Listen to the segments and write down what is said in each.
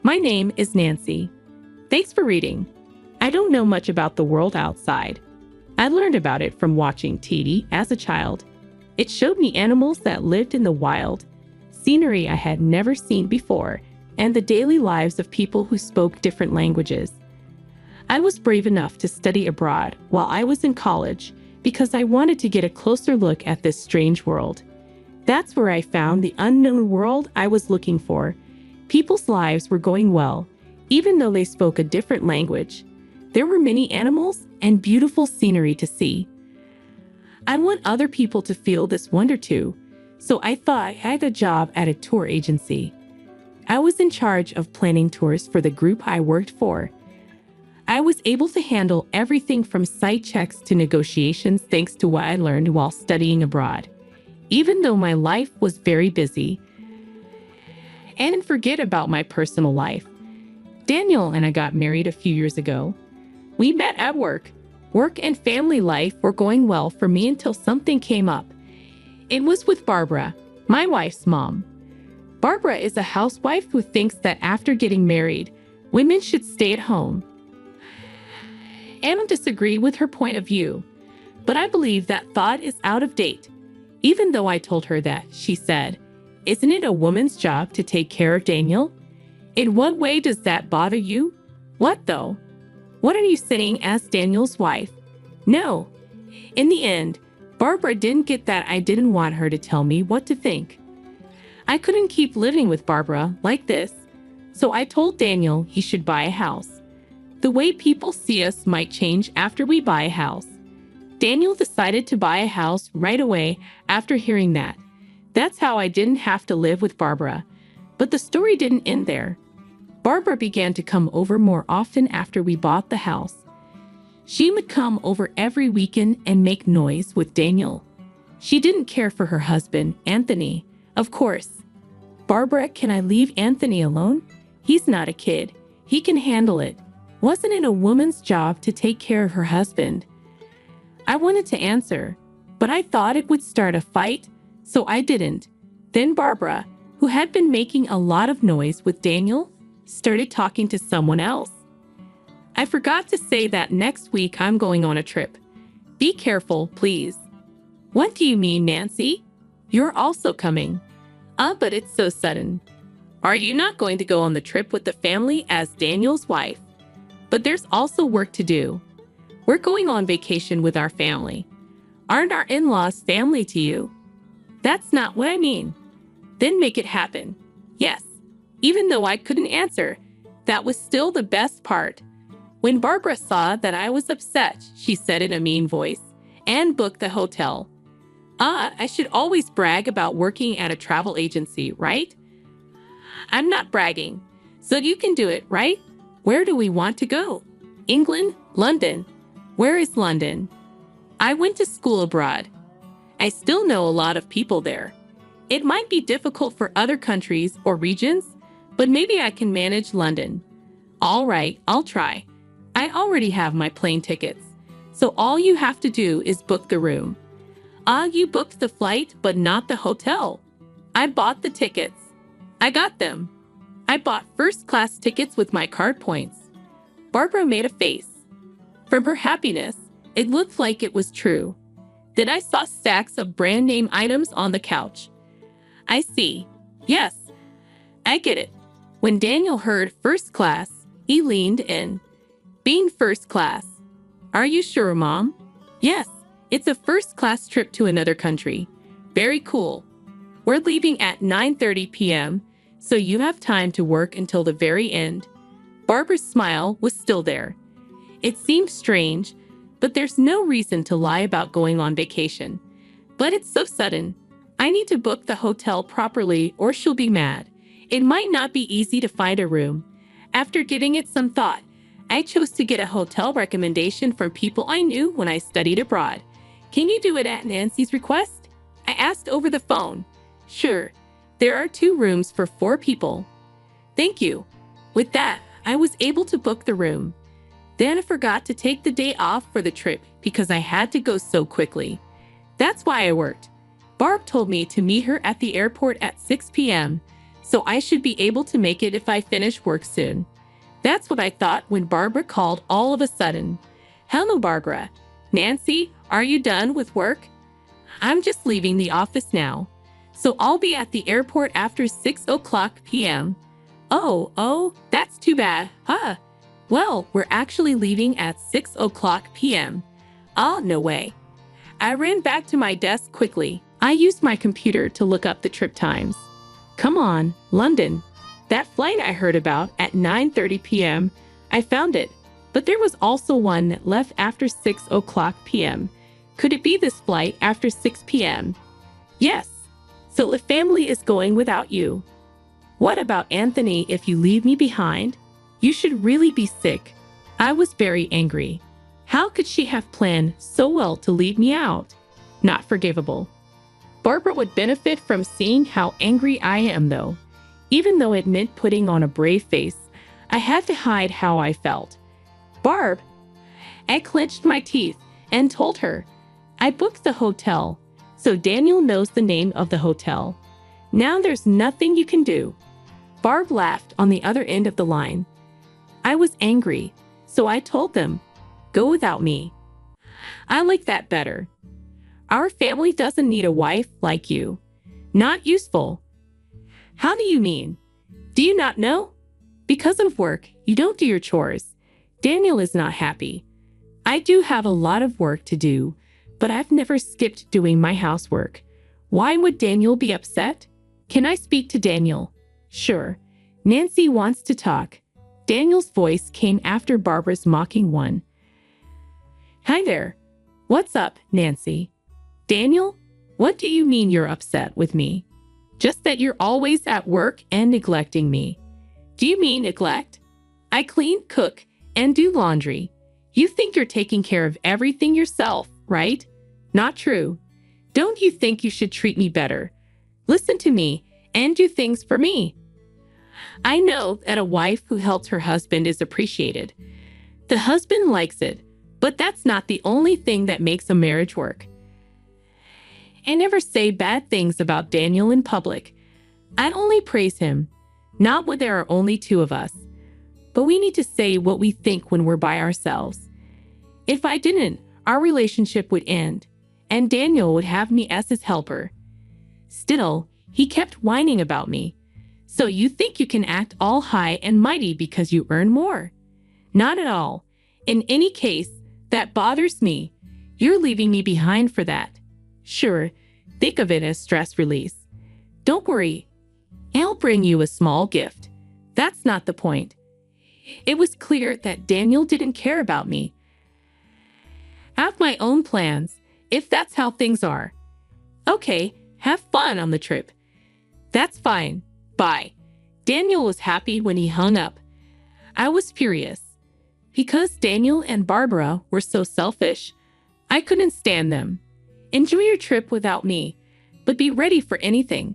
My name is Nancy. Thanks for reading. I don't know much about the world outside. I learned about it from watching TV as a child. It showed me animals that lived in the wild, scenery I had never seen before, and the daily lives of people who spoke different languages. I was brave enough to study abroad while I was in college because I wanted to get a closer look at this strange world. That's where I found the unknown world I was looking for. People's lives were going well, even though they spoke a different language. There were many animals and beautiful scenery to see. I want other people to feel this wonder too, so I thought I had a job at a tour agency. I was in charge of planning tours for the group I worked for. I was able to handle everything from site checks to negotiations thanks to what I learned while studying abroad. Even though my life was very busy, and forget about my personal life. Daniel and I got married a few years ago. We met at work. Work and family life were going well for me until something came up. It was with Barbara, my wife's mom. Barbara is a housewife who thinks that after getting married, women should stay at home. I don't disagree with her point of view, but I believe that thought is out of date. Even though I told her that, she said, "Isn't it a woman's job to take care of Daniel? In what way does that bother you?" "What though? What are you saying as Daniel's wife?" No. In the end, Barbara didn't get that I didn't want her to tell me what to think. I couldn't keep living with Barbara like this, so I told Daniel he should buy a house. The way people see us might change after we buy a house. Daniel decided to buy a house right away after hearing that. That's how I didn't have to live with Barbara. But the story didn't end there. Barbara began to come over more often after we bought the house. She would come over every weekend and make noise with Daniel. She didn't care for her husband, Anthony, of course. "Barbara, can I leave Anthony alone? He's not a kid. He can handle it. Wasn't it a woman's job to take care of her husband?" I wanted to answer, but I thought it would start a fight, so I didn't. Then Barbara, who had been making a lot of noise with Daniel, started talking to someone else. I forgot to say that next week I'm going on a trip. Be careful, please. "What do you mean, Nancy? You're also coming." But it's so sudden." "Are you not going to go on the trip with the family as Daniel's wife?" "But there's also work to do. We're going on vacation with our family. Aren't our in-laws family to you?" "That's not what I mean." "Then make it happen." Yes. Even though I couldn't answer, that was still the best part. When Barbara saw that I was upset, she said in a mean voice, and booked the hotel. I should always brag about working at a travel agency, right? I'm not bragging, so you can do it, right? Where do we want to go? England? London? Where is London? I went to school abroad. I still know a lot of people there. It might be difficult for other countries or regions, but maybe I can manage London. All right, I'll try. I already have my plane tickets, so all you have to do is book the room. You booked the flight, but not the hotel. I bought the tickets. I got them. I bought first-class tickets with my card points. Barbara made a face. From her happiness, it looked like it was true. Then I saw stacks of brand-name items on the couch. I see. Yes, I get it. When Daniel heard first class, he leaned in. "Being first class. Are you sure, Mom?" "Yes, it's a first-class trip to another country. Very cool. We're leaving at 9:30 p.m., so you have time to work until the very end." Barbara's smile was still there. It seemed strange, but there's no reason to lie about going on vacation. But it's so sudden. I need to book the hotel properly or she'll be mad. It might not be easy to find a room. After giving it some thought, I chose to get a hotel recommendation from people I knew when I studied abroad. "Can you do it at Nancy's request?" I asked over the phone. "Sure. There are 2 rooms for 4 people." "Thank you." With that, I was able to book the room. Then I forgot to take the day off for the trip because I had to go so quickly. That's why I worked. Barb told me to meet her at the airport at 6 p.m., so I should be able to make it if I finish work soon. That's what I thought when Barbara called all of a sudden. Hello, Barbara. Nancy, are you done with work? I'm just leaving the office now, so I'll be at the airport after 6 p.m. Oh, that's too bad, huh? Well, we're actually leaving at 6 p.m. Oh, no way. I ran back to my desk quickly. I used my computer to look up the trip times. Come on, London. That flight I heard about at 9:30 p.m., I found it. But there was also one that left after 6 p.m. Could it be this flight after 6 p.m.? Yes. So the family is going without you. What about Anthony if you leave me behind? You should really be sick. I was very angry. How could she have planned so well to leave me out? Not forgivable. Barbara would benefit from seeing how angry I am, though. Even though it meant putting on a brave face, I had to hide how I felt. Barb, I clenched my teeth and told her I booked the hotel, so Daniel knows the name of the hotel. Now there's nothing you can do. Barb laughed on the other end of the line. I was angry, so I told them, go without me. I like that better. Our family doesn't need a wife like you. Not useful. How do you mean? Do you not know? Because of work, you don't do your chores. Daniel is not happy. I do have a lot of work to do, but I've never skipped doing my housework. Why would Daniel be upset? Can I speak to Daniel? Sure. Nancy wants to talk. Daniel's voice came after Barbara's mocking one. Hi there. What's up, Nancy? Daniel, what do you mean you're upset with me? Just that you're always at work and neglecting me. Do you mean neglect? I clean, cook, and do laundry. You think you're taking care of everything yourself, right? Not true. Don't you think you should treat me better? Listen to me and do things for me. I know that a wife who helps her husband is appreciated. The husband likes it, but that's not the only thing that makes a marriage work. I never say bad things about Daniel in public. I'd only praise him, not when there are only two of us. But we need to say what we think when we're by ourselves. If I didn't, our relationship would end, and Daniel would have me as his helper. Still, he kept whining about me. So you think you can act all high and mighty because you earn more? Not at all. In any case, that bothers me. You're leaving me behind for that. Sure, think of it as stress release. Don't worry. I'll bring you a small gift. That's not the point. It was clear that Daniel didn't care about me. I have my own plans, if that's how things are. Okay, have fun on the trip. That's fine. Bye. Daniel was happy when he hung up. I was furious. Because Daniel and Barbara were so selfish, I couldn't stand them. Enjoy your trip without me, but be ready for anything.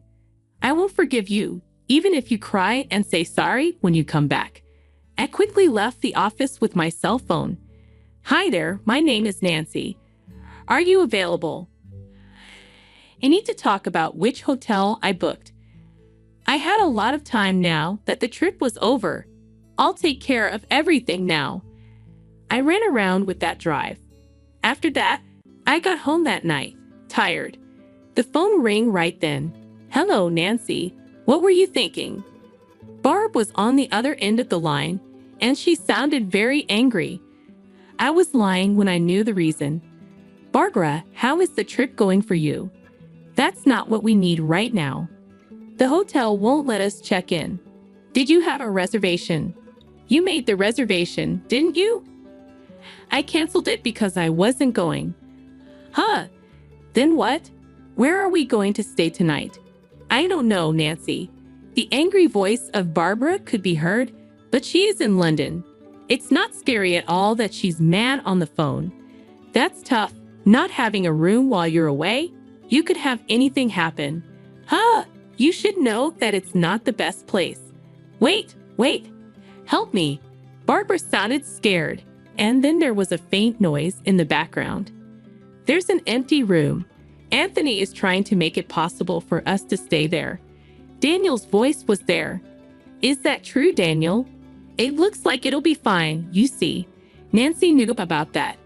I won't forgive you, even if you cry and say sorry when you come back. I quickly left the office with my cell phone. Hi there, my name is Nancy. Are you available? I need to talk about which hotel I booked. I had a lot of time now that the trip was over. I'll take care of everything now. I ran around with that drive. After that, I got home that night, tired. The phone rang right then. Hello, Nancy. What were you thinking? Barb was on the other end of the line, and she sounded very angry. I was lying when I knew the reason. Barbara, how is the trip going for you? That's not what we need right now. The hotel won't let us check in. Did you have a reservation? You made the reservation, didn't you? I canceled it because I wasn't going. Huh? Then what? Where are we going to stay tonight? I don't know, Nancy. The angry voice of Barbara could be heard, but she is in London. It's not scary at all that she's mad on the phone. That's tough, not having a room while you're away. You could have anything happen. Huh? You should know that it's not the best place. Wait. Help me. Barbara sounded scared, and then there was a faint noise in the background. There's an empty room. Anthony is trying to make it possible for us to stay there. Daniel's voice was there. Is that true, Daniel? It looks like it'll be fine, you see. Nancy knew about that.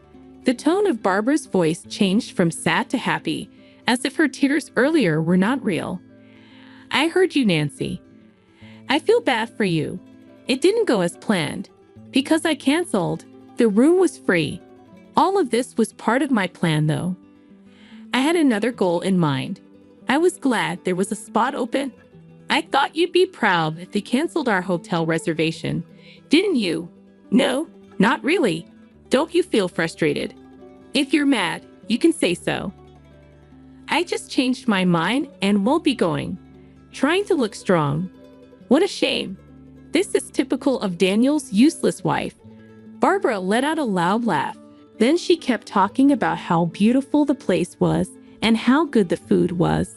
The tone of Barbara's voice changed from sad to happy, as if her tears earlier were not real. I heard you, Nancy. I feel bad for you. It didn't go as planned. Because I canceled, the room was free. All of this was part of my plan, though. I had another goal in mind. I was glad there was a spot open. I thought you'd be proud if they canceled our hotel reservation. Didn't you? No, not really. Don't you feel frustrated? If you're mad, you can say so. I just changed my mind and won't be going. Trying to look strong. What a shame. This is typical of Daniel's useless wife. Barbara let out a loud laugh. Then she kept talking about how beautiful the place was and how good the food was,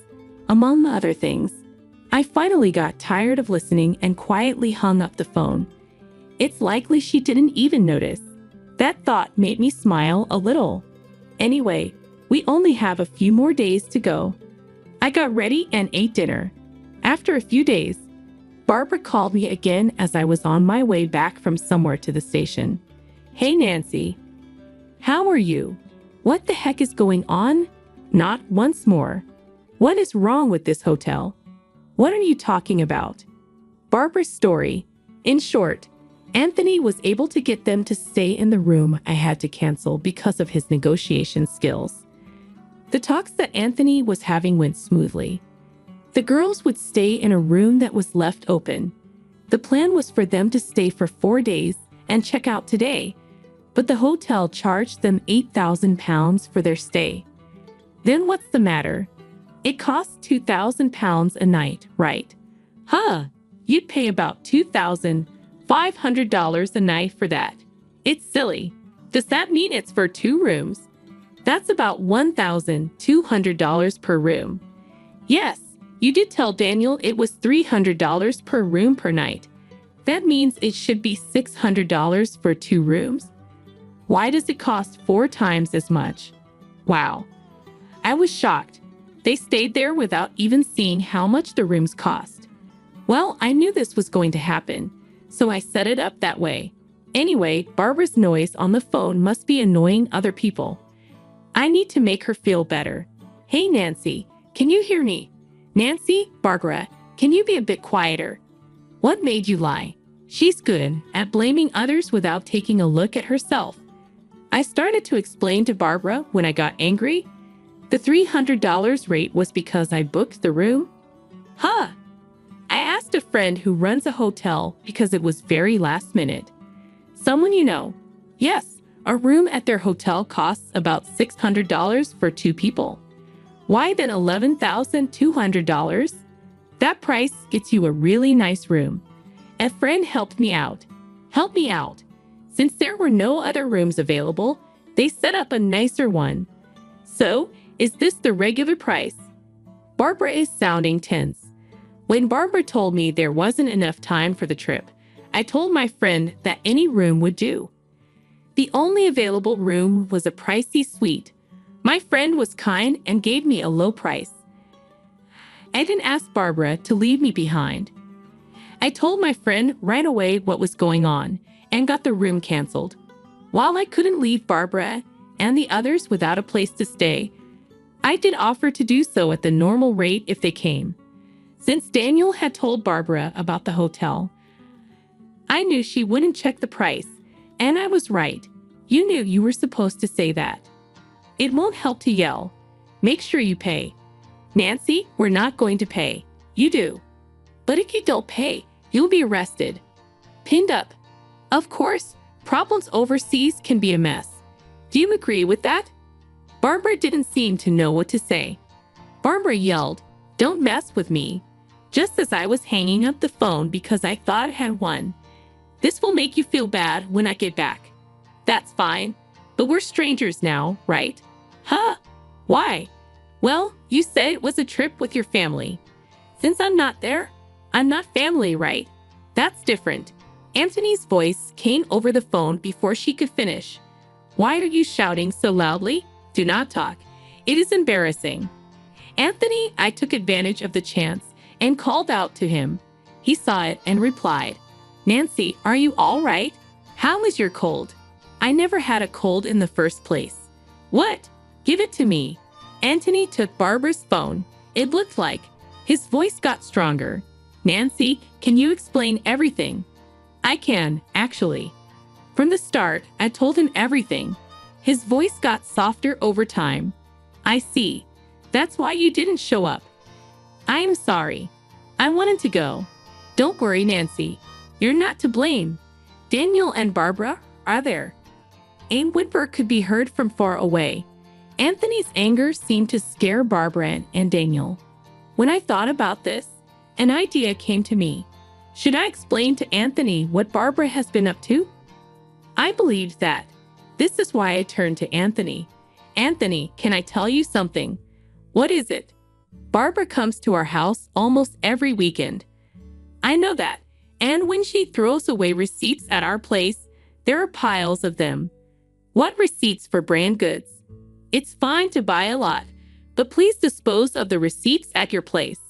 among the other things. I finally got tired of listening and quietly hung up the phone. It's likely she didn't even notice. That thought made me smile a little. Anyway, we only have a few more days to go. I got ready and ate dinner. After a few days, Barbara called me again as I was on my way back from somewhere to the station. Hey, Nancy. How are you? What the heck is going on? Not once more. What is wrong with this hotel? What are you talking about? Barbara's story. In short, Anthony was able to get them to stay in the room I had to cancel because of his negotiation skills. The talks that Anthony was having went smoothly. The girls would stay in a room that was left open. The plan was for them to stay for 4 days and check out today, but the hotel charged them £8,000 for their stay. Then what's the matter? It costs £2,000 a night, right? Huh, you'd pay about $2,500 a night for that. It's silly. Does that mean it's for 2 rooms? That's about $1,200 per room. Yes, you did tell Daniel it was $300 per room per night. That means it should be $600 for 2 rooms. Why does it cost 4 times as much? Wow. I was shocked. They stayed there without even seeing how much the rooms cost. Well, I knew this was going to happen, so I set it up that way. Anyway, Barbara's noise on the phone must be annoying other people. I need to make her feel better. Hey, Nancy, can you hear me? Nancy, Barbara, can you be a bit quieter? What made you lie? She's good at blaming others without taking a look at herself. I started to explain to Barbara when I got angry. The $300 rate was because I booked the room. Huh. I asked a friend who runs a hotel because it was very last minute. Someone you know. Yes, a room at their hotel costs about $600 for 2 people. Why then $11,200? That price gets you a really nice room. A friend helped me out. Help me out. Since there were no other rooms available, they set up a nicer one. So, is this the regular price? Barbara is sounding tense. When Barbara told me there wasn't enough time for the trip, I told my friend that any room would do. The only available room was a pricey suite. My friend was kind and gave me a low price. I didn't ask Barbara to leave me behind. I told my friend right away what was going on and got the room canceled. While I couldn't leave Barbara and the others without a place to stay, I did offer to do so at the normal rate if they came. Since Daniel had told Barbara about the hotel, I knew she wouldn't check the price, and I was right. You knew you were supposed to say that. It won't help to yell. Make sure you pay. Nancy, we're not going to pay. You do. But if you don't pay, you'll be arrested. Pinned up. Of course, problems overseas can be a mess. Do you agree with that? Barbara didn't seem to know what to say. Barbara yelled, "Don't mess with me," just as I was hanging up the phone because I thought I had won. This will make you feel bad when I get back. That's fine, but we're strangers now, right? Huh? Why? Well, you said it was a trip with your family. Since I'm not there, I'm not family, right? That's different. Anthony's voice came over the phone before she could finish. Why are you shouting so loudly? Do not talk. It is embarrassing. Anthony, I took advantage of the chance and called out to him. He saw it and replied, "Nancy, are you all right? How is your cold? I never had a cold in the first place." "What? Give it to me." Anthony took Barbara's phone. It looked like. His voice got stronger. "Nancy, can you explain everything?" "I can, actually. From the start, I told him everything." His voice got softer over time. "I see. That's why you didn't show up." "I am sorry. I wanted to go." "Don't worry, Nancy. You're not to blame. Daniel and Barbara are there." A whimper could be heard from far away. Anthony's anger seemed to scare Barbara and Daniel. When I thought about this, an idea came to me. Should I explain to Anthony what Barbara has been up to? I believed that. This is why I turned to Anthony. "Anthony, can I tell you something?" "What is it?" "Barbara comes to our house almost every weekend." "I know that. And when she throws away receipts at our place, there are piles of them." "What receipts for brand goods?" "It's fine to buy a lot, but please dispose of the receipts at your place."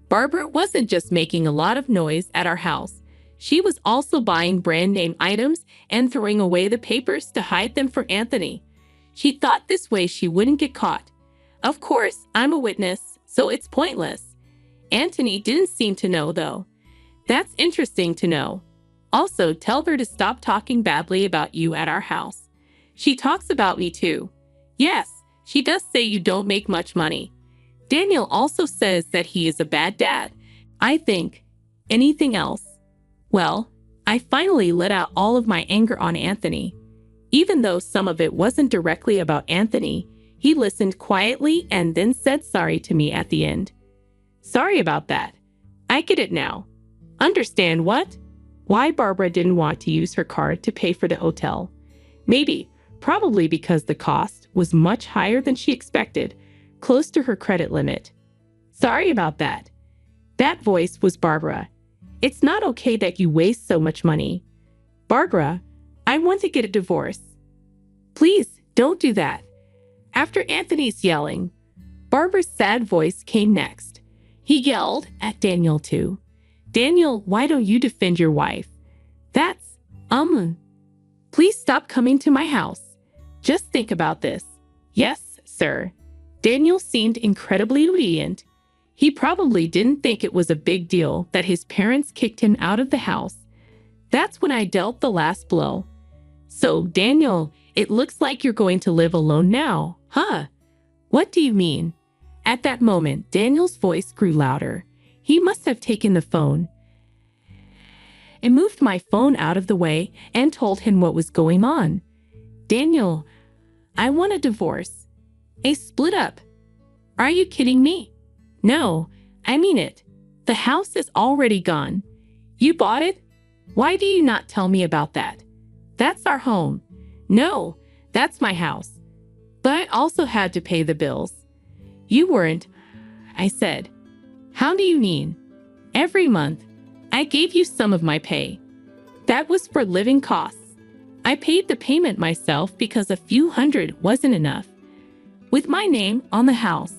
Barbara wasn't just making a lot of noise at our house. She was also buying brand name items and throwing away the papers to hide them for Anthony. She thought this way she wouldn't get caught. Of course, I'm a witness, so it's pointless. Anthony didn't seem to know, though. "That's interesting to know. Also, tell her to stop talking badly about you at our house. She talks about me too." "Yes, she does say you don't make much money." Daniel also says that he is a bad dad. I think. Anything else? Well, I finally let out all of my anger on Anthony. Even though some of it wasn't directly about Anthony, he listened quietly and then said sorry to me at the end. "Sorry about that. I get it now." "Understand what?" "Why Barbara didn't want to use her card to pay for the hotel. Probably because the cost was much higher than she expected, close to her credit limit." "Sorry about that." That voice was Barbara. "It's not okay that you waste so much money." "Barbara, I want to get a divorce." "Please, don't do that." After Anthony's yelling, Barbara's sad voice came next. He yelled at Daniel too. "Daniel, why don't you defend your wife?" "That's, Please stop coming to my house. Just think about this." "Yes, sir." Daniel seemed incredibly obedient. He probably didn't think it was a big deal that his parents kicked him out of the house. That's when I dealt the last blow. "So, Daniel, it looks like you're going to live alone now, huh?" "What do you mean?" At that moment, Daniel's voice grew louder. He must have taken the phone. I moved my phone out of the way and told him what was going on. "Daniel, I want a divorce. A split up." "Are you kidding me?" "No, I mean it. The house is already gone. You bought it? Why do you not tell me about that?" "That's our home." "No, that's my house. But I also had to pay the bills." "You weren't," I said. "How do you mean?" "Every month, I gave you some of my pay. That was for living costs. I paid the payment myself because a few hundred wasn't enough. With my name on the house,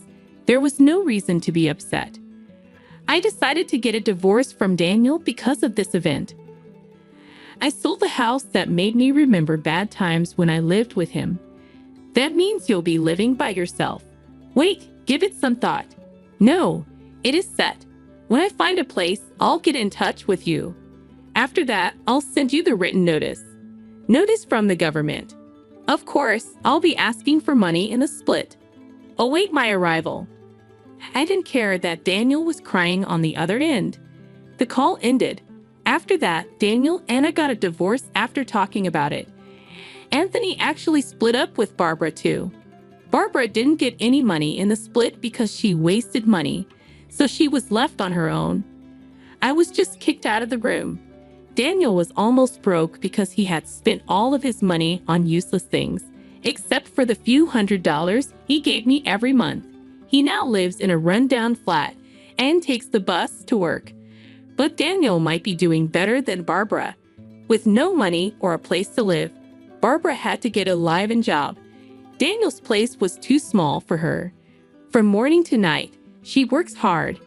there was no reason to be upset. I decided to get a divorce from Daniel because of this event. I sold the house that made me remember bad times when I lived with him. That means you'll be living by yourself." "Wait, give it some thought." "No, it is set. When I find a place, I'll get in touch with you. After that, I'll send you the written notice. Notice from the government. Of course, I'll be asking for money in a split. Await my arrival." I didn't care that Daniel was crying on the other end. The call ended. After that, Daniel and I got a divorce after talking about it. Anthony actually split up with Barbara too. Barbara didn't get any money in the split because she wasted money, so she was left on her own. I was just kicked out of the room. Daniel was almost broke because he had spent all of his money on useless things, except for the few $100s he gave me every month. He now lives in a rundown flat and takes the bus to work. But Daniel might be doing better than Barbara. With no money or a place to live, Barbara had to get a live-in job. Daniel's place was too small for her. From morning to night, she works hard.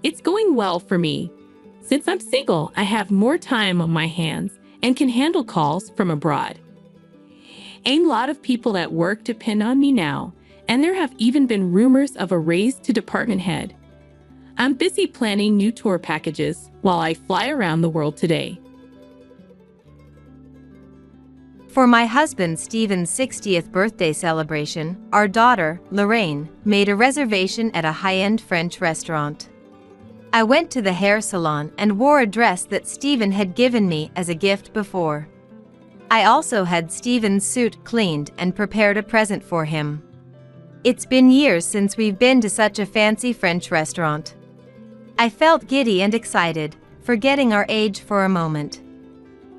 It's going well for me. Since I'm single, I have more time on my hands and can handle calls from abroad. A lot of people at work depend on me now, and there have even been rumors of a raise to department head. I'm busy planning new tour packages while I fly around the world today. For my husband Stephen's 60th birthday celebration, our daughter, Lorraine, made a reservation at a high-end French restaurant. I went to the hair salon and wore a dress that Stephen had given me as a gift before. I also had Stephen's suit cleaned and prepared a present for him. It's been years since we've been to such a fancy French restaurant. I felt giddy and excited, forgetting our age for a moment.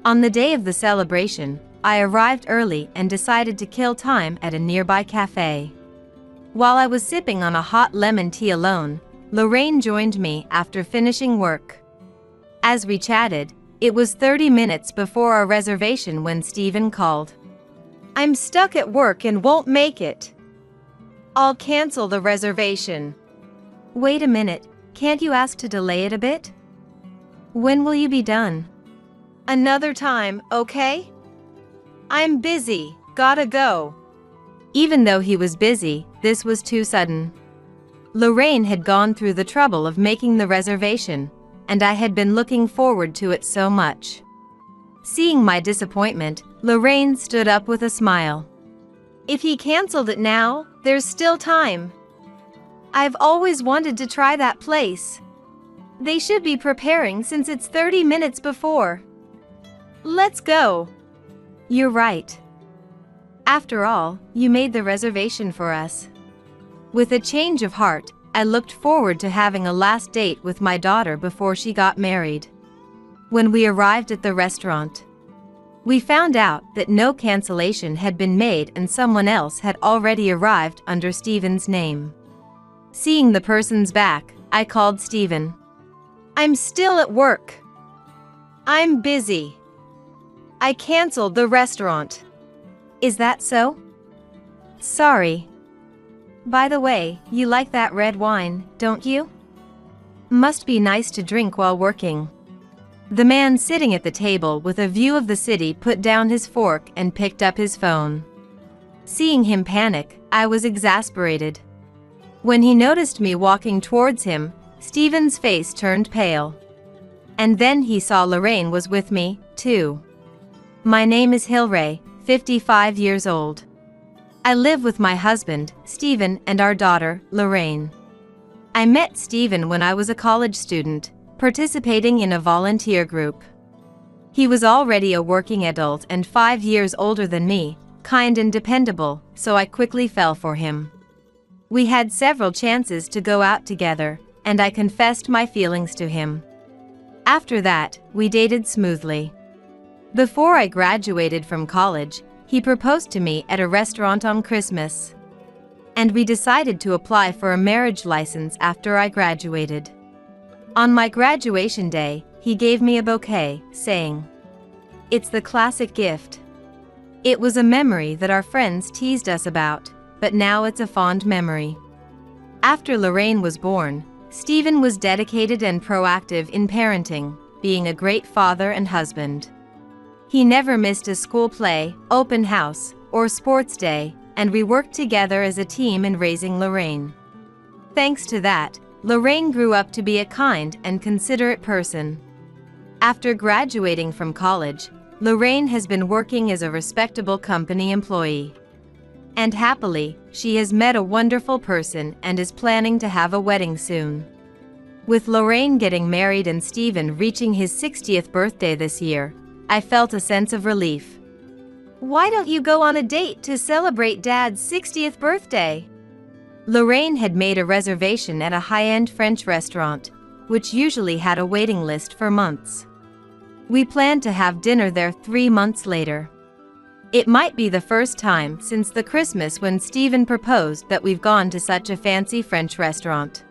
On the day of the celebration, I arrived early and decided to kill time at a nearby cafe. While I was sipping on a hot lemon tea alone, Lorraine joined me after finishing work. As we chatted, it was 30 minutes before our reservation when Stephen called. "I'm stuck at work and won't make it. I'll cancel the reservation." "Wait a minute, can't you ask to delay it a bit? When will you be done?" "Another time, okay? I'm busy, gotta go." Even though he was busy, this was too sudden. Lorraine had gone through the trouble of making the reservation, and I had been looking forward to it so much. Seeing my disappointment, Lorraine stood up with a smile. "If he canceled it now, there's still time. I've always wanted to try that place. They should be preparing since it's 30 minutes before. Let's go." "You're right. After all, you made the reservation for us." With a change of heart, I looked forward to having a last date with my daughter before she got married. When we arrived at the restaurant, we found out that no cancellation had been made and someone else had already arrived under Stephen's name. Seeing the person's back, I called Stephen. "I'm still at work. I'm busy. I canceled the restaurant." "Is that so? Sorry. By the way, you like that red wine, don't you? Must be nice to drink while working." The man sitting at the table with a view of the city put down his fork and picked up his phone. Seeing him panic, I was exasperated. When he noticed me walking towards him, Stephen's face turned pale. And then he saw Lorraine was with me, too. "My name is Hilray, 55 years old. I live with my husband, Stephen, and our daughter, Lorraine. I met Stephen when I was a college student, participating in a volunteer group. He was already a working adult and 5 years older than me, kind and dependable, so I quickly fell for him. We had several chances to go out together, and I confessed my feelings to him. After that, we dated smoothly. Before I graduated from college, he proposed to me at a restaurant on Christmas. And we decided to apply for a marriage license after I graduated. On my graduation day, he gave me a bouquet, saying, "It's the classic gift." It was a memory that our friends teased us about, but now it's a fond memory. After Lorraine was born, Stephen was dedicated and proactive in parenting, being a great father and husband. He never missed a school play, open house, or sports day, and we worked together as a team in raising Lorraine. Thanks to that, Lorraine grew up to be a kind and considerate person. After graduating from college, Lorraine has been working as a respectable company employee. And happily, she has met a wonderful person and is planning to have a wedding soon. With Lorraine getting married and Stephen reaching his 60th birthday this year, I felt a sense of relief. "Why don't you go on a date to celebrate Dad's 60th birthday?" Lorraine had made a reservation at a high-end French restaurant, which usually had a waiting list for months. We planned to have dinner there 3 months later. It might be the first time since the Christmas when Stephen proposed that we've gone to such a fancy French restaurant.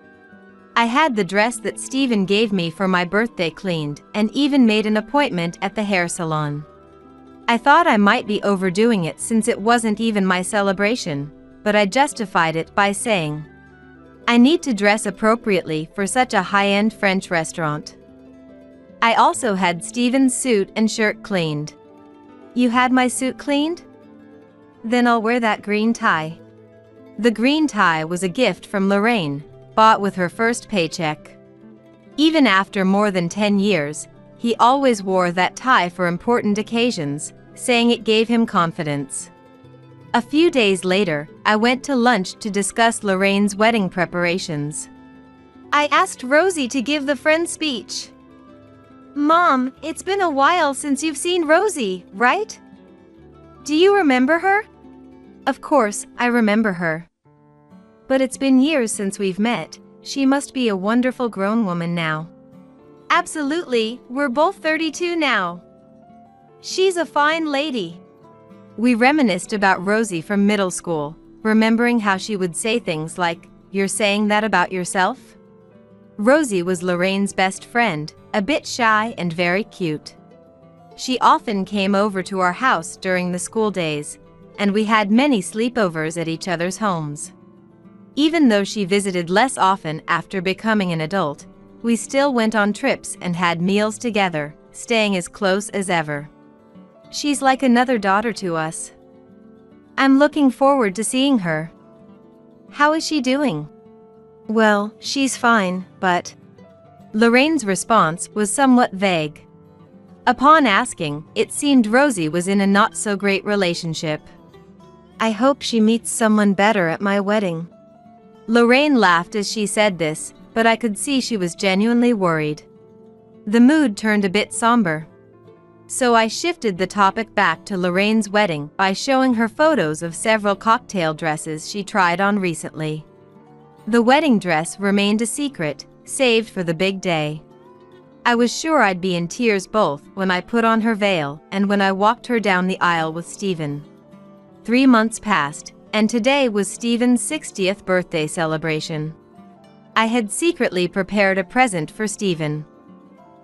I had the dress that Stephen gave me for my birthday cleaned and even made an appointment at the hair salon. I thought I might be overdoing it since it wasn't even my celebration, but I justified it by saying, I need to dress appropriately for such a high-end French restaurant. I also had Steven's suit and shirt cleaned. You had my suit cleaned? Then I'll wear that green tie. The green tie was a gift from Lorraine, bought with her first paycheck. Even after more than 10 years, he always wore that tie for important occasions, saying it gave him confidence. A few days later, I went to lunch to discuss Lorraine's wedding preparations. I asked Rosie to give the friend speech. Mom, it's been a while since you've seen Rosie, right? Do you remember her? Of course, I remember her. But it's been years since we've met. She must be a wonderful grown woman now. Absolutely, we're both 32 now. She's a fine lady. We reminisced about Rosie from middle school, remembering how she would say things like, "You're saying that about yourself?" Rosie was Lorraine's best friend, a bit shy and very cute. She often came over to our house during the school days, and we had many sleepovers at each other's homes. Even though she visited less often after becoming an adult, we still went on trips and had meals together, staying as close as ever. She's like another daughter to us. I'm looking forward to seeing her. How is she doing? Well, she's fine, but... Lorraine's response was somewhat vague. Upon asking, it seemed Rosie was in a not-so-great relationship. I hope she meets someone better at my wedding. Lorraine laughed as she said this, but I could see she was genuinely worried. The mood turned a bit somber. So I shifted the topic back to Lorraine's wedding by showing her photos of several cocktail dresses she tried on recently. The wedding dress remained a secret, saved for the big day. I was sure I'd be in tears both when I put on her veil and when I walked her down the aisle with Steven. 3 months passed, and today was Steven's 60th birthday celebration. I had secretly prepared a present for Steven.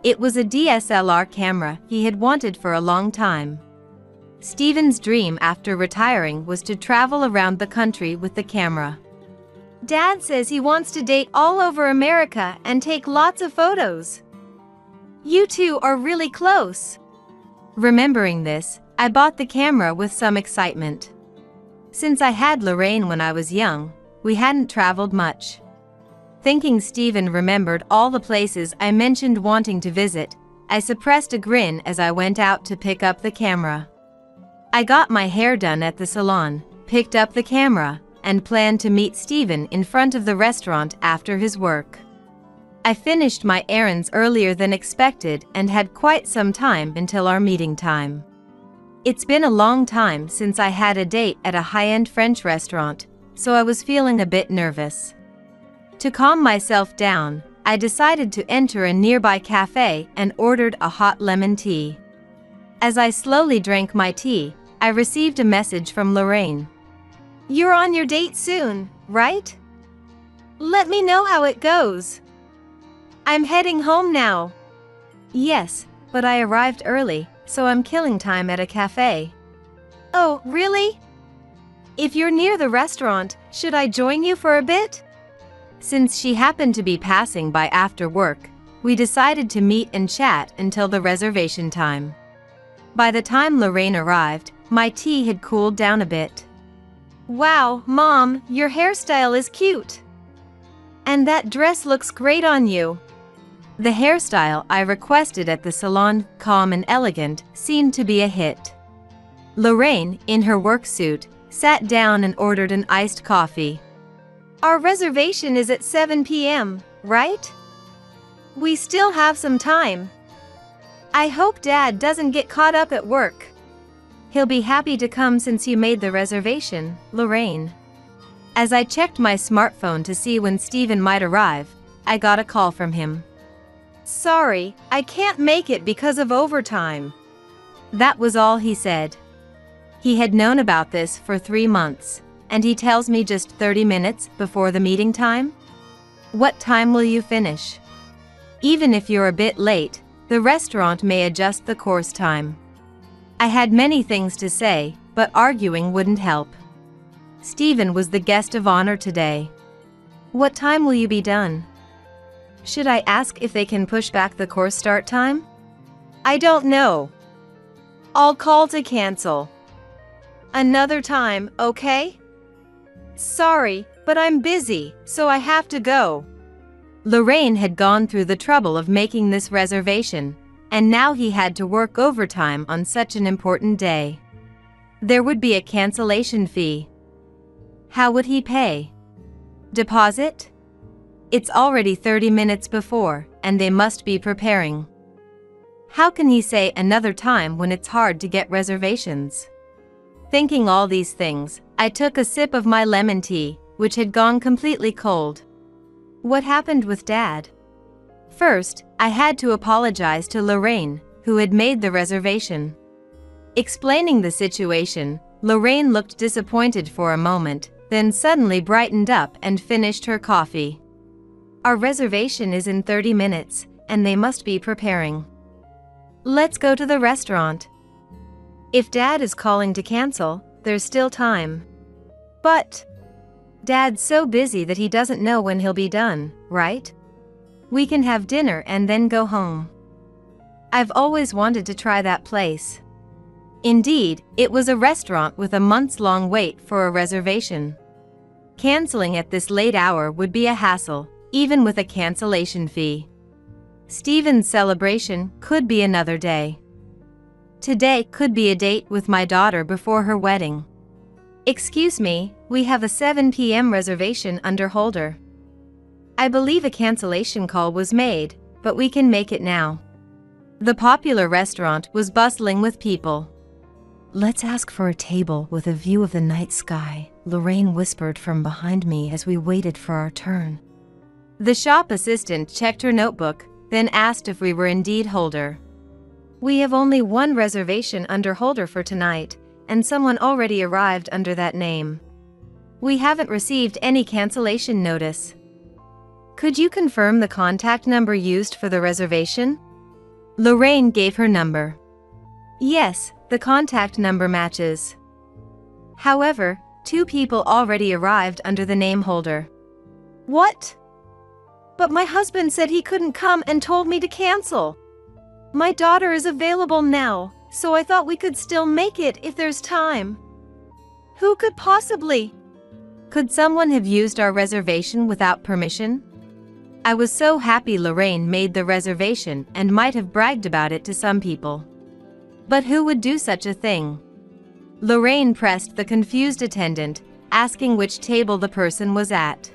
It was a DSLR camera he had wanted for a long time. Steven's dream after retiring was to travel around the country with the camera. Dad says he wants to date all over America and take lots of photos. You two are really close. Remembering this, I bought the camera with some excitement. Since I had Lorraine when I was young, we hadn't traveled much. Thinking Steven remembered all the places I mentioned wanting to visit, I suppressed a grin as I went out to pick up the camera. I got my hair done at the salon, picked up the camera, and planned to meet Steven in front of the restaurant after his work. I finished my errands earlier than expected and had quite some time until our meeting time. It's been a long time since I had a date at a high-end French restaurant, so I was feeling a bit nervous. To calm myself down, I decided to enter a nearby cafe and ordered a hot lemon tea. As I slowly drank my tea, I received a message from Lorraine. You're on your date soon, right? Let me know how it goes. I'm heading home now. Yes, but I arrived early, so I'm killing time at a cafe. Oh, really? If you're near the restaurant, should I join you for a bit? Since she happened to be passing by after work, we decided to meet and chat until the reservation time. By the time Lorraine arrived, my tea had cooled down a bit. Wow, Mom, your hairstyle is cute. And that dress looks great on you. The hairstyle I requested at the salon, calm and elegant, seemed to be a hit. Lorraine, in her work suit, sat down and ordered an iced coffee. Our reservation is at 7 p.m., right? We still have some time. I hope Dad doesn't get caught up at work. He'll be happy to come since you made the reservation, Lorraine. As I checked my smartphone to see when Steven might arrive, I got a call from him. Sorry, I can't make it because of overtime. That was all he said. He had known about this for 3 months, and he tells me just 30 minutes before the meeting time? What time will you finish? Even if you're a bit late, the restaurant may adjust the course time. I had many things to say, but arguing wouldn't help. Steven was the guest of honor today. What time will you be done? Should I ask if they can push back the course start time? I don't know. I'll call to cancel. Another time, okay? Sorry, but I'm busy, so I have to go. Lorraine had gone through the trouble of making this reservation, and now he had to work overtime on such an important day. There would be a cancellation fee. How would he pay? Deposit? It's already 30 minutes before, and they must be preparing. How can he say another time when it's hard to get reservations? Thinking all these things, I took a sip of my lemon tea, which had gone completely cold. What happened with Dad? First, I had to apologize to Lorraine, who had made the reservation. Explaining the situation, Lorraine looked disappointed for a moment, then suddenly brightened up and finished her coffee. Our reservation is in 30 minutes, and they must be preparing. Let's go to the restaurant. If Dad is calling to cancel, there's still time. But Dad's so busy that he doesn't know when he'll be done, right? We can have dinner and then go home. I've always wanted to try that place. Indeed, it was a restaurant with a months-long wait for a reservation. Canceling at this late hour would be a hassle, even with a cancellation fee. Stephen's celebration could be another day. Today could be a date with my daughter before her wedding. Excuse me, we have a 7 p.m. reservation under holder. I believe a cancellation call was made, but we can make it now. The popular restaurant was bustling with people. Let's ask for a table with a view of the night sky, Lorraine whispered from behind me as we waited for our turn. The shop assistant checked her notebook, then asked if we were indeed holder. We have only one reservation under holder for tonight, and someone already arrived under that name. We haven't received any cancellation notice. Could you confirm the contact number used for the reservation? Lorraine gave her number. Yes, the contact number matches. However, 2 people already arrived under the name holder. What? But my husband said he couldn't come and told me to cancel. My daughter is available now, so I thought we could still make it if there's time. Who could possibly? Could someone have used our reservation without permission? I was so happy Lorraine made the reservation and might have bragged about it to some people. But who would do such a thing? Lorraine pressed the confused attendant, asking which table the person was at.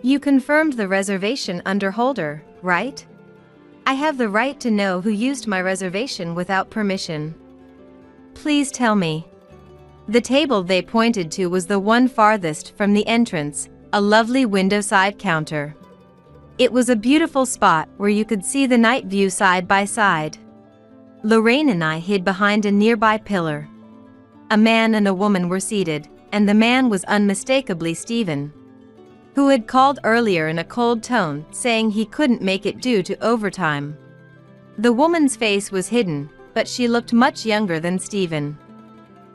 You confirmed the reservation under holder, right? I have the right to know who used my reservation without permission. Please tell me. The table they pointed to was the one farthest from the entrance, a lovely window-side counter. It was a beautiful spot where you could see the night view side by side. Lorraine and I hid behind a nearby pillar. A man and a woman were seated, and the man was unmistakably Stephen, who had called earlier in a cold tone saying he couldn't make it due to overtime. The woman's face was hidden, but she looked much younger than Stephen.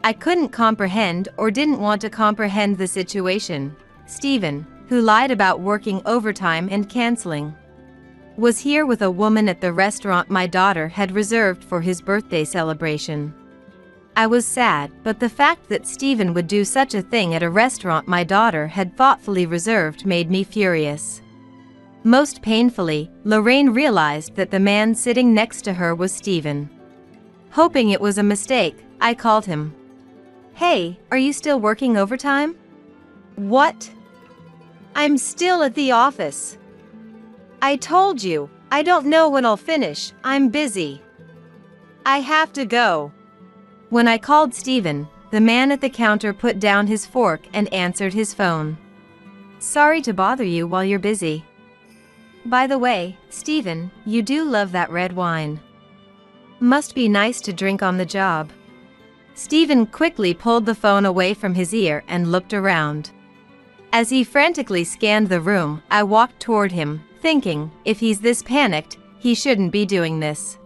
I couldn't comprehend or didn't want to comprehend the situation. Stephen, who lied about working overtime and canceling, was here with a woman at the restaurant my daughter had reserved for his birthday celebration. I was sad, but the fact that Stephen would do such a thing at a restaurant my daughter had thoughtfully reserved made me furious. Most painfully, Lorraine realized that the man sitting next to her was Stephen. Hoping it was a mistake, I called him. Hey, are you still working overtime? What? I'm still at the office. I told you, I don't know when I'll finish, I'm busy. I have to go. When I called Stephen, the man at the counter put down his fork and answered his phone. Sorry to bother you while you're busy. By the way, Stephen, you do love that red wine. Must be nice to drink on the job. Stephen quickly pulled the phone away from his ear and looked around. As he frantically scanned the room, I walked toward him, thinking, if he's this panicked, he shouldn't be doing this.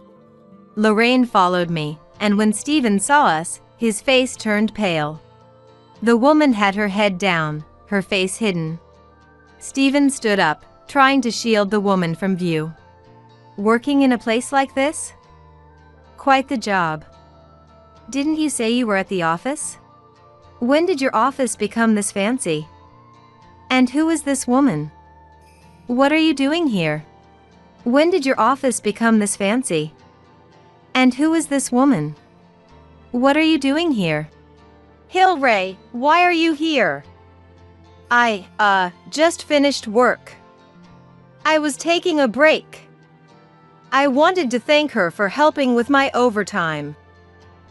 Lorraine followed me, and when Stephen saw us, his face turned pale. The woman had her head down, her face hidden. Stephen stood up, trying to shield the woman from view. Working in a place like this? Quite the job. Didn't you say you were at the office? When did your office become this fancy? And who is this woman? What are you doing here? When did your office become this fancy? And who is this woman? What are you doing here? Hilray, why are you here? I just finished work. I was taking a break. I wanted to thank her for helping with my overtime.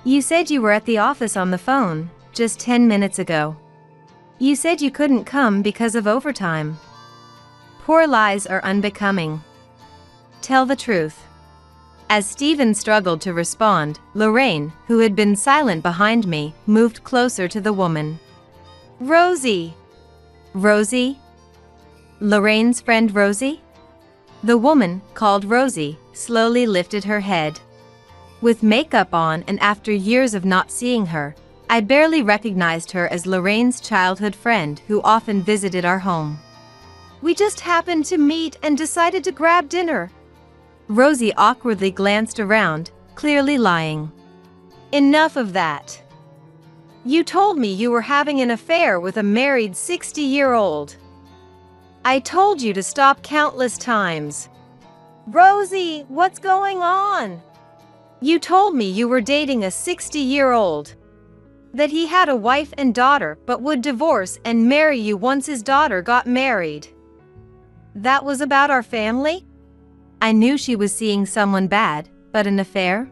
You said you were at the office on the phone just 10 minutes ago. You said you couldn't come because of overtime. Poor lies are unbecoming. Tell the truth. As Stephen struggled to respond, Lorraine, who had been silent behind me, moved closer to the woman. Rosie. Rosie? Lorraine's friend Rosie? The woman, called Rosie, slowly lifted her head. With makeup on and after years of not seeing her, I barely recognized her as Lorraine's childhood friend who often visited our home. We just happened to meet and decided to grab dinner. Rosie awkwardly glanced around, clearly lying. Enough of that. You told me you were having an affair with a married 60-year-old. I told you to stop countless times. Rosie, what's going on? You told me you were dating a 60-year-old. That he had a wife and daughter but would divorce and marry you once his daughter got married. That was about our family? I knew she was seeing someone bad, but an affair?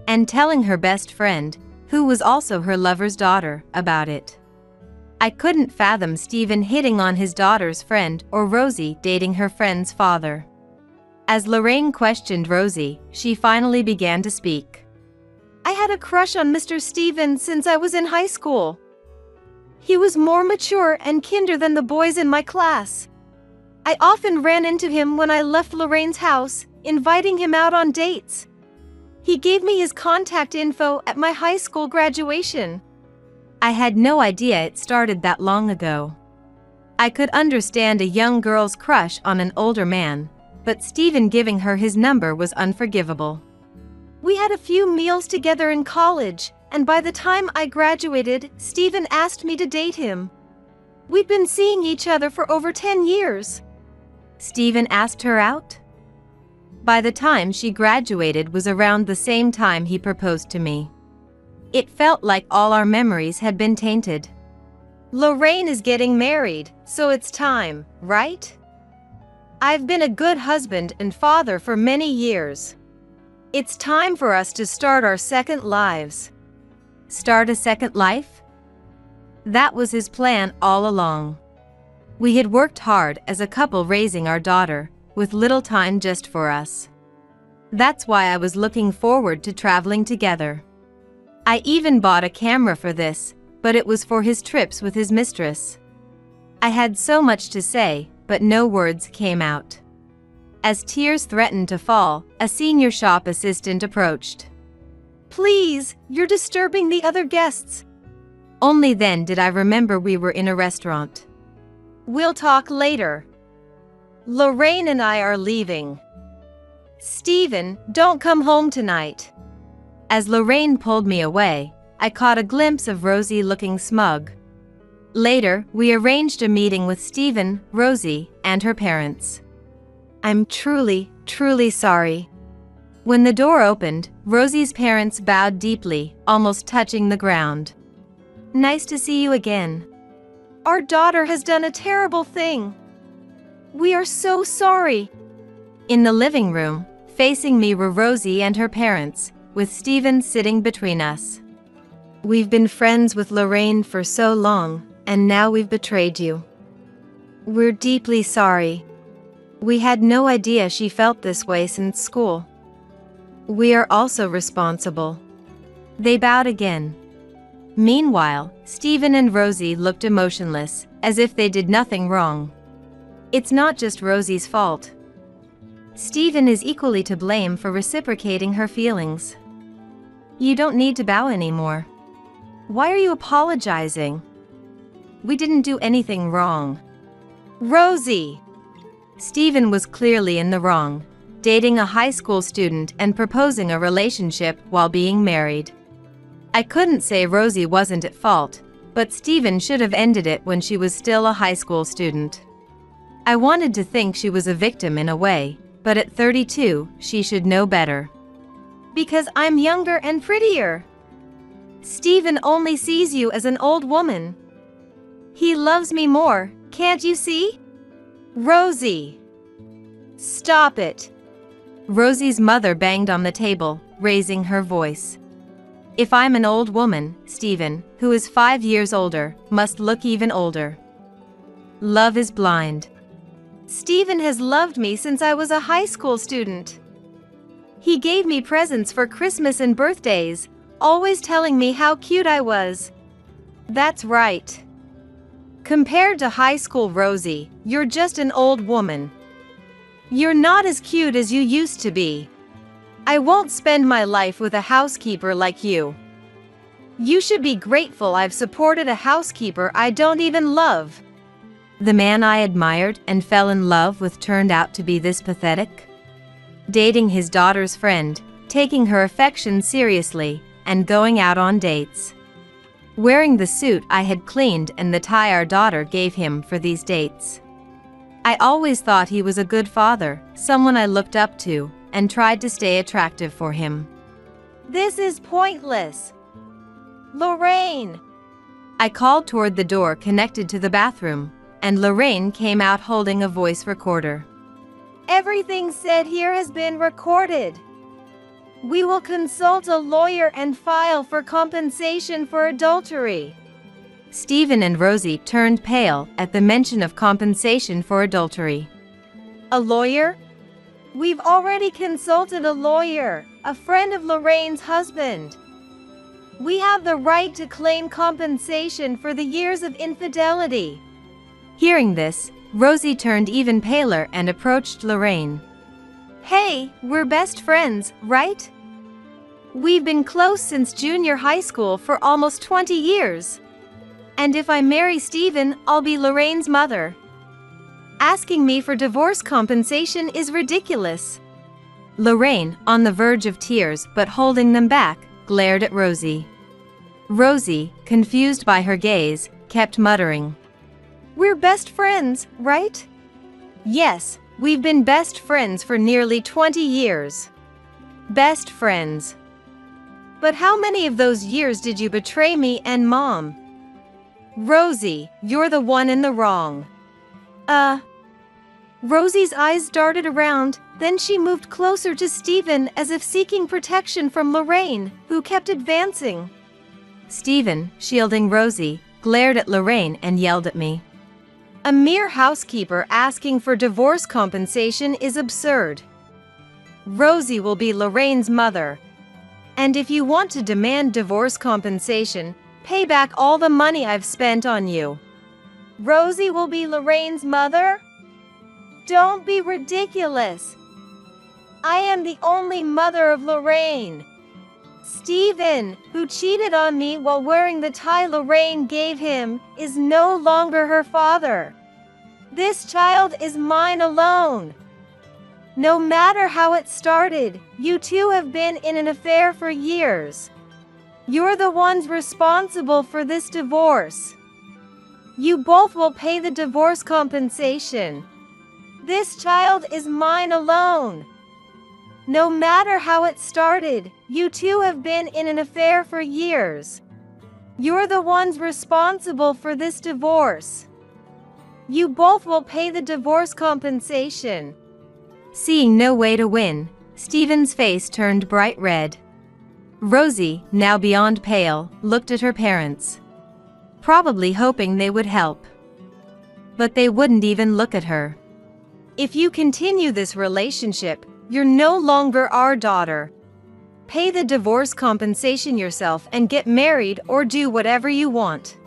And telling her best friend, who was also her lover's daughter, about it. I couldn't fathom Stephen hitting on his daughter's friend or Rosie dating her friend's father. As Lorraine questioned Rosie, she finally began to speak. I had a crush on Mr. Stephen since I was in high school. He was more mature and kinder than the boys in my class. I often ran into him when I left Lorraine's house, inviting him out on dates. He gave me his contact info at my high school graduation. I had no idea it started that long ago. I could understand a young girl's crush on an older man, but Stephen giving her his number was unforgivable. We had a few meals together in college, and by the time I graduated, Stephen asked me to date him. We'd been seeing each other for over 10 years. Stephen asked her out? By the time she graduated was around the same time he proposed to me. It felt like all our memories had been tainted. Lorraine is getting married, so it's time, right? I've been a good husband and father for many years. It's time for us to start our second lives. Start a second life? That was his plan all along. We had worked hard as a couple raising our daughter, with little time just for us. That's why I was looking forward to traveling together. I even bought a camera for this, but it was for his trips with his mistress. I had so much to say, but no words came out. As tears threatened to fall, a senior shop assistant approached. Please, you're disturbing the other guests. Only then did I remember we were in a restaurant. We'll talk later. Lorraine and I are leaving. Stephen, don't come home tonight. As Lorraine pulled me away, I caught a glimpse of Rosie looking smug. Later, we arranged a meeting with Stephen, Rosie, and her parents. I'm truly sorry. When the door opened, Rosie's parents bowed deeply, almost touching the ground. Nice to see you again. Our daughter has done a terrible thing. We are so sorry. In the living room, facing me were Rosie and her parents, with Stephen sitting between us. We've been friends with Lorraine for so long, and now we've betrayed you. We're deeply sorry. We had no idea she felt this way since school. We are also responsible. They bowed again. Meanwhile, Stephen and Rosie looked emotionless, as if they did nothing wrong. It's not just Rosie's fault. Stephen is equally to blame for reciprocating her feelings. You don't need to bow anymore. Why are you apologizing? We didn't do anything wrong. Rosie! Stephen was clearly in the wrong, dating a high school student and proposing a relationship while being married. I couldn't say Rosie wasn't at fault, but Stephen should have ended it when she was still a high school student. I wanted to think she was a victim in a way, but at 32, she should know better. Because I'm younger and prettier. Stephen only sees you as an old woman. He loves me more, can't you see? Rosie! Stop it! Rosie's mother banged on the table, raising her voice. If I'm an old woman, Stephen, who is 5 years older, must look even older. Love is blind. Stephen has loved me since I was a high school student. He gave me presents for Christmas and birthdays, always telling me how cute I was. That's right. Compared to high school Rosie, you're just an old woman. You're not as cute as you used to be. I won't spend my life with a housekeeper like you. You should be grateful I've supported a housekeeper I don't even love. The man I admired and fell in love with turned out to be this pathetic? Dating his daughter's friend, taking her affection seriously, and going out on dates. Wearing the suit I had cleaned and the tie our daughter gave him for these dates. I always thought he was a good father, someone I looked up to, and tried to stay attractive for him. This is pointless. Lorraine! I called toward the door connected to the bathroom, and Lorraine came out holding a voice recorder. Everything said here has been recorded. We will consult a lawyer and file for compensation for adultery. Stephen and Rosie turned pale at the mention of compensation for adultery. A lawyer? We've already consulted a lawyer, a friend of Lorraine's husband. We have the right to claim compensation for the years of infidelity. Hearing this, Rosie turned even paler and approached Lorraine. Hey, we're best friends, right? We've been close since junior high school for almost 20 years. And if I marry Stephen, I'll be Lorraine's mother. Asking me for divorce compensation is ridiculous. Lorraine, on the verge of tears but holding them back, glared at Rosie. Rosie, confused by her gaze, kept muttering. We're best friends, right? Yes, we've been best friends for nearly 20 years. Best friends. But how many of those years did you betray me and Mom? Rosie, you're the one in the wrong. Rosie's eyes darted around, then she moved closer to Stephen as if seeking protection from Lorraine, who kept advancing. Stephen, shielding Rosie, glared at Lorraine and yelled at me. A mere housekeeper asking for divorce compensation is absurd. Rosie will be Lorraine's mother. And if you want to demand divorce compensation, pay back all the money I've spent on you. Rosie will be Lorraine's mother? Don't be ridiculous. I am the only mother of Lorraine. Stephen, who cheated on me while wearing the tie Lorraine gave him, is no longer her father. This child is mine alone. No matter how it started, you two have been in an affair for years. You're the ones responsible for this divorce. You both will pay the divorce compensation. This child is mine alone. No matter how it started, you two have been in an affair for years. You're the ones responsible for this divorce. You both will pay the divorce compensation. Seeing no way to win, Stephen's face turned bright red. Rosie, now beyond pale, looked at her parents, probably hoping they would help. But they wouldn't even look at her. If you continue this relationship, you're no longer our daughter. Pay the divorce compensation yourself and get married or do whatever you want.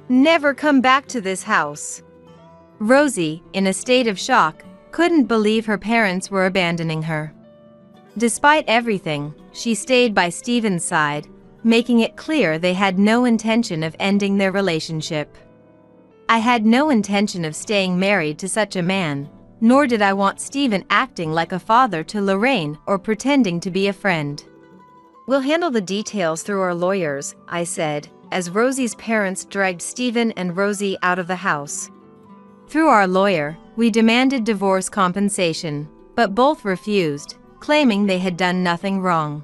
Never come back to this house. Rosie, in a state of shock, couldn't believe her parents were abandoning her. Despite everything, she stayed by Stephen's side, making it clear they had no intention of ending their relationship. I had no intention of staying married to such a man, nor did I want Stephen acting like a father to Lorraine or pretending to be a friend. "We'll handle the details through our lawyers," I said, as Rosie's parents dragged Stephen and Rosie out of the house. Through our lawyer, we demanded divorce compensation, but both refused, claiming they had done nothing wrong.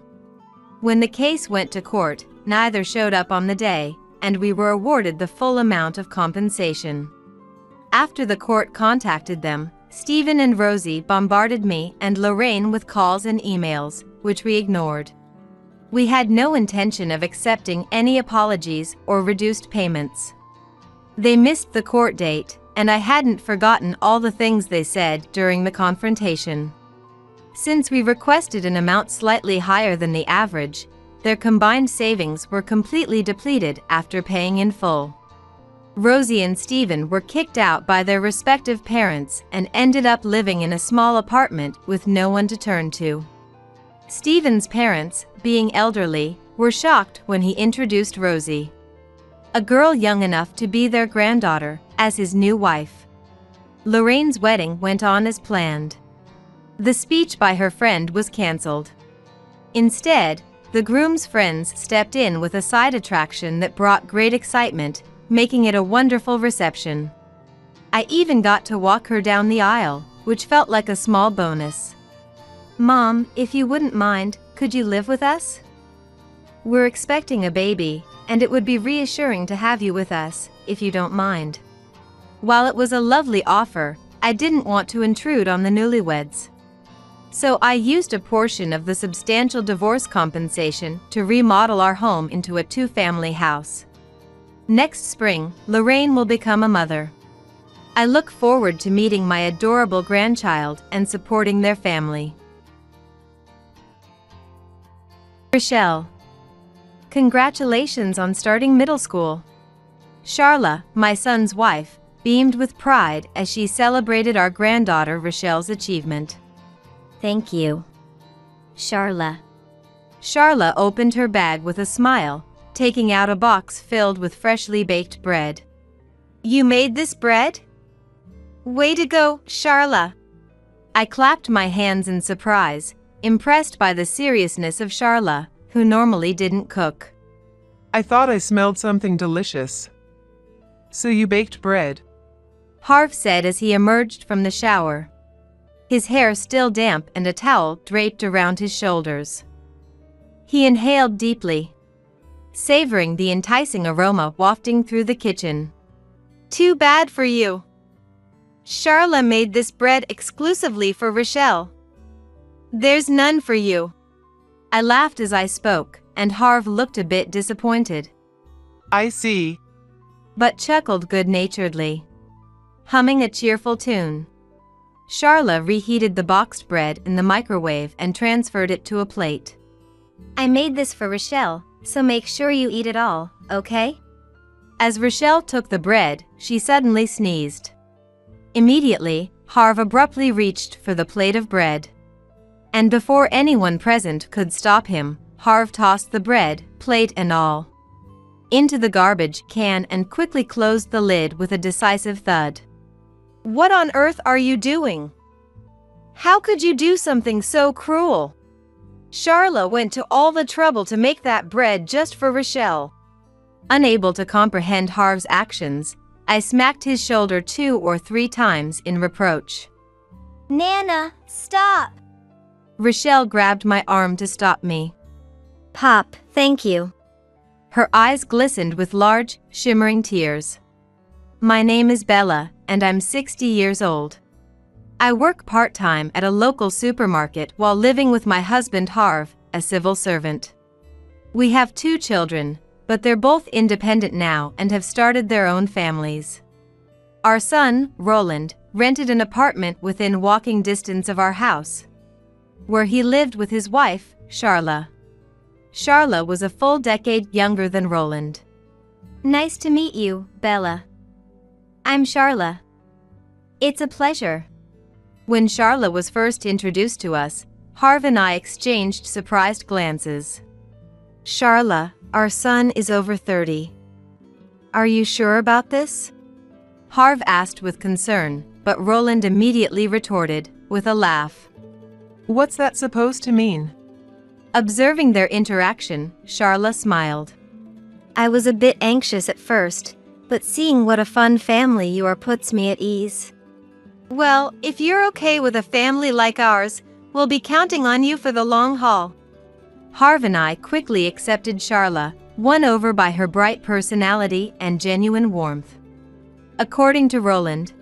When the case went to court, neither showed up on the day, and we were awarded the full amount of compensation. After the court contacted them, Stephen and Rosie bombarded me and Lorraine with calls and emails, which we ignored. We had no intention of accepting any apologies or reduced payments. They missed the court date, and I hadn't forgotten all the things they said during the confrontation. Since we requested an amount slightly higher than the average, their combined savings were completely depleted after paying in full. Rosie and Stephen were kicked out by their respective parents and ended up living in a small apartment with no one to turn to. Stephen's parents, being elderly, were shocked when he introduced Rosie, a girl young enough to be their granddaughter, as his new wife. Lorraine's wedding went on as planned. The speech by her friend was cancelled. Instead, the groom's friends stepped in with a side attraction that brought great excitement, making it a wonderful reception. I even got to walk her down the aisle, which felt like a small bonus. "Mom, if you wouldn't mind, could you live with us? We're expecting a baby, and it would be reassuring to have you with us, if you don't mind." While it was a lovely offer, I didn't want to intrude on the newlyweds. So I used a portion of the substantial divorce compensation to remodel our home into a two-family house. Next spring, Lorraine will become a mother. I look forward to meeting my adorable grandchild and supporting their family. Rochelle. Congratulations on starting middle school. Charla, my son's wife, beamed with pride as she celebrated our granddaughter Rochelle's achievement. Thank you, Charla. Charla opened her bag with a smile, taking out a box filled with freshly baked bread. "You made this bread? Way to go, Charla!" I clapped my hands in surprise, impressed by the seriousness of Charla, who normally didn't cook. "I thought I smelled something delicious. So you baked bread?" Harv said as he emerged from the shower, his hair still damp and a towel draped around his shoulders. He inhaled deeply, savoring the enticing aroma wafting through the kitchen. "Too bad for you. Charla made this bread exclusively for Rochelle. There's none for you." I laughed as I spoke, and Harv looked a bit disappointed, "I see," but chuckled good-naturedly, humming a cheerful tune. Charla reheated the boxed bread in the microwave and transferred it to a plate. I made this for Rochelle, so make sure you eat it all, okay? As Rochelle took the bread, she suddenly sneezed. Immediately, Harv abruptly reached for the plate of bread. And before anyone present could stop him, Harv tossed the bread, plate and all, into the garbage can and quickly closed the lid with a decisive thud. "What on earth are you doing? How could you do something so cruel? Charla went to all the trouble to make that bread just for Rochelle." Unable to comprehend Harv's actions, I smacked his shoulder 2 or 3 times in reproach. Nana, stop! Rochelle grabbed my arm to stop me. Pop, thank you. Her eyes glistened with large, shimmering tears. "My name is Bella, and I'm 60 years old. I work part-time at a local supermarket while living with my husband Harv, a civil servant. We have 2 children, but they're both independent now and have started their own families. Our son, Roland, rented an apartment within walking distance of our house, where he lived with his wife, Charla. Charla was a full decade younger than Roland. Nice to meet you, Bella. I'm Charla. It's a pleasure." When Charla was first introduced to us, Harv and I exchanged surprised glances. "Charla, our son is over 30. Are you sure about this?" Harv asked with concern, but Roland immediately retorted, with a laugh. What's that supposed to mean? Observing their interaction, Charla smiled. I was a bit anxious at first, but seeing what a fun family you are puts me at ease. Well, if you're okay with a family like ours, we'll be counting on you for the long haul. Harv and I quickly accepted Charla, won over by her bright personality and genuine warmth. According to Roland,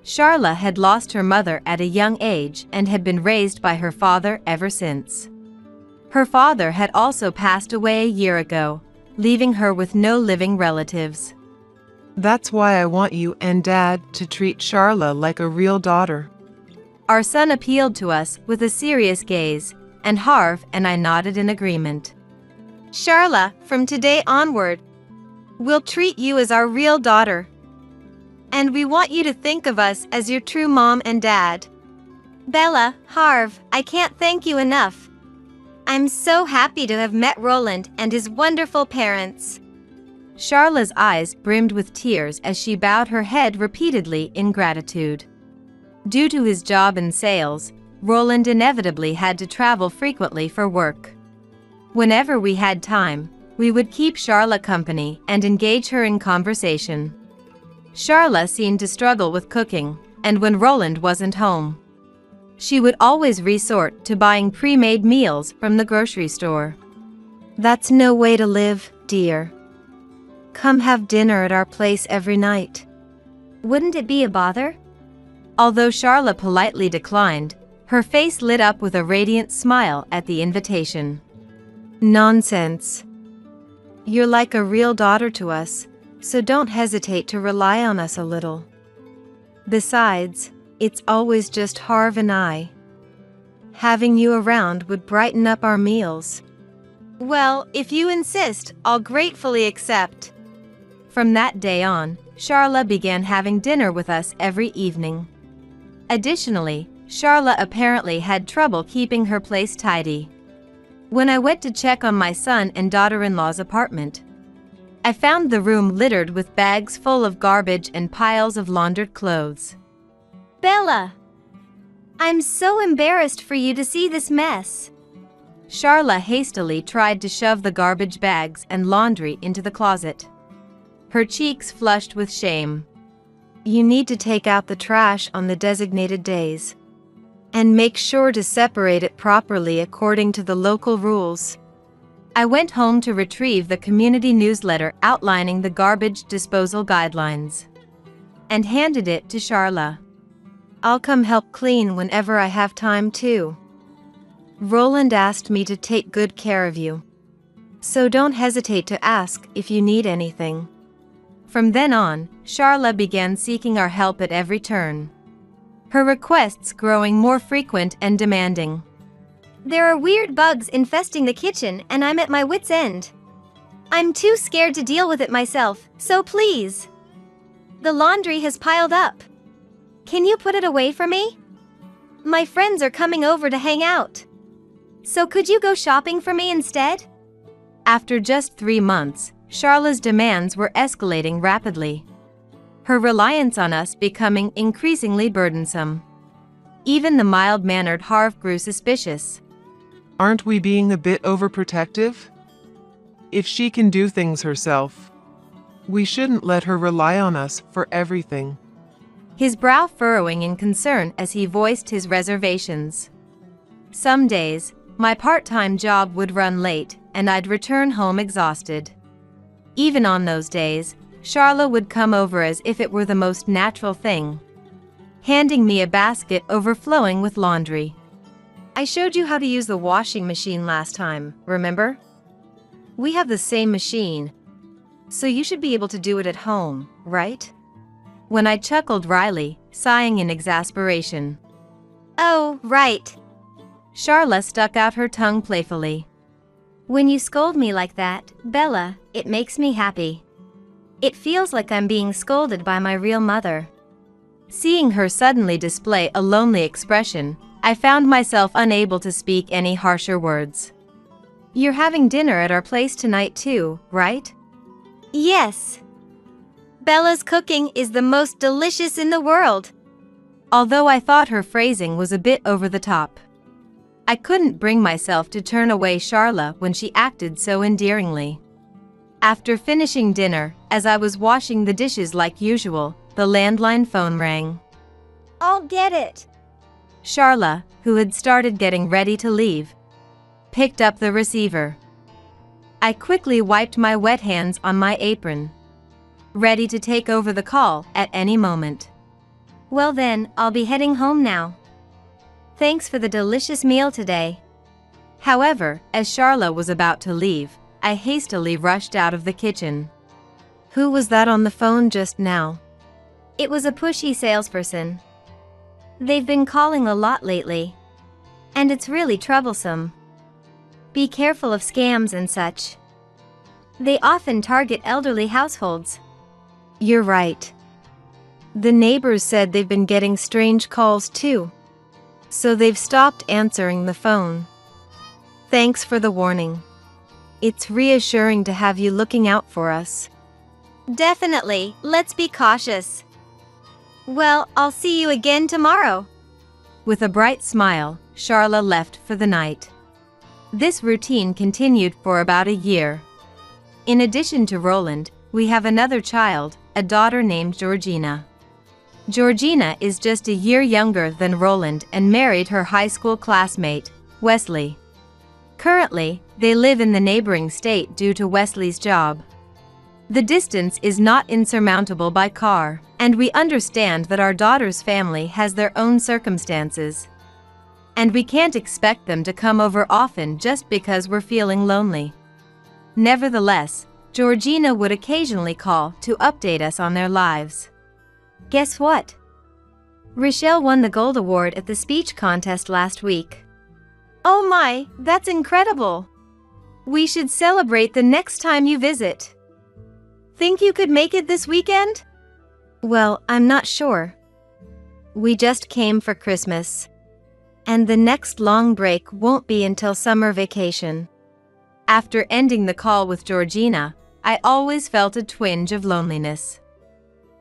Charla had lost her mother at a young age and had been raised by her father ever since. Her father had also passed away a year ago, leaving her with no living relatives. That's why I want you and Dad to treat Charla like a real daughter. Our son appealed to us with a serious gaze, and Harv and I nodded in agreement. Charla, from today onward, we'll treat you as our real daughter. And we want you to think of us as your true mom and dad. Bella, Harv, I can't thank you enough. I'm so happy to have met Roland and his wonderful parents. Charla's eyes brimmed with tears as she bowed her head repeatedly in gratitude. Due to his job in sales, Roland inevitably had to travel frequently for work. Whenever we had time, we would keep Charla company and engage her in conversation. Charla seemed to struggle with cooking, and when Roland wasn't home, she would always resort to buying pre-made meals from the grocery store. That's no way to live, dear. Come have dinner at our place every night. Wouldn't it be a bother? Although Charla politely declined, her face lit up with a radiant smile at the invitation. Nonsense. You're like a real daughter to us, so don't hesitate to rely on us a little. Besides, it's always just Harv and I. Having you around would brighten up our meals. Well, if you insist, I'll gratefully accept. From that day on, Charla began having dinner with us every evening. Additionally, Charla apparently had trouble keeping her place tidy. When I went to check on my son and daughter-in-law's apartment, I found the room littered with bags full of garbage and piles of laundered clothes. Bella! I'm so embarrassed for you to see this mess. Charla hastily tried to shove the garbage bags and laundry into the closet. Her cheeks flushed with shame. You need to take out the trash on the designated days. And make sure to separate it properly according to the local rules. I went home to retrieve the community newsletter outlining the garbage disposal guidelines and handed it to Charla. I'll come help clean whenever I have time too. Roland asked me to take good care of you. So don't hesitate to ask if you need anything. From then on, Charla began seeking our help at every turn, her requests growing more frequent and demanding. There are weird bugs infesting the kitchen and I'm at my wit's end. I'm too scared to deal with it myself, so please. The laundry has piled up. Can you put it away for me? My friends are coming over to hang out. So could you go shopping for me instead? After just 3 months, Charla's demands were escalating rapidly, her reliance on us becoming increasingly burdensome. Even the mild-mannered Harv grew suspicious. Aren't we being a bit overprotective? If she can do things herself, we shouldn't let her rely on us for everything. His brow furrowing in concern as he voiced his reservations. Some days, my part-time job would run late, and I'd return home exhausted. Even on those days, Charla would come over as if it were the most natural thing, handing me a basket overflowing with laundry. I showed you how to use the washing machine last time, remember? We have the same machine, so you should be able to do it at home, right? When I chuckled wryly, sighing in exasperation. Oh, right. Charla stuck out her tongue playfully. When you scold me like that, Bella, it makes me happy. It feels like I'm being scolded by my real mother. Seeing her suddenly display a lonely expression, I found myself unable to speak any harsher words. You're having dinner at our place tonight too, right? Yes. Bella's cooking is the most delicious in the world. Although I thought her phrasing was a bit over the top. I couldn't bring myself to turn away Charla when she acted so endearingly. After finishing dinner, as I was washing the dishes like usual, the landline phone rang. I'll get it. Charla, who had started getting ready to leave, picked up the receiver. I quickly wiped my wet hands on my apron, ready to take over the call at any moment. Well then, I'll be heading home now. Thanks for the delicious meal today. However, as Charla was about to leave, I hastily rushed out of the kitchen. Who was that on the phone just now? It was a pushy salesperson. They've been calling a lot lately. And it's really troublesome. Be careful of scams and such. They often target elderly households. You're right. The neighbors said they've been getting strange calls too. So they've stopped answering the phone. Thanks for the warning. It's reassuring to have you looking out for us. Definitely, let's be cautious. Well, I'll see you again tomorrow. With a bright smile, Charla left for the night. This routine continued for about a year. In addition to Roland, we have another child, a daughter named Georgina. Georgina is just a year younger than Roland and married her high school classmate, Wesley. Currently, they live in the neighboring state due to Wesley's job. The distance is not insurmountable by car, and we understand that our daughter's family has their own circumstances. And we can't expect them to come over often just because we're feeling lonely. Nevertheless, Georgina would occasionally call to update us on their lives. Guess what? Rochelle won the Gold Award at the speech contest last week. Oh my, that's incredible! We should celebrate the next time you visit. Think you could make it this weekend? Well, I'm not sure. We just came for Christmas. And the next long break won't be until summer vacation. After ending the call with Georgina, I always felt a twinge of loneliness.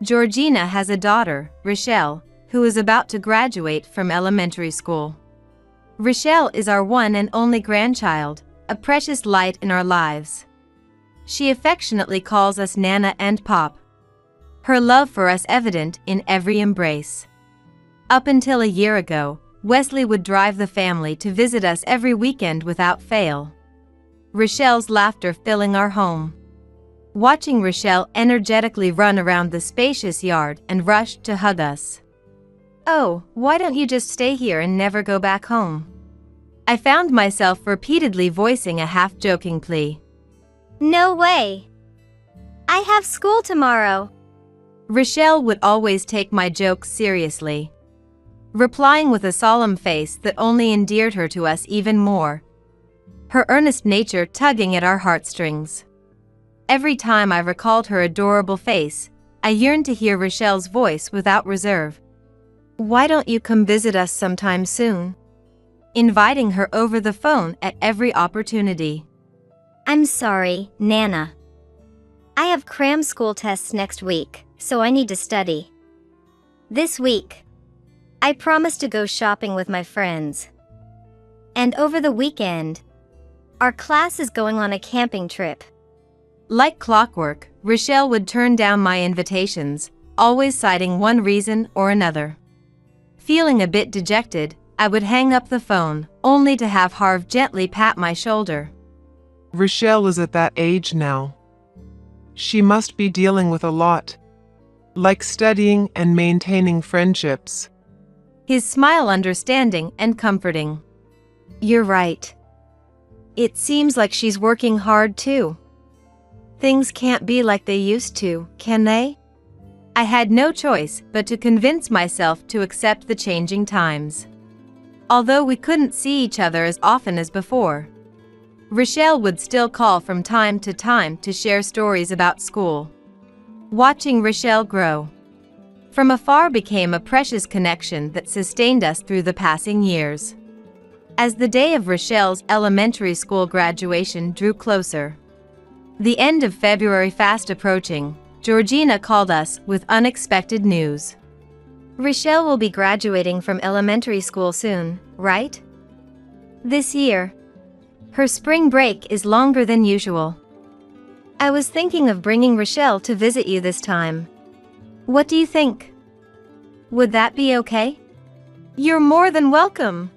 Georgina has a daughter, Rochelle, who is about to graduate from elementary school. Rochelle is our one and only grandchild, a precious light in our lives. She affectionately calls us Nana and Pop. Her love for us evident in every embrace. Up until a year ago, Wesley would drive the family to visit us every weekend without fail. Rochelle's laughter filling our home. Watching Rochelle energetically run around the spacious yard and rush to hug us. Oh, why don't you just stay here and never go back home? I found myself repeatedly voicing a half-joking plea. No way. I have school tomorrow. Rochelle would always take my jokes seriously, replying with a solemn face that only endeared her to us even more, her earnest nature tugging at our heartstrings. Every time I recalled her adorable face, I yearned to hear Rochelle's voice without reserve. Why don't you come visit us sometime soon? Inviting her over the phone at every opportunity. I'm sorry, Nana. I have cram school tests next week, so I need to study. This week, I promised to go shopping with my friends. And over the weekend, our class is going on a camping trip. Like clockwork, Rochelle would turn down my invitations, always citing one reason or another. Feeling a bit dejected, I would hang up the phone, only to have Harv gently pat my shoulder. Rochelle is at that age now. She must be dealing with a lot, like studying and maintaining friendships. His smile understanding and comforting. You're right. It seems like she's working hard too. Things can't be like they used to, can they? I had no choice but to convince myself to accept the changing times. Although we couldn't see each other as often as before, Rochelle would still call from time to time to share stories about school. Watching Rochelle grow from afar became a precious connection that sustained us through the passing years. As the day of Rochelle's elementary school graduation drew closer, the end of February fast approaching, Georgina called us with unexpected news. Rochelle will be graduating from elementary school soon, right? This year. Her spring break is longer than usual. I was thinking of bringing Rochelle to visit you this time. What do you think? Would that be okay? You're more than welcome.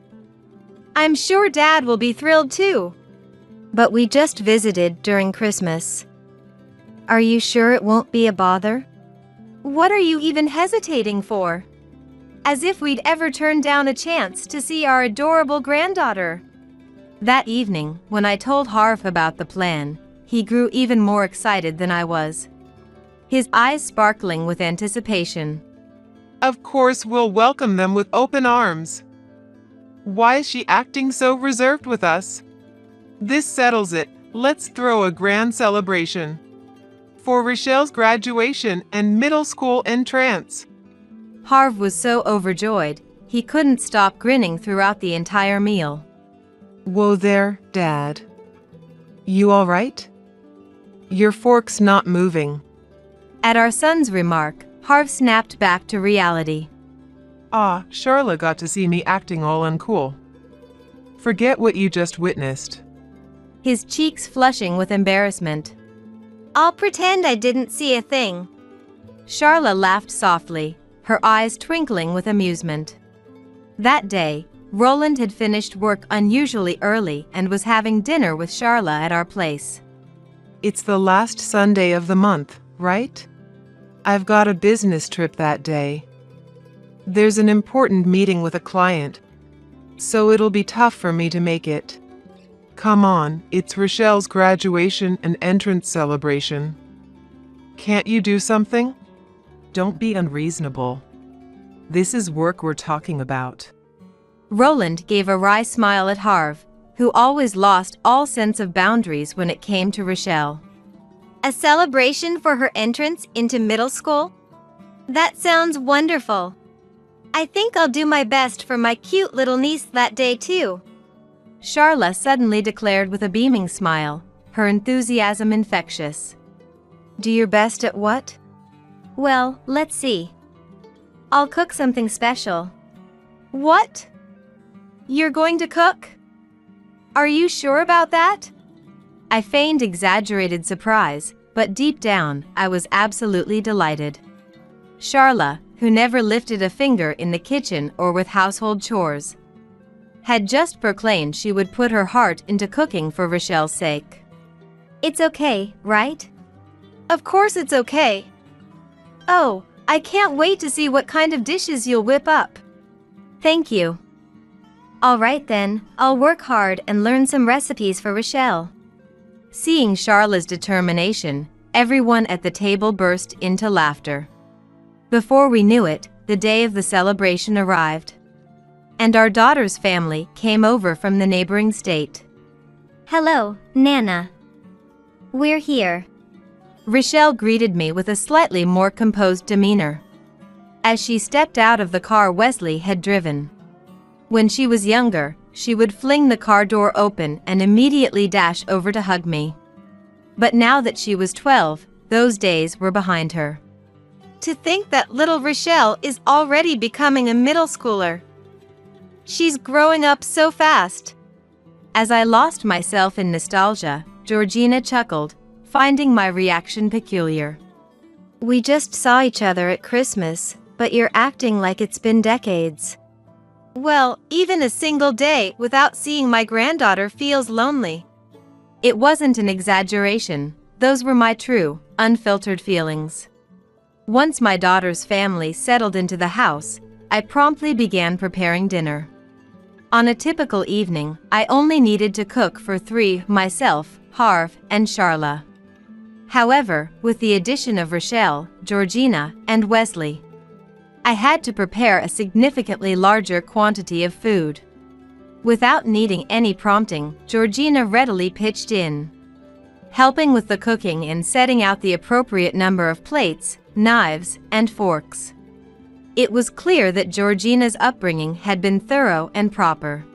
I'm sure Dad will be thrilled too. But we just visited during Christmas. Are you sure it won't be a bother? What are you even hesitating for? As if we'd ever turn down a chance to see our adorable granddaughter. That evening, when I told Harv about the plan, he grew even more excited than I was. His eyes sparkling with anticipation. Of course, we'll welcome them with open arms. Why is she acting so reserved with us? This settles it. Let's throw a grand celebration for Rochelle's graduation and middle school entrance. Harv was so overjoyed, he couldn't stop grinning throughout the entire meal. Whoa there, Dad. You all right? Your fork's not moving. At our son's remark, Harv snapped back to reality. Charla got to see me acting all uncool. Forget what you just witnessed. His cheeks flushing with embarrassment. I'll pretend I didn't see a thing. Charla laughed softly, her eyes twinkling with amusement. That day, Roland had finished work unusually early and was having dinner with Charla at our place. It's the last Sunday of the month, right? I've got a business trip that day. There's an important meeting with a client, so it'll be tough for me to make it. Come on, it's Rochelle's graduation and entrance celebration. Can't you do something? Don't be unreasonable. This is work we're talking about. Roland gave a wry smile at Harv, who always lost all sense of boundaries when it came to Rochelle. A celebration for her entrance into middle school? That sounds wonderful. I think I'll do my best for my cute little niece that day too. Charla suddenly declared with a beaming smile, her enthusiasm infectious. Do your best at what? Well, let's see. I'll cook something special. What? You're going to cook? Are you sure about that? I feigned exaggerated surprise, but deep down, I was absolutely delighted. Charla, who never lifted a finger in the kitchen or with household chores, had just proclaimed she would put her heart into cooking for Rochelle's sake. It's okay, right? Of course it's okay. Oh, I can't wait to see what kind of dishes you'll whip up. Thank you. All right then, I'll work hard and learn some recipes for Rochelle. Seeing Charla's determination, everyone at the table burst into laughter. Before we knew it, the day of the celebration arrived. And our daughter's family came over from the neighboring state. Hello, Nana. We're here. Rochelle greeted me with a slightly more composed demeanor as she stepped out of the car Wesley had driven. When she was younger, she would fling the car door open and immediately dash over to hug me. But now that she was 12, those days were behind her. To think that little Rochelle is already becoming a middle schooler. She's growing up so fast. As I lost myself in nostalgia, Georgina chuckled, finding my reaction peculiar. We just saw each other at Christmas, but you're acting like it's been decades. Well, even a single day without seeing my granddaughter feels lonely. It wasn't an exaggeration, those were my true, unfiltered feelings. Once my daughter's family settled into the house, I promptly began preparing dinner. On a typical evening, I only needed to cook for 3, myself, Harv, and Charla. However, with the addition of Rochelle, Georgina, and Wesley, I had to prepare a significantly larger quantity of food. Without needing any prompting, Georgina readily pitched in, helping with the cooking and setting out the appropriate number of plates, knives, and forks. It was clear that Georgina's upbringing had been thorough and proper.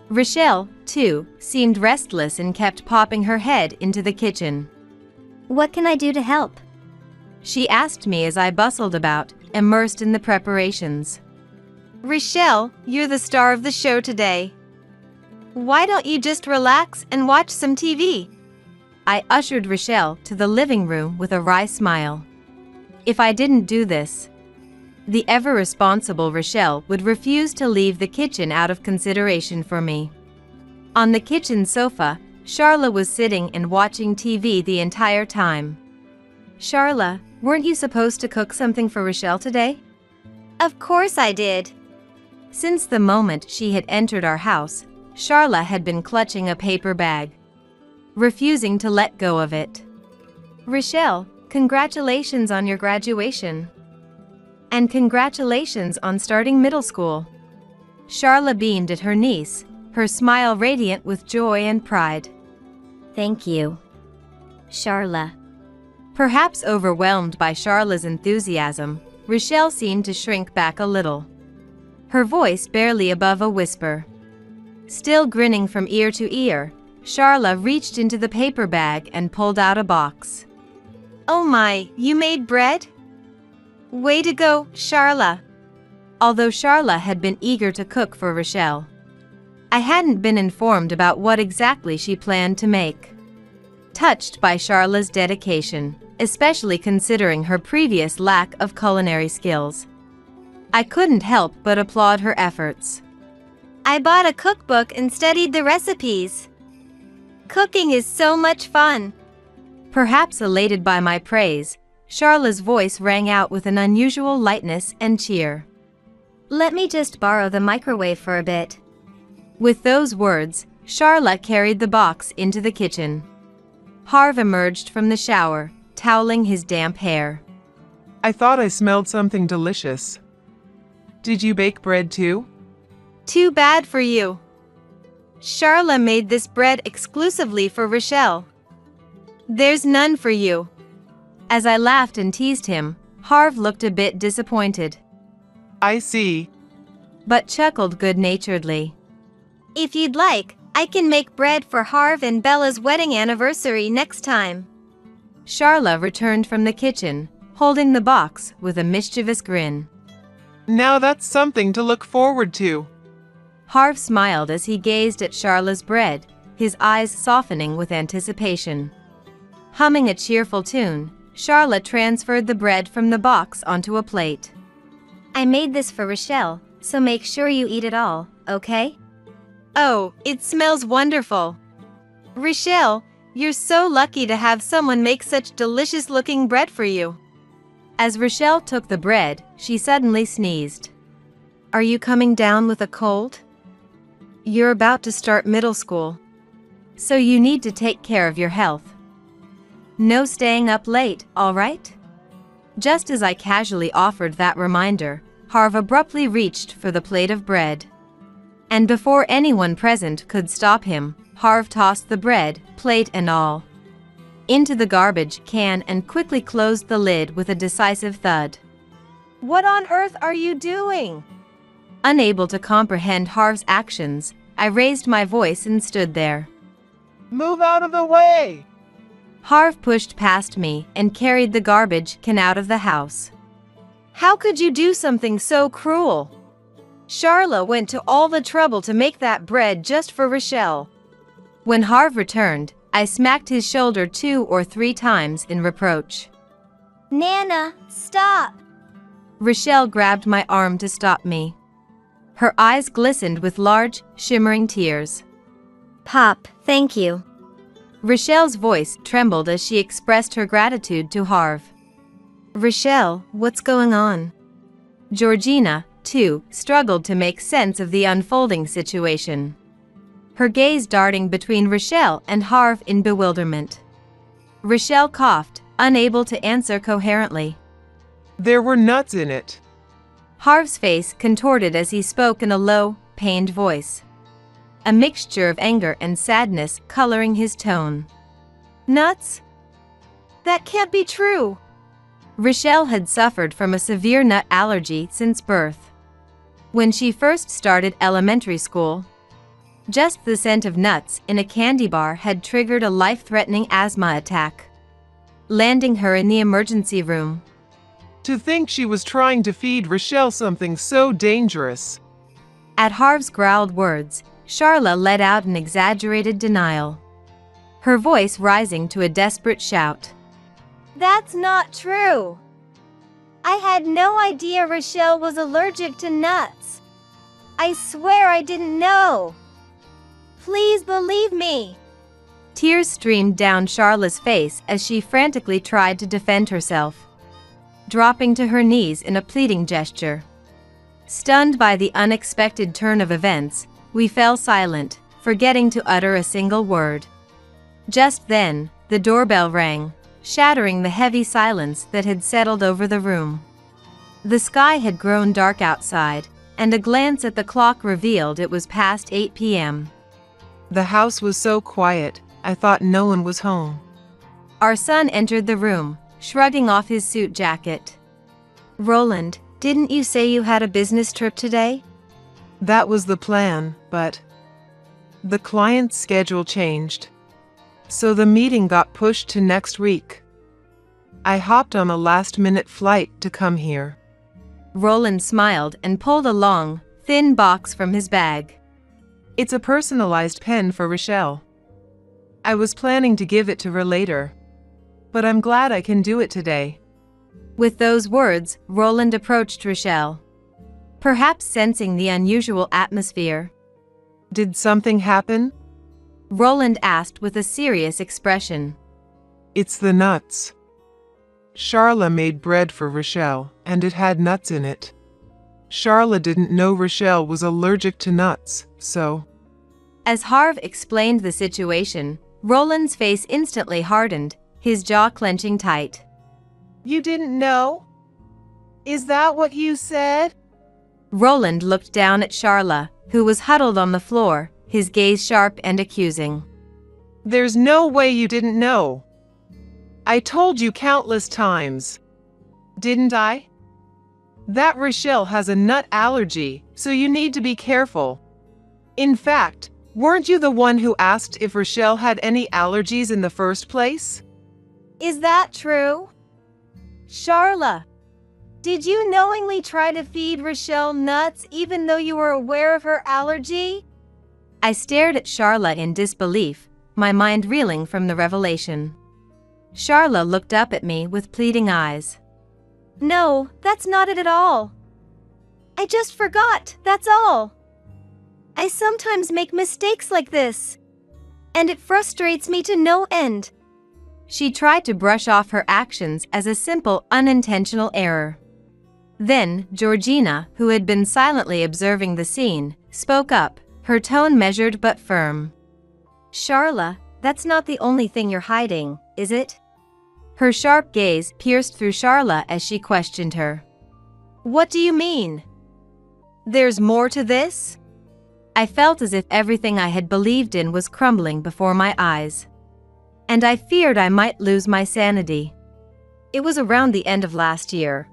Rochelle, too, seemed restless and kept popping her head into the kitchen. What can I do to help? She asked me as I bustled about, immersed in the preparations. Rochelle, you're the star of the show today. Why don't you just relax and watch some TV? I ushered Rochelle to the living room with a wry smile. If I didn't do this, the ever-responsible Rochelle would refuse to leave the kitchen out of consideration for me. On the kitchen sofa, Charla was sitting and watching TV the entire time. Charla, weren't you supposed to cook something for Rochelle today? Of course I did. Since the moment she had entered our house, Charla had been clutching a paper bag, refusing to let go of it. Rochelle, congratulations on your graduation. And congratulations on starting middle school. Charla beamed at her niece, her smile radiant with joy and pride. Thank you, Charla. Perhaps overwhelmed by Charla's enthusiasm, Rochelle seemed to shrink back a little, her voice barely above a whisper. Still grinning from ear to ear, Charla reached into the paper bag and pulled out a box. Oh my, you made bread? Way to go, Charla. Although Charla had been eager to cook for Rochelle, I hadn't been informed about what exactly she planned to make. Touched by Charla's dedication, especially considering her previous lack of culinary skills, I couldn't help but applaud her efforts. I bought a cookbook and studied the recipes. Cooking is so much fun. Perhaps elated by my praise, Charla's voice rang out with an unusual lightness and cheer. Let me just borrow the microwave for a bit. With those words, Charla carried the box into the kitchen. Harv emerged from the shower, toweling his damp hair. I thought I smelled something delicious. Did you bake bread too? Too bad for you. Charla made this bread exclusively for Rochelle. There's none for you. As I laughed and teased him, Harv looked a bit disappointed, I see. but chuckled good-naturedly. If you'd like, I can make bread for Harv and Bella's wedding anniversary next time. Charla returned from the kitchen, holding the box with a mischievous grin. Now that's something to look forward to. Harv smiled as he gazed at Charla's bread, his eyes softening with anticipation. Humming a cheerful tune, Charla transferred the bread from the box onto a plate. I made this for Rochelle, so make sure you eat it all, okay? Oh, it smells wonderful. Rochelle, you're so lucky to have someone make such delicious-looking bread for you. As Rochelle took the bread, she suddenly sneezed. Are you coming down with a cold? You're about to start middle school, so you need to take care of your health. No staying up late, all right? Just as I casually offered that reminder, Harv abruptly reached for the plate of bread. And before anyone present could stop him, Harv tossed the bread, plate and all, into the garbage can and quickly closed the lid with a decisive thud. What on earth are you doing? Unable to comprehend Harv's actions, I raised my voice and stood there. Move out of the way! Harv pushed past me and carried the garbage can out of the house. How could you do something so cruel? Charla went to all the trouble to make that bread just for Rochelle. When Harv returned, I smacked his shoulder 2 or 3 times in reproach. Nana, stop! Rochelle grabbed my arm to stop me. Her eyes glistened with large, shimmering tears. Pop, thank you. Rochelle's voice trembled as she expressed her gratitude to Harv. Rochelle, what's going on? Georgina, too, struggled to make sense of the unfolding situation, her gaze darting between Rochelle and Harv in bewilderment. Rochelle coughed, unable to answer coherently. There were nuts in it. Harv's face contorted as he spoke in a low, pained voice, a mixture of anger and sadness coloring his tone. Nuts? That can't be true. Rochelle had suffered from a severe nut allergy since birth. When she first started elementary school, just the scent of nuts in a candy bar had triggered a life-threatening asthma attack. landing her in the emergency room. To think she was trying to feed Rochelle something so dangerous. At Harv's growled words, Charla let out an exaggerated denial, her voice rising to a desperate shout. That's not true. I had no idea Rochelle was allergic to nuts. I swear I didn't know. Please believe me. Tears streamed down Charla's face as she frantically tried to defend herself, dropping to her knees in a pleading gesture. Stunned by the unexpected turn of events, we fell silent, forgetting to utter a single word. Just then, the doorbell rang, shattering the heavy silence that had settled over the room. The sky had grown dark outside, and a glance at the clock revealed it was past 8 p.m. The house was so quiet, I thought no one was home. Our son entered the room, shrugging off his suit jacket. Roland, didn't you say you had a business trip today? That was the plan, but the client's schedule changed. So the meeting got pushed to next week. I hopped on a last-minute flight to come here. Roland smiled and pulled a long, thin box from his bag. It's a personalized pen for Rochelle. I was planning to give it to her later, but I'm glad I can do it today. With those words, Roland approached Rochelle, perhaps sensing the unusual atmosphere. Did something happen? Roland asked with a serious expression. It's the nuts. Charla made bread for Rochelle, and it had nuts in it. Charla didn't know Rochelle was allergic to nuts, so... As Harv explained the situation, Roland's face instantly hardened, his jaw clenching tight. You didn't know? Is that what you said? Roland looked down at Charla, who was huddled on the floor, his gaze sharp and accusing. There's no way you didn't know. I told you countless times. Didn't I? That Rochelle has a nut allergy, so you need to be careful. In fact, weren't you the one who asked if Rochelle had any allergies in the first place? Is that true? Charla, did you knowingly try to feed Rochelle nuts even though you were aware of her allergy? I stared at Charla in disbelief, my mind reeling from the revelation. Charla looked up at me with pleading eyes. No, that's not it at all. I just forgot, that's all. I sometimes make mistakes like this, and it frustrates me to no end. She tried to brush off her actions as a simple, unintentional error. Then, Georgina, who had been silently observing the scene, spoke up, her tone measured but firm. Charla, that's not the only thing you're hiding, is it? Her sharp gaze pierced through Charla as she questioned her. What do you mean? There's more to this? I felt as if everything I had believed in was crumbling before my eyes, and I feared I might lose my sanity. It was around the end of last year.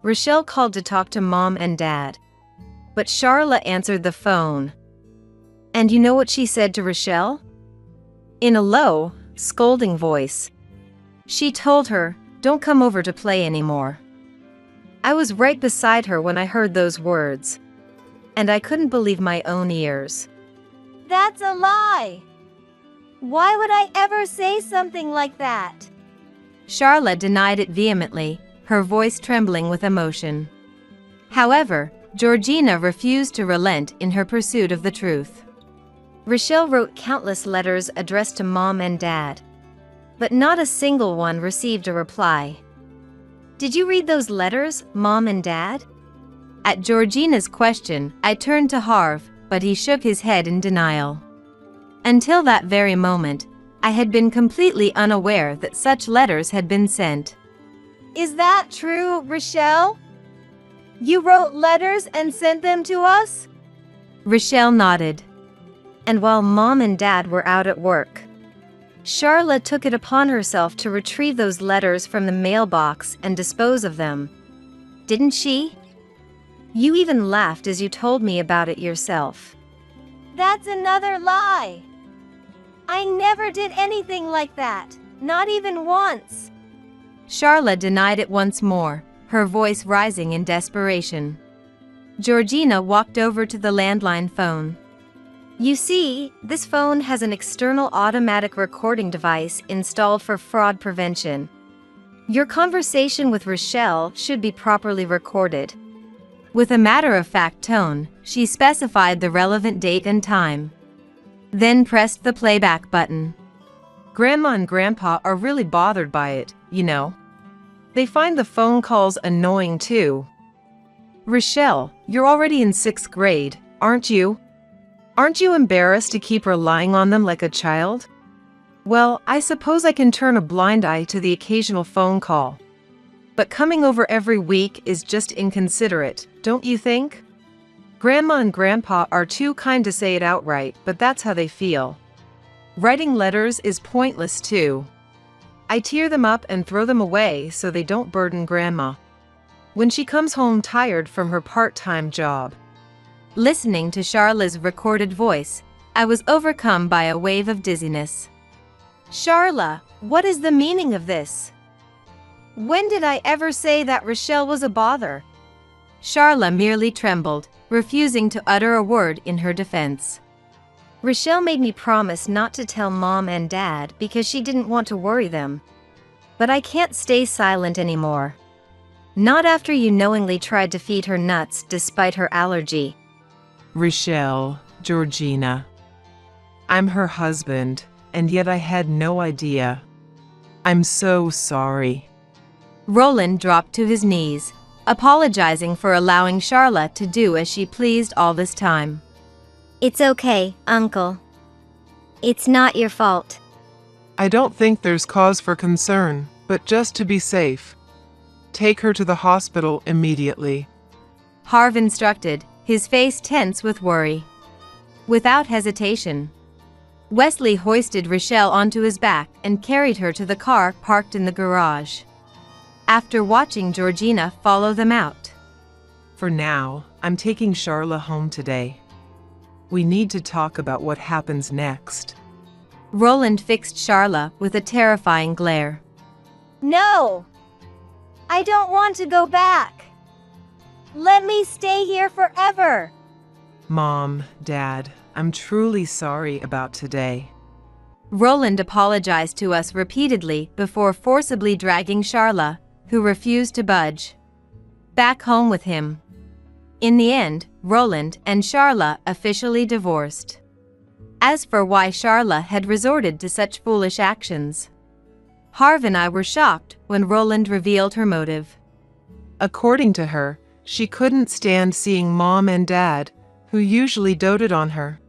Rochelle called to talk to Mom and Dad, but Charla answered the phone. And you know what she said to Rochelle? In a low, scolding voice. She told her, "Don't come over to play anymore." I was right beside her when I heard those words, and I couldn't believe my own ears. That's a lie! Why would I ever say something like that? Charla denied it vehemently, her voice trembling with emotion. However, Georgina refused to relent in her pursuit of the truth. Rochelle wrote countless letters addressed to Mom and Dad, but not a single one received a reply. Did you read those letters, Mom and Dad? At Georgina's question, I turned to Harv, but he shook his head in denial. Until that very moment, I had been completely unaware that such letters had been sent. Is that true, Rochelle? You wrote letters and sent them to us? Rochelle nodded. And while Mom and Dad were out at work, Charla took it upon herself to retrieve those letters from the mailbox and dispose of them. Didn't she? You even laughed as you told me about it yourself. That's another lie! I never did anything like that, Not even once. Charla denied it once more, her voice rising in desperation. Georgina walked over to the landline phone. You see, this phone has an external automatic recording device installed for fraud prevention. Your conversation with Rochelle should be properly recorded. With a matter-of-fact tone, she specified the relevant date and time. Then pressed the playback button. Grandma and Grandpa are really bothered by it, you know. They find the phone calls annoying too. Rochelle, you're already in 6th grade, aren't you? Aren't you embarrassed to keep relying on them like a child? Well, I suppose I can turn a blind eye to the occasional phone call. But coming over every week is just inconsiderate, don't you think? Grandma and Grandpa are too kind to say it outright, but that's how they feel. Writing letters is pointless too. I tear them up and throw them away so they don't burden Grandma when she comes home tired from her part-time job. Listening to Charla's recorded voice, I was overcome by a wave of dizziness. Charla, what is the meaning of this? When did I ever say that Rochelle was a bother? Charla merely trembled, refusing to utter a word in her defense. Rochelle made me promise not to tell Mom and Dad because she didn't want to worry them. But I can't stay silent anymore. Not after you knowingly tried to feed her nuts despite her allergy. Rochelle, Georgina. I'm her husband, and yet I had no idea. I'm so sorry. Roland dropped to his knees, apologizing for allowing Charla to do as she pleased all this time. It's okay, Uncle. It's not your fault. I don't think there's cause for concern, but just to be safe, take her to the hospital immediately. Harv instructed, his face tense with worry. Without hesitation, Wesley hoisted Rochelle onto his back and carried her to the car parked in the garage. After watching Georgina follow them out. For now, I'm taking Charla home today. We need to talk about what happens next. Roland fixed Charla with a terrifying glare. No! I don't want to go back. Let me stay here forever. Mom, Dad, I'm truly sorry about today. Roland apologized to us repeatedly before forcibly dragging Charla, who refused to budge, back home with him. In the end, Roland and Charla officially divorced. As for why Charla had resorted to such foolish actions, Harv and I were shocked when Roland revealed her motive. According to her, she couldn't stand seeing Mom and Dad, who usually doted on her,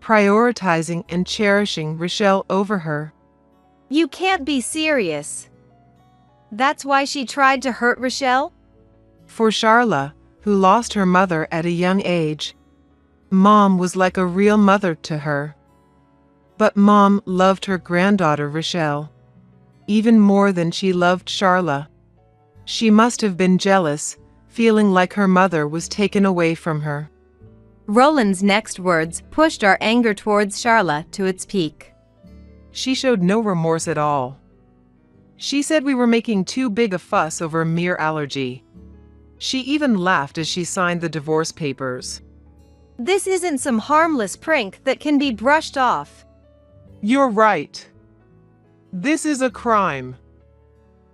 prioritizing and cherishing Rochelle over her. You can't be serious. That's why she tried to hurt Rochelle? For Charla, who lost her mother at a young age, Mom was like a real mother to her. But Mom loved her granddaughter Rochelle even more than she loved Charla. She must have been jealous, feeling like her mother was taken away from her. Roland's next words pushed our anger towards Charla to its peak. She showed no remorse at all. She said we were making too big a fuss over a mere allergy. She even laughed as she signed the divorce papers. This isn't some harmless prank that can be brushed off. You're right. This is a crime.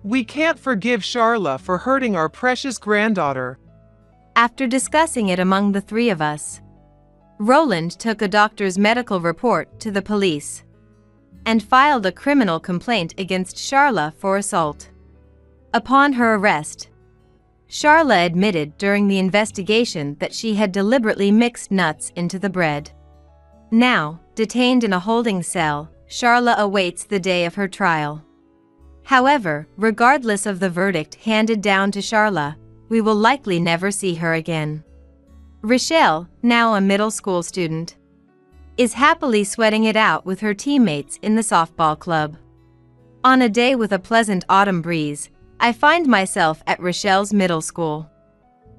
We can't forgive Charla for hurting our precious granddaughter. After discussing it among the three of us, Roland took a doctor's medical report to the police and filed a criminal complaint against Charla for assault. Upon her arrest, Charla admitted during the investigation that she had deliberately mixed nuts into the bread. Now, detained in a holding cell, Charla awaits the day of her trial. However, regardless of the verdict handed down to Charla, we will likely never see her again. Rochelle, now a middle school student, is happily sweating it out with her teammates in the softball club. On a day with a pleasant autumn breeze, I find myself at Rochelle's middle school.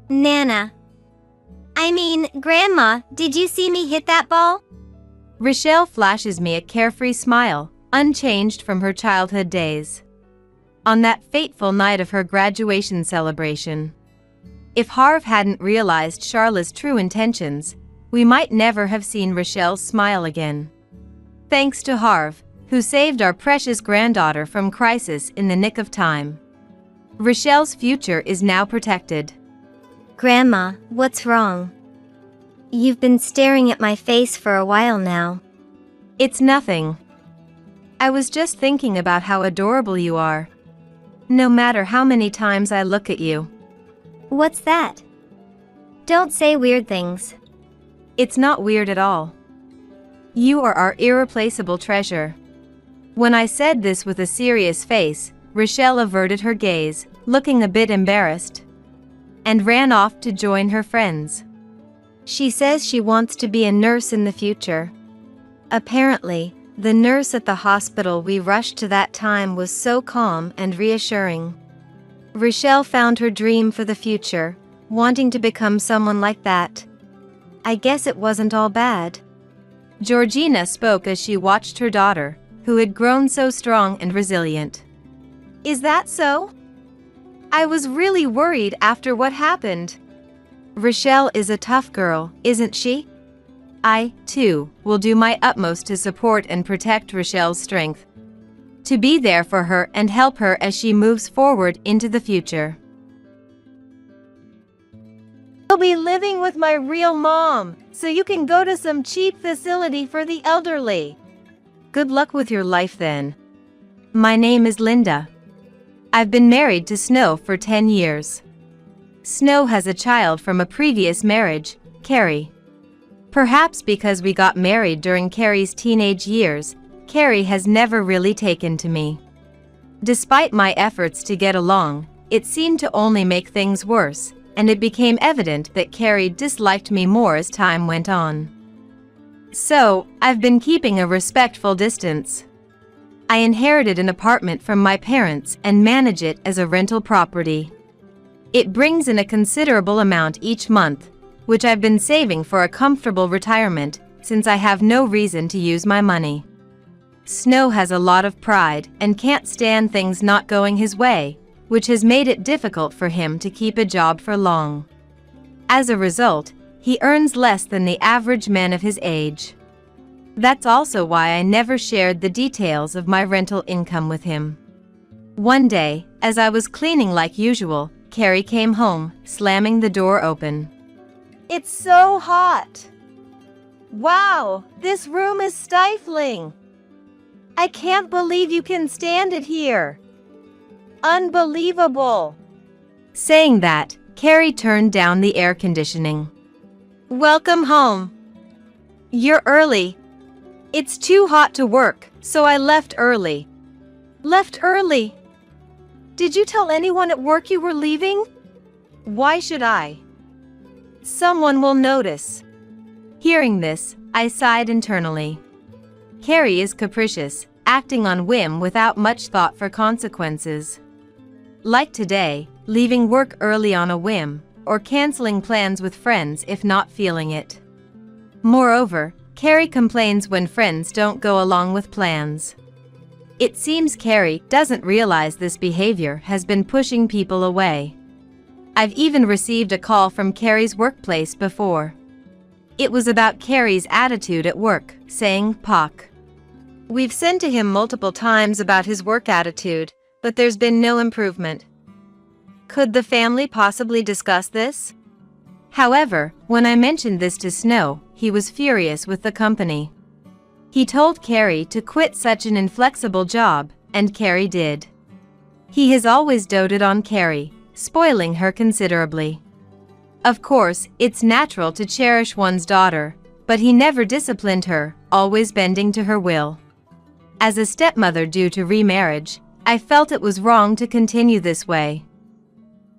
Grandma, did you see me hit that ball? Rochelle flashes me a carefree smile, unchanged from her childhood days. On that fateful night of her graduation celebration. If Harv hadn't realized Charla's true intentions, we might never have seen Rochelle's smile again. Thanks to Harv, who saved our precious granddaughter from crisis in the nick of time. Rochelle's future is now protected. Grandma, what's wrong? You've been staring at my face for a while now. It's nothing. I was just thinking about how adorable you are. No matter how many times I look at you. What's that? Don't say weird things. It's not weird at all. You are our irreplaceable treasure. When I said this with a serious face, Rochelle averted her gaze, looking a bit embarrassed, and ran off to join her friends. She says she wants to be a nurse in the future. Apparently, the nurse at the hospital we rushed to that time was so calm and reassuring. Rochelle found her dream for the future, wanting to become someone like that. I guess it wasn't all bad. Georgina spoke as she watched her daughter, who had grown so strong and resilient. Is that so? I was really worried after what happened. Rochelle is a tough girl, isn't she? I, too, will do my utmost to support and protect Rochelle's strength. To be there for her and help her as she moves forward into the future. I'll be living with my real mom, so you can go to some cheap facility for the elderly. Good luck with your life then. My name is Linda. I've been married to Snow for 10 years. Snow has a child from a previous marriage, Carrie. Perhaps because we got married during Carrie's teenage years, Carrie has never really taken to me. Despite my efforts to get along, it seemed to only make things worse, and it became evident that Carrie disliked me more as time went on. So, I've been keeping a respectful distance. I inherited an apartment from my parents and manage it as a rental property. It brings in a considerable amount each month, which I've been saving for a comfortable retirement since I have no reason to use my money. Snow has a lot of pride and can't stand things not going his way, which has made it difficult for him to keep a job for long. As a result, he earns less than the average man of his age. That's also why I never shared the details of my rental income with him. One day, as I was cleaning like usual, Carrie came home, slamming the door open. It's so hot! Wow, this room is stifling! I can't believe you can stand it here! Unbelievable! Saying that, Carrie turned down the air conditioning. Welcome home. You're early. It's too hot to work, so I left early. Left early? Did you tell anyone at work you were leaving? Why should I? Someone will notice. Hearing this, I sighed internally. Carrie is capricious, acting on whim without much thought for consequences. Like today, leaving work early on a whim, or canceling plans with friends if not feeling it. Moreover, Carrie complains when friends don't go along with plans. It seems Carrie doesn't realize this behavior has been pushing people away. I've even received a call from Carrie's workplace before. It was about Carrie's attitude at work, saying, "Pock." We've sent to him multiple times about his work attitude, but there's been no improvement. Could the family possibly discuss this? However, when I mentioned this to Snow, he was furious with the company. He told Carrie to quit such an inflexible job, and Carrie did. He has always doted on Carrie, spoiling her considerably. Of course, it's natural to cherish one's daughter, but he never disciplined her, always bending to her will. As a stepmother due to remarriage, I felt it was wrong to continue this way.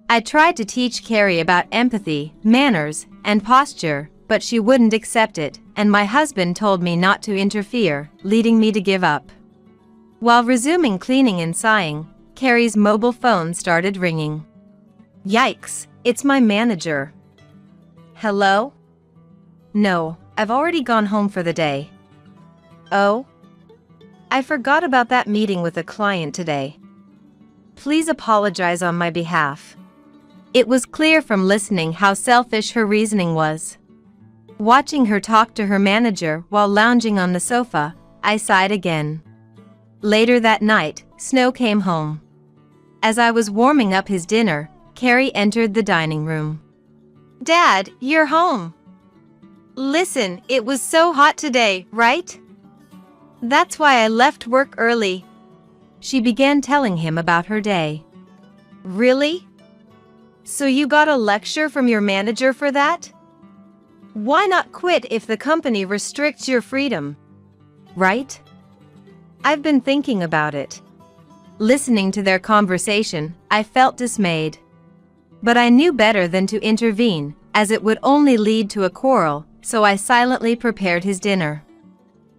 I tried to teach Carrie about empathy, manners, and posture, but she wouldn't accept it, and my husband told me not to interfere, leading me to give up. While resuming cleaning and sighing, Carrie's mobile phone started ringing. Yikes, it's my manager. Hello? No, I've already gone home for the day. Oh? I forgot about that meeting with a client today. Please apologize on my behalf. It was clear from listening how selfish her reasoning was. Watching her talk to her manager while lounging on the sofa, I sighed again. Later that night, Snow came home. As I was warming up his dinner, Carrie entered the dining room. Dad, you're home. Listen, it was so hot today, right? That's why I left work early. She began telling him about her day. Really? So you got a lecture from your manager for that? Why not quit if the company restricts your freedom? Right? I've been thinking about it. Listening to their conversation, I felt dismayed. But I knew better than to intervene, as it would only lead to a quarrel, so I silently prepared his dinner.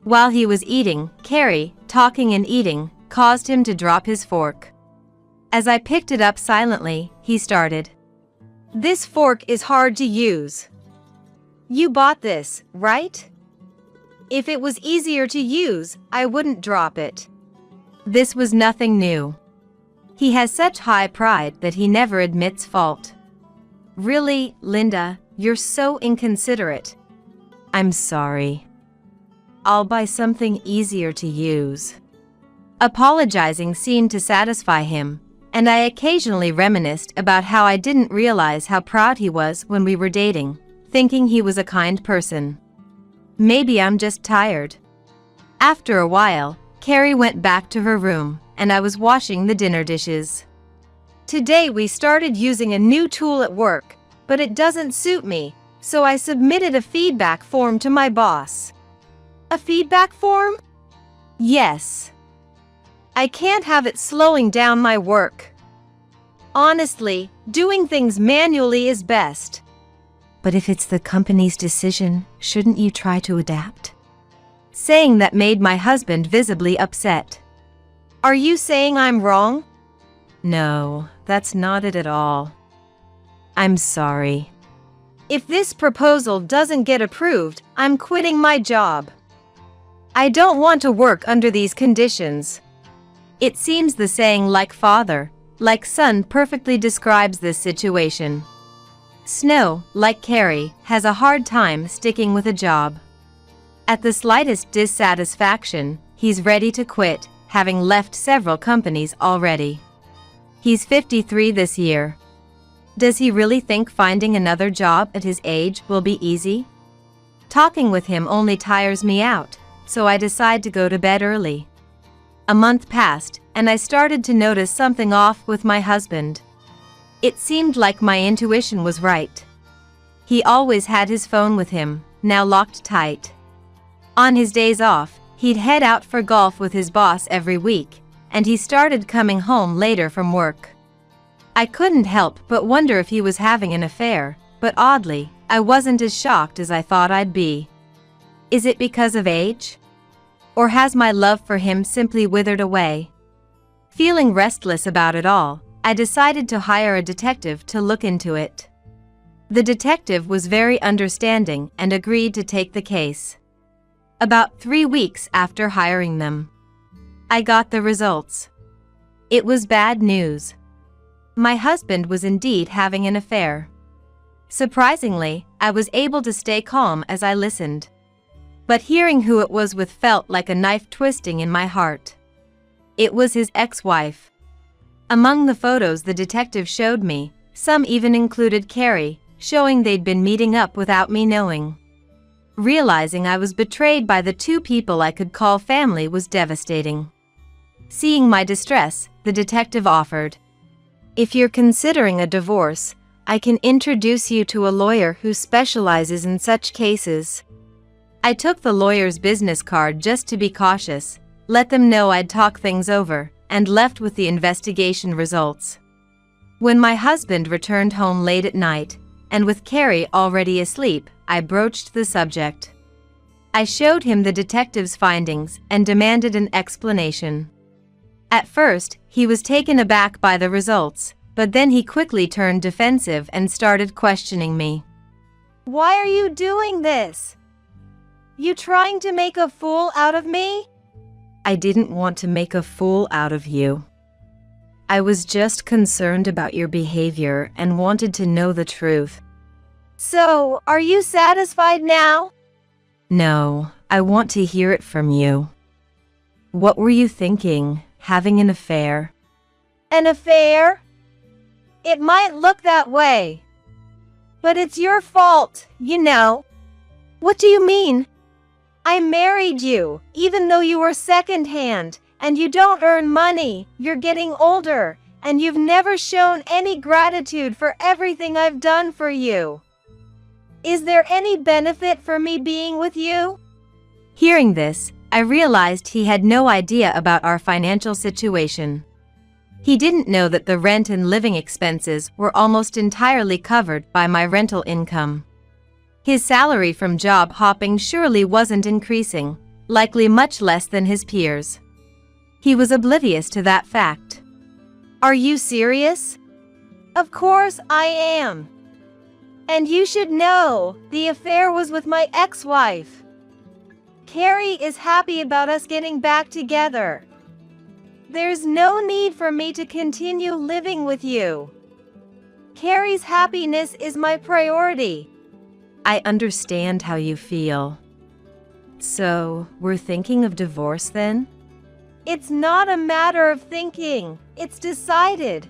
While he was eating, Carrie, talking and eating, caused him to drop his fork. As I picked it up silently, he started. This fork is hard to use. You bought this, right? If it was easier to use, I wouldn't drop it. This was nothing new. He has such high pride that he never admits fault. Really, Linda, you're so inconsiderate. I'm sorry. I'll buy something easier to use. Apologizing seemed to satisfy him, and I occasionally reminisced about how I didn't realize how proud he was when we were dating, thinking he was a kind person. Maybe I'm just tired. After a while, Carrie went back to her room, and I was washing the dinner dishes. Today we started using a new tool at work, but it doesn't suit me, so I submitted a feedback form to my boss. A feedback form? Yes. I can't have it slowing down my work. Honestly, doing things manually is best. But if it's the company's decision, shouldn't you try to adapt? Saying that made my husband visibly upset. Are you saying I'm wrong? No, that's not it at all. I'm sorry. If this proposal doesn't get approved, I'm quitting my job. I don't want to work under these conditions. It seems the saying like father, like son perfectly describes this situation. Snow, like Carrie, has a hard time sticking with a job. At the slightest dissatisfaction, he's ready to quit, having left several companies already. He's 53 this year. Does he really think finding another job at his age will be easy? Talking with him only tires me out, so I decide to go to bed early. A month passed, and I started to notice something off with my husband. It seemed like my intuition was right. He always had his phone with him, now locked tight. On his days off, he'd head out for golf with his boss every week, and he started coming home later from work. I couldn't help but wonder if he was having an affair, but oddly, I wasn't as shocked as I thought I'd be. Is it because of age? Or has my love for him simply withered away? Feeling restless about it all, I decided to hire a detective to look into it. The detective was very understanding and agreed to take the case. About 3 weeks after hiring them, I got the results. It was bad news. My husband was indeed having an affair. Surprisingly, I was able to stay calm as I listened. But hearing who it was with felt like a knife twisting in my heart. It was his ex-wife. Among the photos the detective showed me, some even included Carrie, showing they'd been meeting up without me knowing. Realizing I was betrayed by the two people I could call family was devastating. Seeing my distress, the detective offered, "If you're considering a divorce, I can introduce you to a lawyer who specializes in such cases." I took the lawyer's business card just to be cautious, let them know I'd talk things over, and left with the investigation results. When my husband returned home late at night, and with Carrie already asleep, I broached the subject. I showed him the detective's findings and demanded an explanation. At first, he was taken aback by the results, but then he quickly turned defensive and started questioning me. Why are you doing this? You trying to make a fool out of me? I didn't want to make a fool out of you. I was just concerned about your behavior and wanted to know the truth. So, are you satisfied now? No, I want to hear it from you. What were you thinking, having an affair? An affair? It might look that way. But it's your fault, you know. What do you mean? I married you, even though you were second-hand, and you don't earn money, you're getting older, and you've never shown any gratitude for everything I've done for you. Is there any benefit for me being with you? Hearing this, I realized he had no idea about our financial situation. He didn't know that the rent and living expenses were almost entirely covered by my rental income. His salary from job hopping surely wasn't increasing, likely much less than his peers. He was oblivious to that fact. Are you serious? Of course I am. And you should know, the affair was with my ex-wife. Carrie is happy about us getting back together. There's no need for me to continue living with you. Carrie's happiness is my priority. I understand how you feel. So, we're thinking of divorce then? It's not a matter of thinking, it's decided.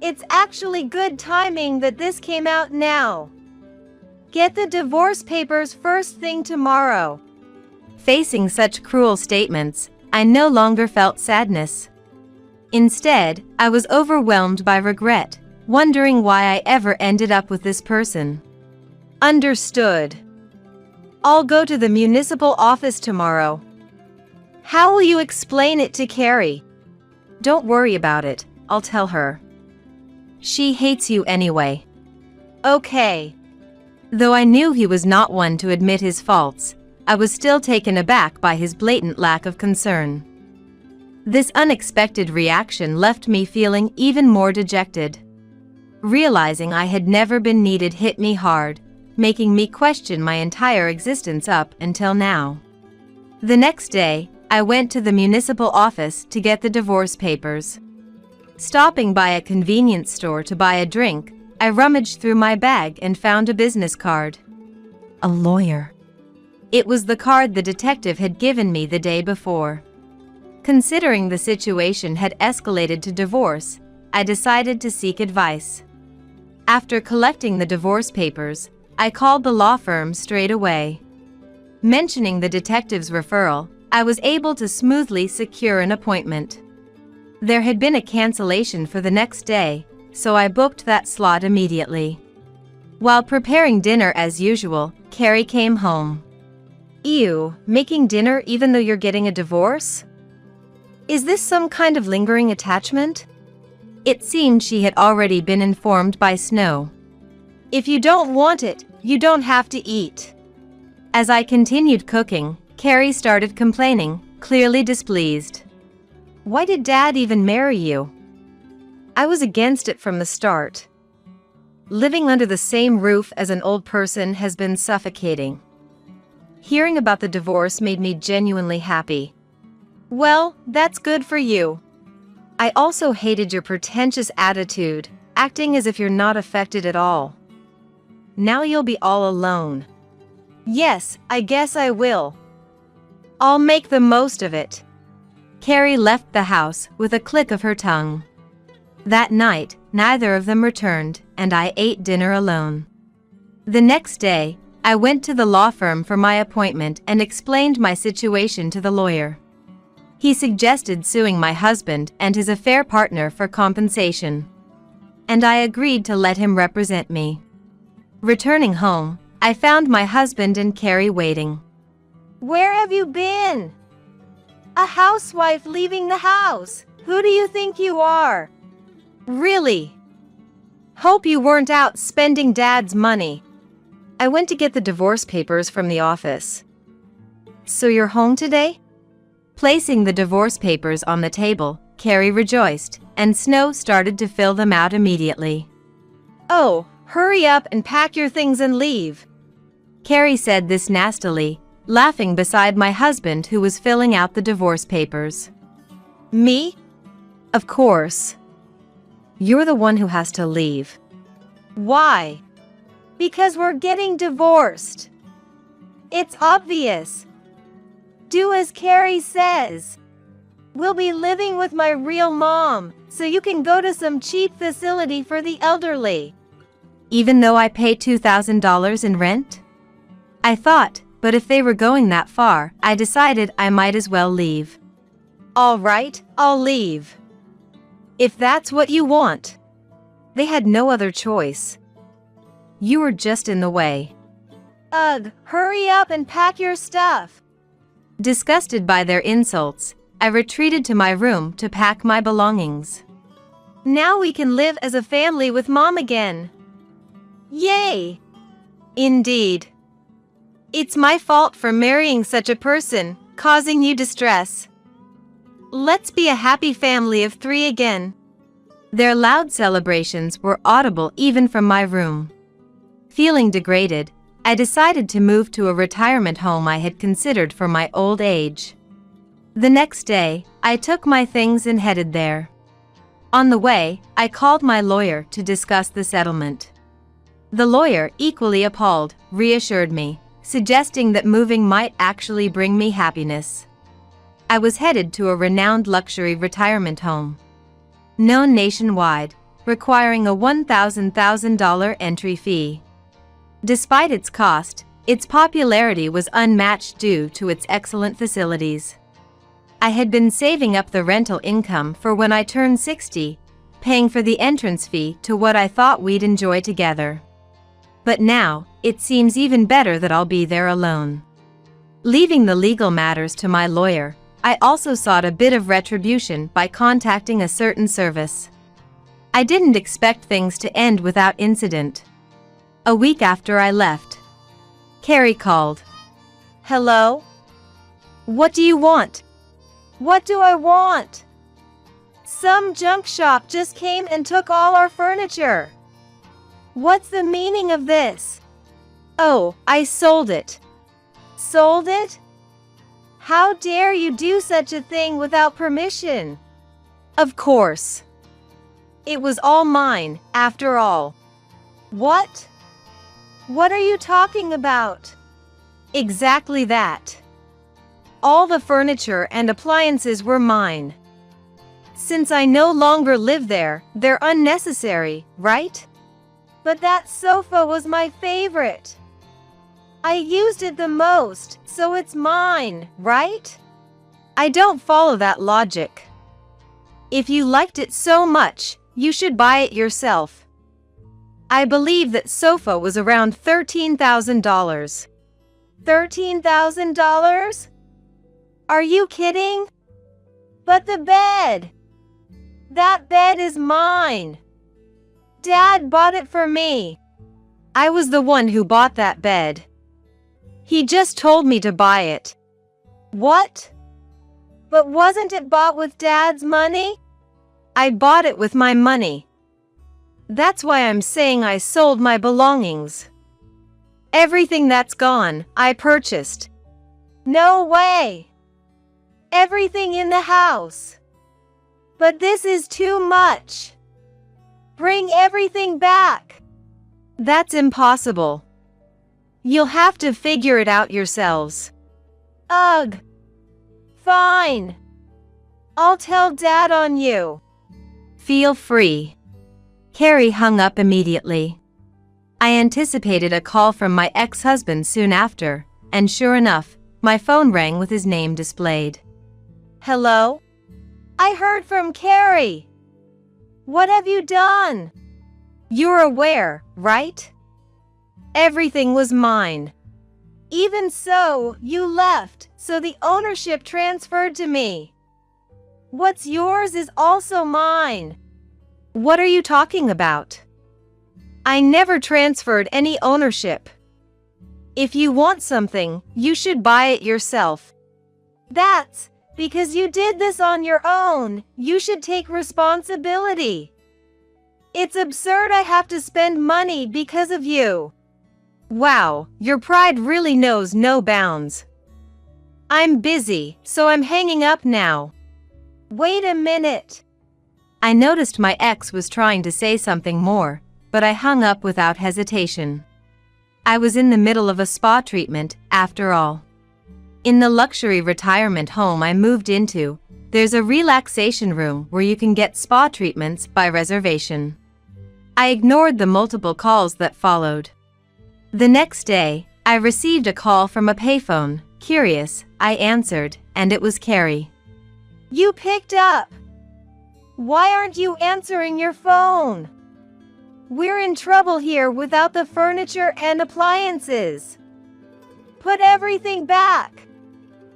It's actually good timing that this came out now. Get the divorce papers first thing tomorrow. Facing such cruel statements, I no longer felt sadness. Instead, I was overwhelmed by regret, wondering why I ever ended up with this person. Understood. I'll go to the municipal office tomorrow. How will you explain it to Carrie? Don't worry about it, I'll tell her. She hates you anyway. Okay. Though I knew he was not one to admit his faults, I was still taken aback by his blatant lack of concern. This unexpected reaction left me feeling even more dejected. Realizing I had never been needed hit me hard, making me question my entire existence up until now. The next day, I went to the municipal office to get the divorce papers. Stopping by a convenience store to buy a drink, I rummaged through my bag and found a business card. A lawyer. It was the card the detective had given me the day before. Considering the situation had escalated to divorce, I decided to seek advice. After collecting the divorce papers, I called the law firm straight away. Mentioning the detective's referral, I was able to smoothly secure an appointment. There had been a cancellation for the next day, so I booked that slot immediately. While preparing dinner as usual, Carrie came home. Ew, making dinner even though you're getting a divorce? Is this some kind of lingering attachment? It seemed she had already been informed by Snow. If you don't want it, you don't have to eat. As I continued cooking, Carrie started complaining, clearly displeased. Why did Dad even marry you? I was against it from the start. Living under the same roof as an old person has been suffocating. Hearing about the divorce made me genuinely happy. Well, that's good for you. I also hated your pretentious attitude, acting as if you're not affected at all. Now you'll be all alone. Yes, I guess I will. I'll make the most of it. Carrie left the house with a click of her tongue. That night, neither of them returned, and I ate dinner alone. The next day, I went to the law firm for my appointment and explained my situation to the lawyer. He suggested suing my husband and his affair partner for compensation. And I agreed to let him represent me. Returning home, I found my husband and Carrie waiting. Where have you been? A housewife leaving the house. Who do you think you are? Really? Hope you weren't out spending Dad's money. I went to get the divorce papers from the office. So you're home today? Placing the divorce papers on the table, Carrie rejoiced, and Snow started to fill them out immediately. Oh, hurry up and pack your things and leave. Carrie said this nastily, laughing beside my husband who was filling out the divorce papers. Me? Of course. You're the one who has to leave. Why? Because we're getting divorced. It's obvious. Do as Carrie says. We'll be living with my real mom, so you can go to some cheap facility for the elderly. Even though I pay $2,000 in rent? I thought, but if they were going that far, I decided I might as well leave. All right, I'll leave. If that's what you want. They had no other choice. You were just in the way. Ugh, hurry up and pack your stuff. Disgusted by their insults, I retreated to my room to pack my belongings. Now we can live as a family with Mom again. Yay! Indeed. It's my fault for marrying such a person, causing you distress. Let's be a happy family of 3 again. Their loud celebrations were audible even from my room. Feeling degraded, I decided to move to a retirement home I had considered for my old age. The next day, I took my things and headed there. On the way, I called my lawyer to discuss the settlement. The lawyer, equally appalled, reassured me, suggesting that moving might actually bring me happiness. I was headed to a renowned luxury retirement home, known nationwide, requiring a $1,000 entry fee. Despite its cost, its popularity was unmatched due to its excellent facilities. I had been saving up the rental income for when I turned 60, paying for the entrance fee to what I thought we'd enjoy together. But now, it seems even better that I'll be there alone. Leaving the legal matters to my lawyer, I also sought a bit of retribution by contacting a certain service. I didn't expect things to end without incident. A week after I left, Carrie called. Hello? What do you want? What do I want? Some junk shop just came and took all our furniture. What's the meaning of this? Oh, I sold it. Sold it? How dare you do such a thing without permission? Of course. It was all mine, after all. What? What are you talking about? Exactly that. All the furniture and appliances were mine. Since I no longer live there, they're unnecessary, right? But that sofa was my favorite. I used it the most, so it's mine, right? I don't follow that logic. If you liked it so much, you should buy it yourself. I believe that sofa was around $13,000. $13,000? Are you kidding? But the bed! That bed is mine. Dad bought it for me. I was the one who bought that bed. He just told me to buy it. What? But wasn't it bought with Dad's money? I bought it with my money. That's why I'm saying I sold my belongings. Everything that's gone, I purchased. No way! Everything in the house. But this is too much. Bring everything back. That's impossible. You'll have to figure it out yourselves. Ugh. Fine. I'll tell Dad on you. Feel free. Carrie hung up immediately. I anticipated a call from my ex-husband soon after, and sure enough, my phone rang with his name displayed. Hello? I heard from Carrie. What have you done? You're aware, right? Everything was mine. Even so, you left, so the ownership transferred to me. What's yours is also mine. What are you talking about? I never transferred any ownership. If you want something, you should buy it yourself. That's because you did this on your own. You should take responsibility. It's absurd I have to spend money because of you. Wow, your pride really knows no bounds. I'm busy, so I'm hanging up now. Wait a minute. I noticed my ex was trying to say something more, but I hung up without hesitation. I was in the middle of a spa treatment, after all. In the luxury retirement home I moved into, there's a relaxation room where you can get spa treatments by reservation. I ignored the multiple calls that followed. The next day, I received a call from a payphone. Curious, I answered, and it was Carrie. You picked up. Why aren't you answering your phone? We're in trouble here without the furniture and appliances. Put everything back.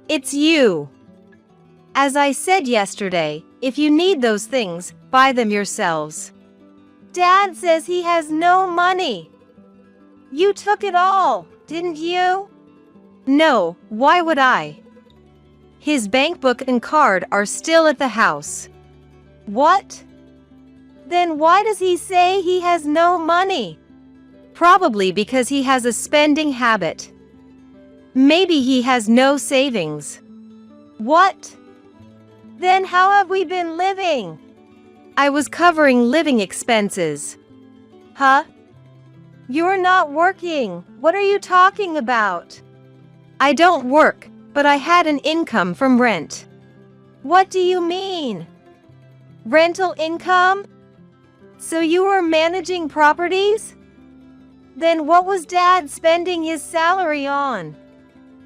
It's you. As I said yesterday, if you need those things, buy them yourselves. Dad says he has no money. You took it all, didn't you? No, why would I? His bank book and card are still at the house. What? Then why does he say he has no money? Probably because he has a spending habit. Maybe he has no savings. What? Then how have we been living? I was covering living expenses. Huh? You're not working. What are you talking about? I don't work, but I had an income from rent. What do you mean? Rental income? So you were managing properties? Then what was Dad spending his salary on?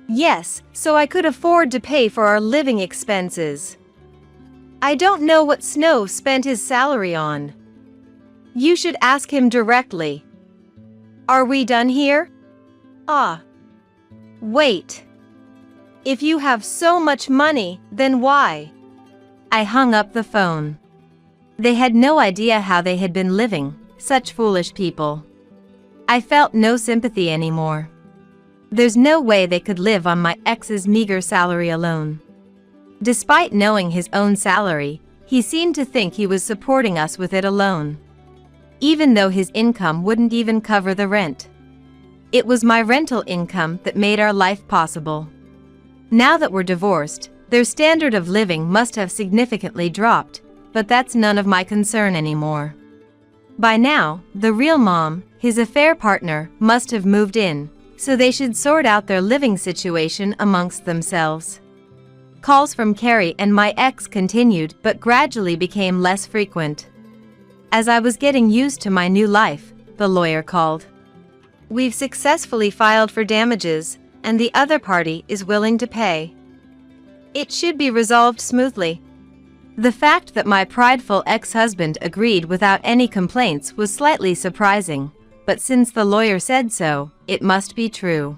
Yes, so I could afford to pay for our living expenses. I don't know what Snow spent his salary on. You should ask him directly. Are we done here? Wait. If you have so much money, then why? I hung up the phone. They had no idea how they had been living, such foolish people. I felt no sympathy anymore. There's no way they could live on my ex's meager salary alone. Despite knowing his own salary, he seemed to think he was supporting us with it alone. Even though his income wouldn't even cover the rent. It was my rental income that made our life possible. Now that we're divorced, their standard of living must have significantly dropped, but that's none of my concern anymore. By now, the real mom, his affair partner, must have moved in, so they should sort out their living situation amongst themselves. Calls from Carrie and my ex continued but gradually became less frequent. As I was getting used to my new life, the lawyer called. We've successfully filed for damages, and the other party is willing to pay. It should be resolved smoothly. The fact that my prideful ex-husband agreed without any complaints was slightly surprising, but since the lawyer said so, it must be true.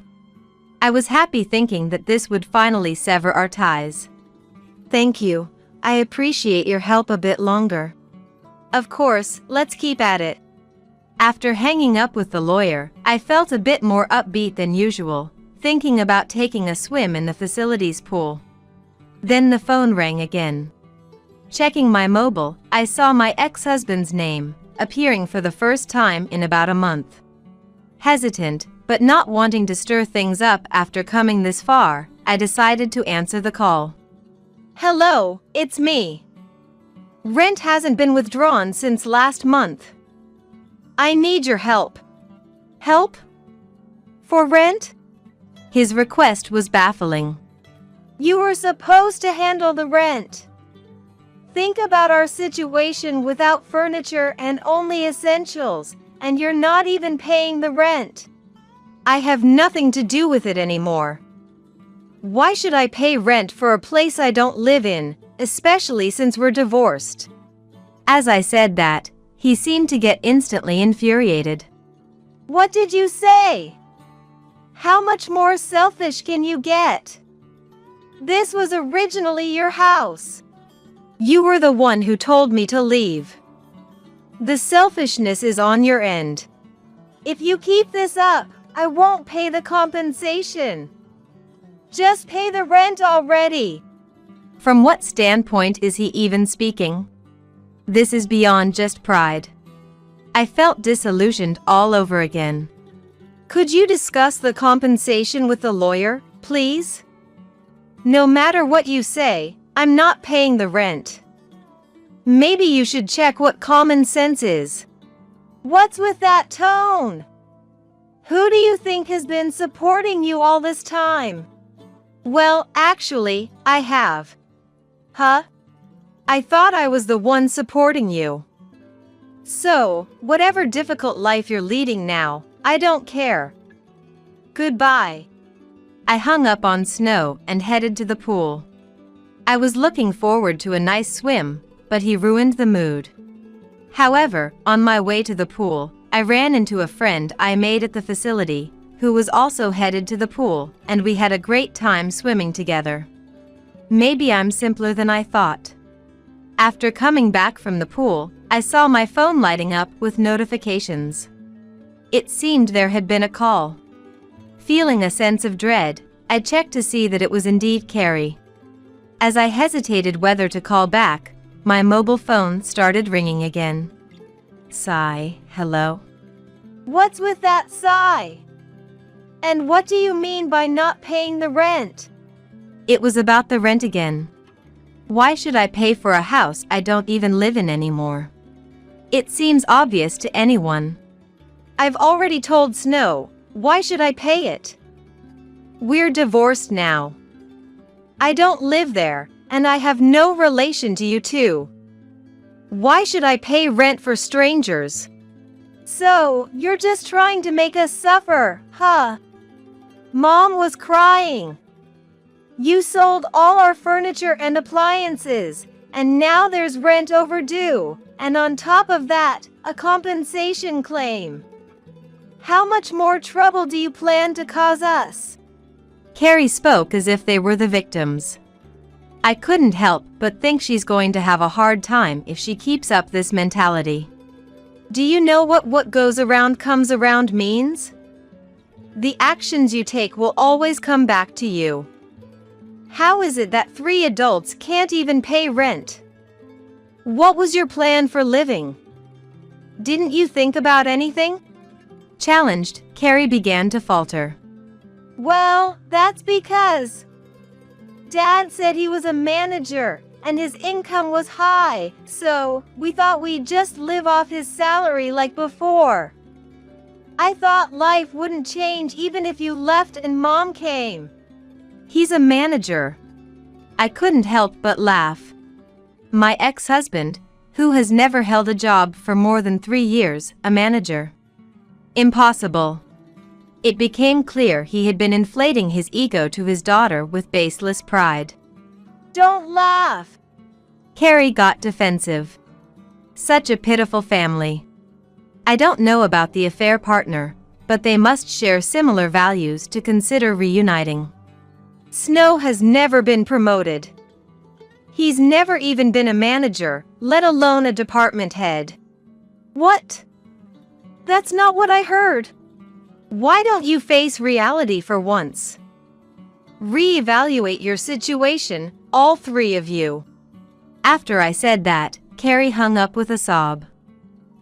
I was happy thinking that this would finally sever our ties. Thank you. I appreciate your help a bit longer. Of course, let's keep at it. After hanging up with the lawyer, I felt a bit more upbeat than usual, thinking about taking a swim in the facilities pool. Then the phone rang again. Checking my mobile, I saw my ex-husband's name, appearing for the first time in about a month. Hesitant, but not wanting to stir things up after coming this far, I decided to answer the call. Hello, it's me. Rent hasn't been withdrawn since last month. I need your help. Help? For rent? His request was baffling. You were supposed to handle the rent. Think about our situation without furniture and only essentials, and you're not even paying the rent. I have nothing to do with it anymore. Why should I pay rent for a place I don't live in, especially since we're divorced? As I said that, he seemed to get instantly infuriated. What did you say? How much more selfish can you get? This was originally your house. You were the one who told me to leave. The selfishness is on your end. If you keep this up, I won't pay the compensation. Just pay the rent already. From what standpoint is he even speaking? This is beyond just pride. I felt disillusioned all over again. Could you discuss the compensation with the lawyer, please? No matter what you say, I'm not paying the rent. Maybe you should check what common sense is. What's with that tone? Who do you think has been supporting you all this time? Well, actually, I have. Huh? I thought I was the one supporting you. So, whatever difficult life you're leading now, I don't care. Goodbye. I hung up on Snow and headed to the pool. I was looking forward to a nice swim, but he ruined the mood. However, on my way to the pool, I ran into a friend I made at the facility, who was also headed to the pool, and we had a great time swimming together. Maybe I'm simpler than I thought. After coming back from the pool, I saw my phone lighting up with notifications. It seemed there had been a call. Feeling a sense of dread, I checked to see that it was indeed Carrie. As I hesitated whether to call back, my mobile phone started ringing again. Sigh, hello? What's with that sigh? And what do you mean by not paying the rent? It was about the rent again. Why should I pay for a house I don't even live in anymore? It seems obvious to anyone. I've already told Snow. Why should I pay it? We're divorced now. I don't live there, and I have no relation to you two. Why should I pay rent for strangers? So, you're just trying to make us suffer, huh? Mom was crying. You sold all our furniture and appliances, and now there's rent overdue, and on top of that, a compensation claim. How much more trouble do you plan to cause us? Carrie spoke as if they were the victims. I couldn't help but think she's going to have a hard time if she keeps up this mentality. Do you know what goes around comes around means? The actions you take will always come back to you. How is it that 3 adults can't even pay rent? What was your plan for living? Didn't you think about anything? Challenged, Carrie began to falter. Well, that's because Dad said he was a manager and his income was high, so we thought we'd just live off his salary like before. I thought life wouldn't change even if you left and Mom came. He's a manager. I couldn't help but laugh. My ex-husband, who has never held a job for more than 3 years, a manager. Impossible. It became clear he had been inflating his ego to his daughter with baseless pride. Don't laugh. Carrie got defensive. Such a pitiful family. I don't know about the affair partner, but they must share similar values to consider reuniting. Snow has never been promoted. He's never even been a manager, let alone a department head. What? That's not what I heard. Why don't you face reality for once? Reevaluate your situation, all 3 of you. After I said that, Carrie hung up with a sob.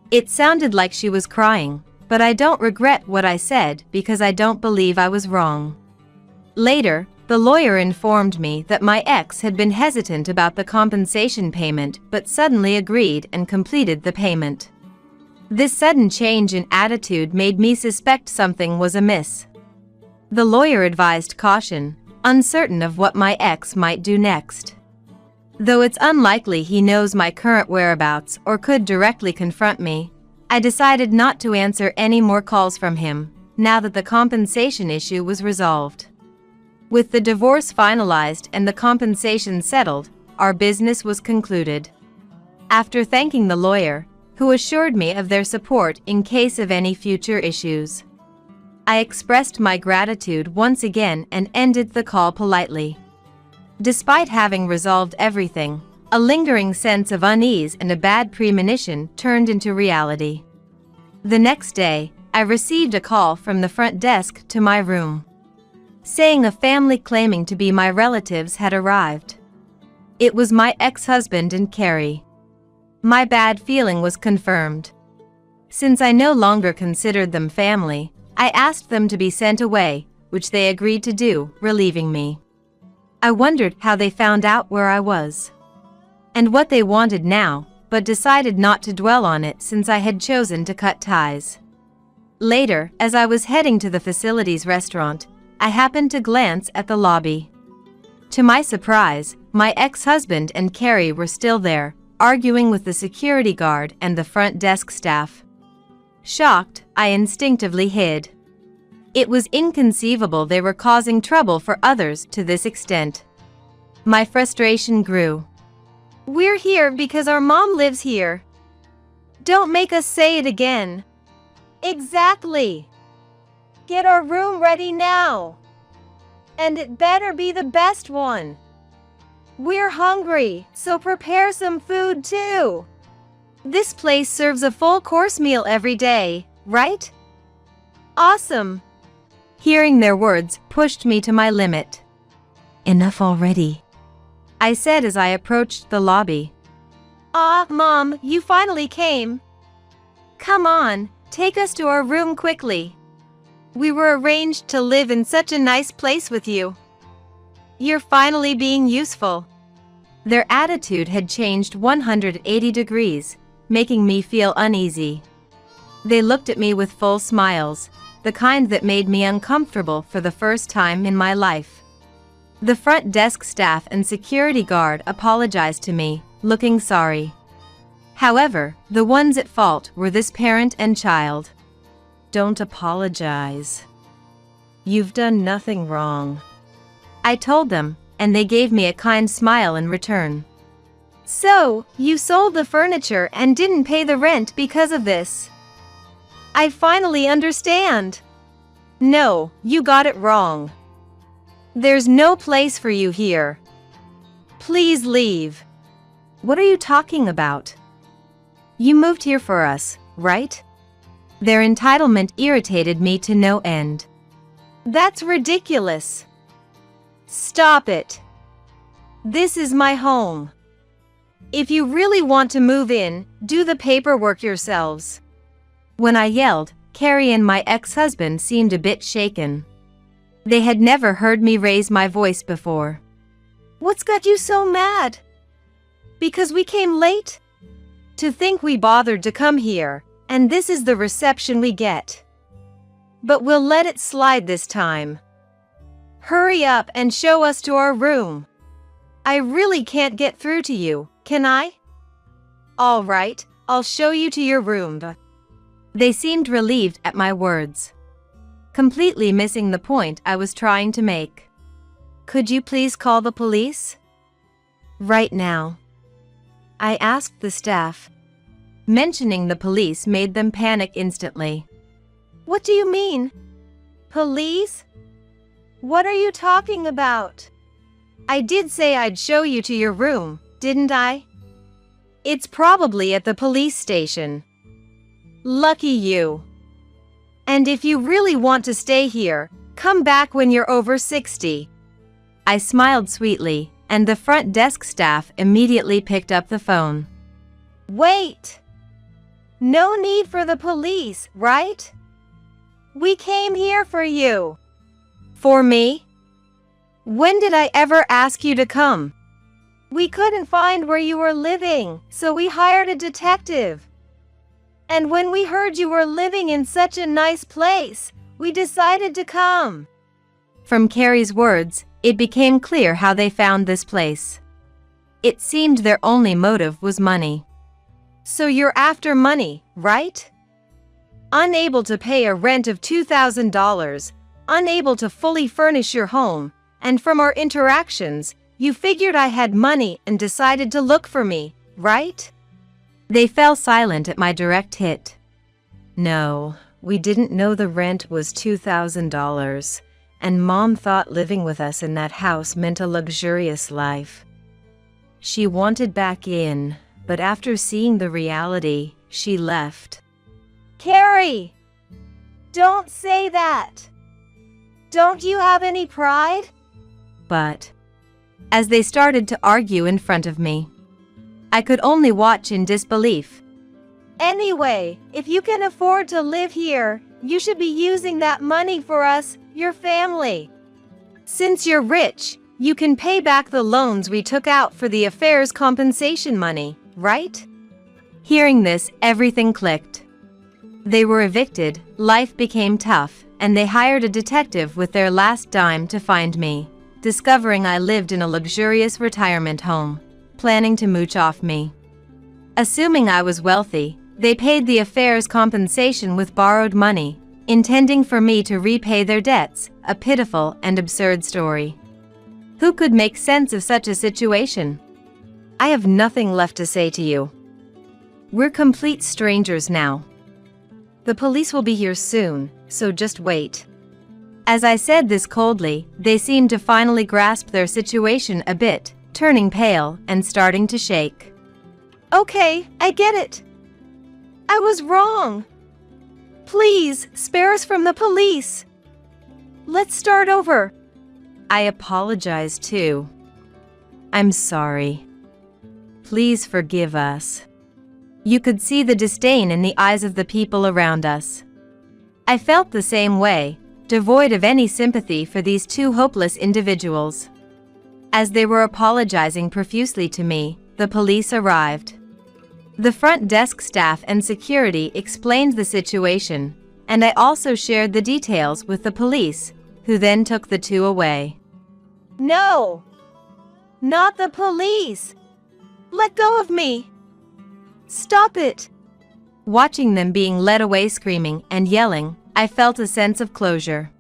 It sounded like she was crying, but I don't regret what I said because I don't believe I was wrong. Later, the lawyer informed me that my ex had been hesitant about the compensation payment but suddenly agreed and completed the payment. This sudden change in attitude made me suspect something was amiss. The lawyer advised caution, uncertain of what my ex might do next. Though it's unlikely he knows my current whereabouts or could directly confront me, I decided not to answer any more calls from him, now that the compensation issue was resolved. With the divorce finalized and the compensation settled, our business was concluded. After thanking the lawyer, who assured me of their support in case of any future issues, I expressed my gratitude once again and ended the call politely. Despite having resolved everything, a lingering sense of unease and a bad premonition turned into reality. The next day, I received a call from the front desk to my room, saying a family claiming to be my relatives had arrived. It was my ex-husband and Carrie. My bad feeling was confirmed. Since I no longer considered them family, I asked them to be sent away, which they agreed to do, relieving me. I wondered how they found out where I was and what they wanted now, but decided not to dwell on it since I had chosen to cut ties. Later, as I was heading to the facility's restaurant, I happened to glance at the lobby. To my surprise, my ex-husband and Carrie were still there, arguing with the security guard and the front desk staff. Shocked, I instinctively hid. It was inconceivable they were causing trouble for others to this extent. My frustration grew. We're here because our mom lives here. Don't make us say it again. Exactly. Get our room ready now. And it better be the best one. We're hungry, so prepare some food too. This place serves a full course meal every day, right? Awesome. Hearing their words pushed me to my limit. Enough already, I said as I approached the lobby. Mom, you finally came. Come on, take us to our room quickly. We were arranged to live in such a nice place with you. You're finally being useful. Their attitude had changed 180 degrees, making me feel uneasy. They looked at me with full smiles, the kind that made me uncomfortable for the first time in my life. The front desk staff and security guard apologized to me, looking sorry. However, the ones at fault were this parent and child. Don't apologize. You've done nothing wrong, I told them, and they gave me a kind smile in return. So, you sold the furniture and didn't pay the rent because of this. I finally understand. No, you got it wrong. There's no place for you here. Please leave. What are you talking about? You moved here for us, right? Their entitlement irritated me to no end. That's ridiculous. Stop it. This is my home. If you really want to move in, do the paperwork yourselves. When I yelled, Carrie and my ex-husband seemed a bit shaken. They had never heard me raise my voice before. What's got you so mad? Because we came late? To think we bothered to come here, and this is the reception we get. But we'll let it slide this time. Hurry up and show us to our room. I really can't get through to you, can I? All right, I'll show you to your room. They seemed relieved at my words, completely missing the point I was trying to make. Could you please call the police? Right now, I asked the staff. Mentioning the police made them panic instantly. What do you mean? Police? What are you talking about? I did say I'd show you to your room, didn't I? It's probably at the police station. Lucky you. And if you really want to stay here, come back when you're over 60. I smiled sweetly, and the front desk staff immediately picked up the phone. Wait! No need for the police, right? We came here for you. For me? When did I ever ask you to come? We couldn't find where you were living, so we hired a detective. And when we heard you were living in such a nice place, we decided to come. From Carrie's words, it became clear how they found this place. It seemed their only motive was money. So you're after money, right? Unable to pay a rent of $2,000, unable to fully furnish your home, and from our interactions, you figured I had money and decided to look for me, right? They fell silent at my direct hit. No, we didn't know the rent was $2,000, and Mom thought living with us in that house meant a luxurious life. She wanted back in, but after seeing the reality, she left. Carrie! Don't say that! Don't you have any pride? But, as they started to argue in front of me, I could only watch in disbelief. Anyway, if you can afford to live here, you should be using that money for us, your family. Since you're rich, You can pay back the loans we took out for the affair's compensation money, right? Hearing this, everything clicked. They were evicted, life became tough, and they hired a detective with their last dime to find me, discovering I lived in a luxurious retirement home, planning to mooch off me. Assuming I was wealthy, they paid the affair's compensation with borrowed money, intending for me to repay their debts, a pitiful and absurd story. Who could make sense of such a situation? I have nothing left to say to you. We're complete strangers now. The police will be here soon, so just wait. As I said this coldly, they seemed to finally grasp their situation a bit, turning pale and starting to shake. Okay, I get it. I was wrong. Please, spare us from the police. Let's start over. I apologize too. I'm sorry. Please forgive us. You could see the disdain in the eyes of the people around us. I felt the same way, devoid of any sympathy for these two hopeless individuals. As they were apologizing profusely to me, the police arrived. The front desk staff and security explained the situation, and I also shared the details with the police, who then took the two away. No! Not the police! Let go of me! Stop it! Watching them being led away screaming and yelling, I felt a sense of closure.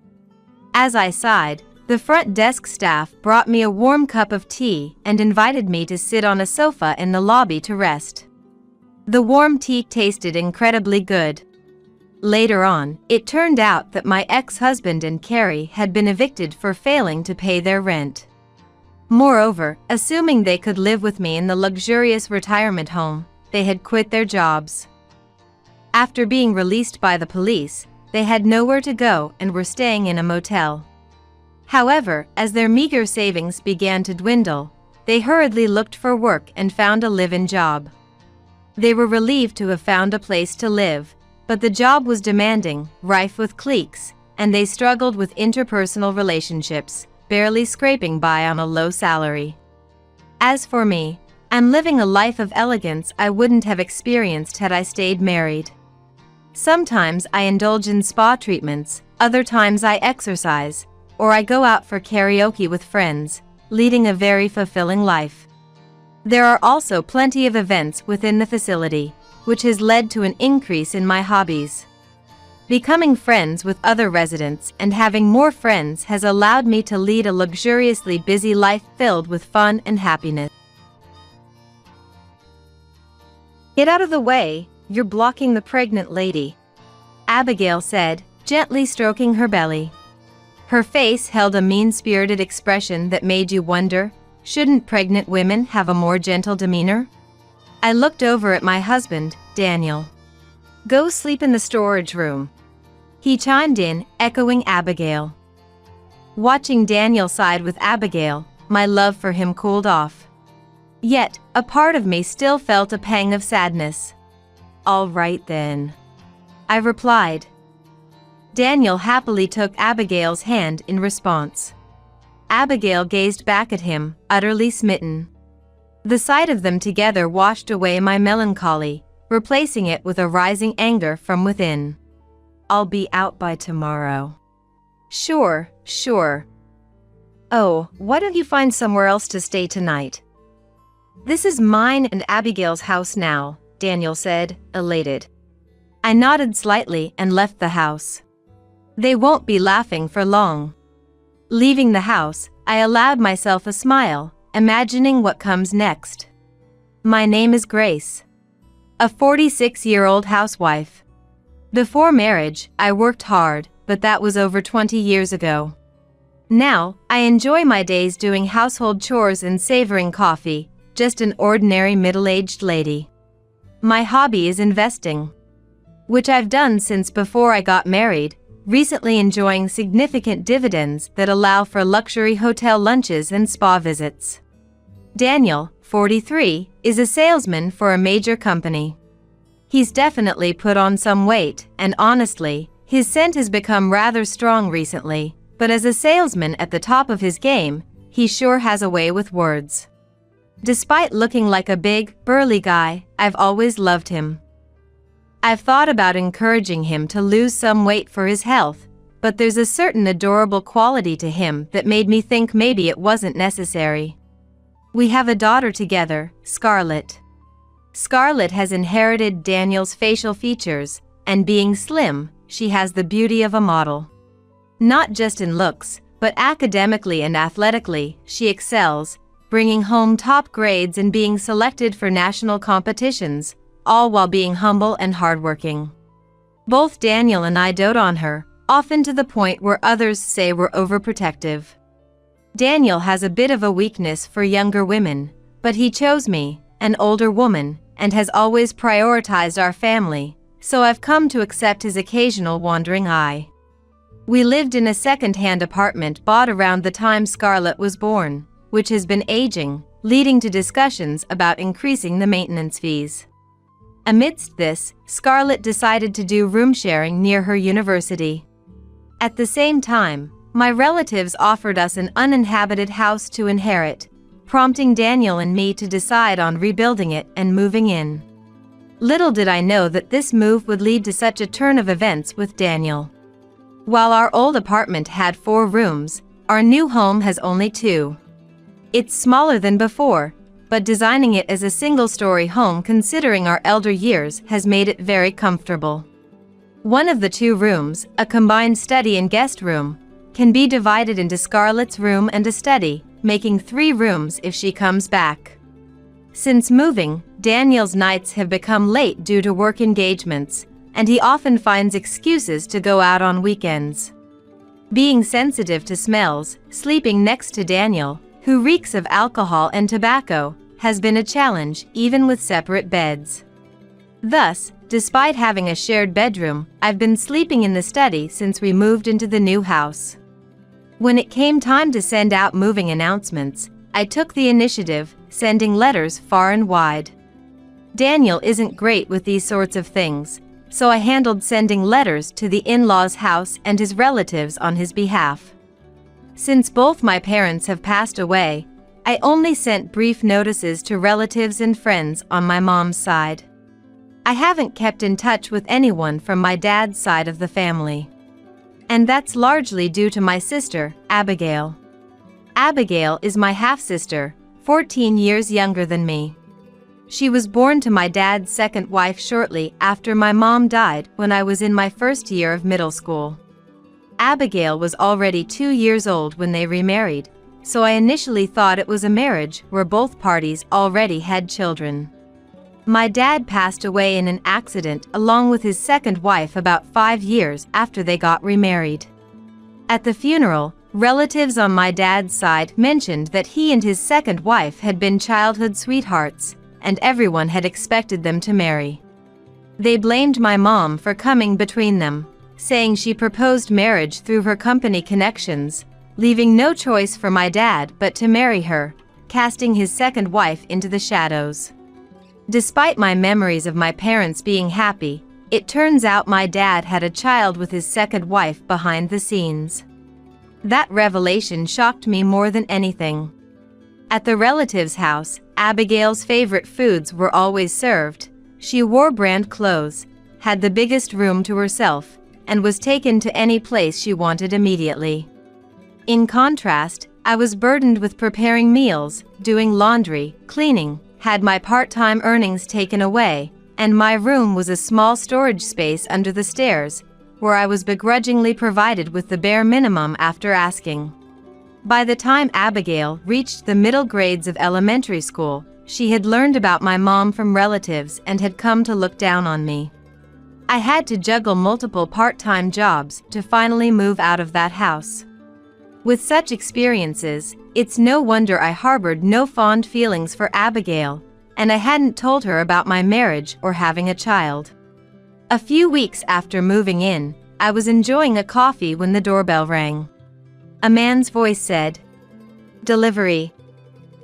As I sighed, the front desk staff brought me a warm cup of tea and invited me to sit on a sofa in the lobby to rest. The warm tea tasted incredibly good. Later on, it turned out that my ex-husband and Carrie had been evicted for failing to pay their rent. Moreover, assuming they could live with me in the luxurious retirement home, they had quit their jobs. After being released by the police, they had nowhere to go and were staying in a motel. However, as their meager savings began to dwindle, they hurriedly looked for work and found a live-in job. They were relieved to have found a place to live, but the job was demanding, rife with cliques, and they struggled with interpersonal relationships, barely scraping by on a low salary. As for me, I'm living a life of elegance I wouldn't have experienced had I stayed married. Sometimes I indulge in spa treatments, other times I exercise, or I go out for karaoke with friends, leading a very fulfilling life. There are also plenty of events within the facility, which has led to an increase in my hobbies. Becoming friends with other residents and having more friends has allowed me to lead a luxuriously busy life filled with fun and happiness. Get out of the way, you're blocking the pregnant lady, Abigail said, gently stroking her belly. Her face held a mean-spirited expression that made you wonder, shouldn't pregnant women have a more gentle demeanor? I looked over at my husband, Daniel. Go sleep in the storage room, he chimed in, echoing Abigail. Watching Daniel side with Abigail, my love for him cooled off. Yet, a part of me still felt a pang of sadness. All right then, I replied. Daniel happily took Abigail's hand in response. Abigail gazed back at him, utterly smitten. The sight of them together washed away my melancholy, replacing it with a rising anger from within. I'll be out by tomorrow. Sure. Oh, why don't you find somewhere else to stay tonight? This is mine and Abigail's house now, Daniel said, elated. I nodded slightly and left the house. They won't be laughing for long. Leaving the house, I allowed myself a smile, imagining what comes next. My name is Grace, a 46-year-old housewife. Before marriage, I worked hard, but that was over 20 years ago. Now, I enjoy my days doing household chores and savoring coffee, just an ordinary middle-aged lady. My hobby is investing, which I've done since before I got married, recently enjoying significant dividends that allow for luxury hotel lunches and spa visits. Daniel, 43, is a salesman for a major company. He's definitely put on some weight, and honestly, his scent has become rather strong recently, but as a salesman at the top of his game, he sure has a way with words. Despite looking like a big, burly guy, I've always loved him. I've thought about encouraging him to lose some weight for his health, but there's a certain adorable quality to him that made me think maybe it wasn't necessary. We have a daughter together, Scarlett. Scarlett has inherited Daniel's facial features, and being slim, she has the beauty of a model. Not just in looks, but academically and athletically, she excels, bringing home top grades and being selected for national competitions, all while being humble and hardworking. Both Daniel and I dote on her, often to the point where others say we're overprotective. Daniel has a bit of a weakness for younger women, but he chose me, an older woman, and has always prioritized our family, so I've come to accept his occasional wandering eye. We lived in a second-hand apartment bought around the time Scarlett was born, which has been aging, leading to discussions about increasing the maintenance fees. Amidst this, Scarlett decided to do room sharing near her university. At the same time, my relatives offered us an uninhabited house to inherit, prompting Daniel and me to decide on rebuilding it and moving in. Little did I know that this move would lead to such a turn of events with Daniel. While our old apartment had 4 rooms, our new home has only 2. It's smaller than before, but designing it as a single-story home considering our elder years has made it very comfortable. One of the 2 rooms, a combined study and guest room, can be divided into Scarlett's room and a study, making 3 rooms if she comes back. Since moving, Daniel's nights have become late due to work engagements, and he often finds excuses to go out on weekends. Being sensitive to smells, sleeping next to Daniel, who reeks of alcohol and tobacco, has been a challenge even with separate beds. Thus, despite having a shared bedroom, I've been sleeping in the study since we moved into the new house. When it came time to send out moving announcements, I took the initiative, sending letters far and wide. Daniel isn't great with these sorts of things, so I handled sending letters to the in-laws' house and his relatives on his behalf. Since both my parents have passed away, I only sent brief notices to relatives and friends on my mom's side. I haven't kept in touch with anyone from my dad's side of the family. And that's largely due to my sister, Abigail. Abigail is my half-sister, 14 years younger than me. She was born to my dad's second wife shortly after my mom died when I was in my first year of middle school. Abigail was already 2 years old when they remarried, so I initially thought it was a marriage where both parties already had children. My dad passed away in an accident along with his second wife about 5 years after they got remarried. At the funeral, relatives on my dad's side mentioned that he and his second wife had been childhood sweethearts, and everyone had expected them to marry. They blamed my mom for coming between them, saying she proposed marriage through her company connections, leaving no choice for my dad but to marry her, casting his second wife into the shadows. Despite my memories of my parents being happy, it turns out my dad had a child with his second wife behind the scenes. That revelation shocked me more than anything. At the relative's house, Abigail's favorite foods were always served. She wore brand clothes, had the biggest room to herself, and was taken to any place she wanted immediately. In contrast, I was burdened with preparing meals, doing laundry, cleaning, had my part-time earnings taken away, and my room was a small storage space under the stairs, where I was begrudgingly provided with the bare minimum after asking. By the time Abigail reached the middle grades of elementary school, she had learned about my mom from relatives and had come to look down on me. I had to juggle multiple part-time jobs to finally move out of that house. With such experiences, it's no wonder I harbored no fond feelings for Abigail, and I hadn't told her about my marriage or having a child. A few weeks after moving in, I was enjoying a coffee when the doorbell rang. A man's voice said, "Delivery."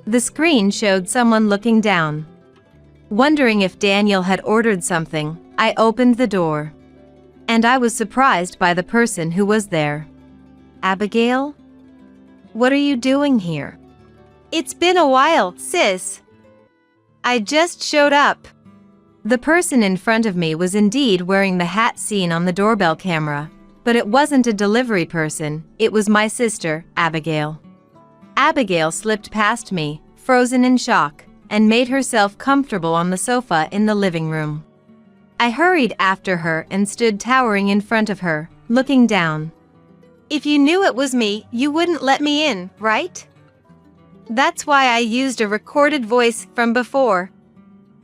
The screen showed someone looking down. Wondering if Daniel had ordered something, I opened the door. And I was surprised by the person who was there. "Abigail? What are you doing here?" It's been a while, sis. I just showed up. The person in front of me was indeed wearing the hat seen on the doorbell camera, but it wasn't a delivery person, it was my sister, Abigail. Abigail slipped past me, frozen in shock, and made herself comfortable on the sofa in the living room. I hurried after her and stood towering in front of her, looking down. If you knew it was me, you wouldn't let me in, right? That's why I used a recorded voice from before.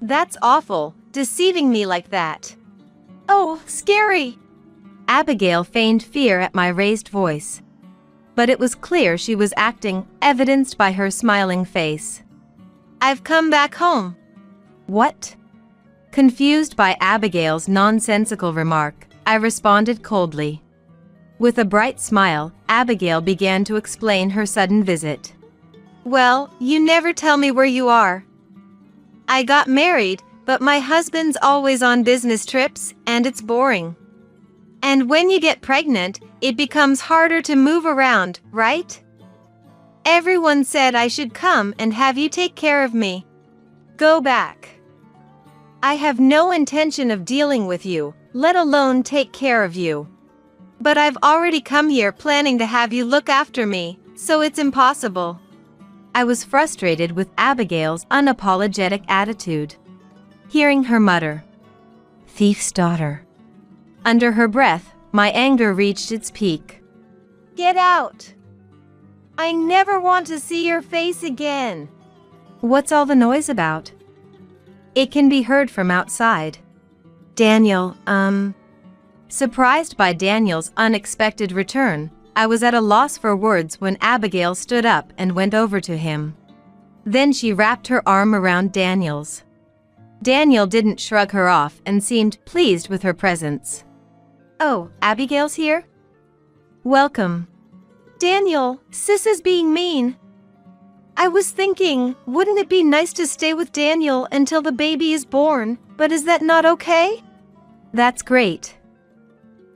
That's awful, deceiving me like that. Oh, scary! Abigail feigned fear at my raised voice. But it was clear she was acting, evidenced by her smiling face. I've come back home. What? Confused by Abigail's nonsensical remark, I responded coldly. With a bright smile, Abigail began to explain her sudden visit. Well, you never tell me where you are. I got married, but my husband's always on business trips, and it's boring. And when you get pregnant, it becomes harder to move around, right? Everyone said I should come and have you take care of me. Go back. I have no intention of dealing with you, let alone take care of you. But I've already come here planning to have you look after me, so it's impossible. I was frustrated with Abigail's unapologetic attitude. Hearing her mutter, "Thief's daughter," under her breath, my anger reached its peak. Get out! I never want to see your face again. What's all the noise about? It can be heard from outside. Daniel, Surprised by Daniel's unexpected return, I was at a loss for words when Abigail stood up and went over to him. Then she wrapped her arm around Daniel's. Daniel didn't shrug her off and seemed pleased with her presence. Oh, Abigail's here? Welcome. Daniel, sis is being mean. I was thinking, wouldn't it be nice to stay with Daniel until the baby is born, but is that not okay? That's great.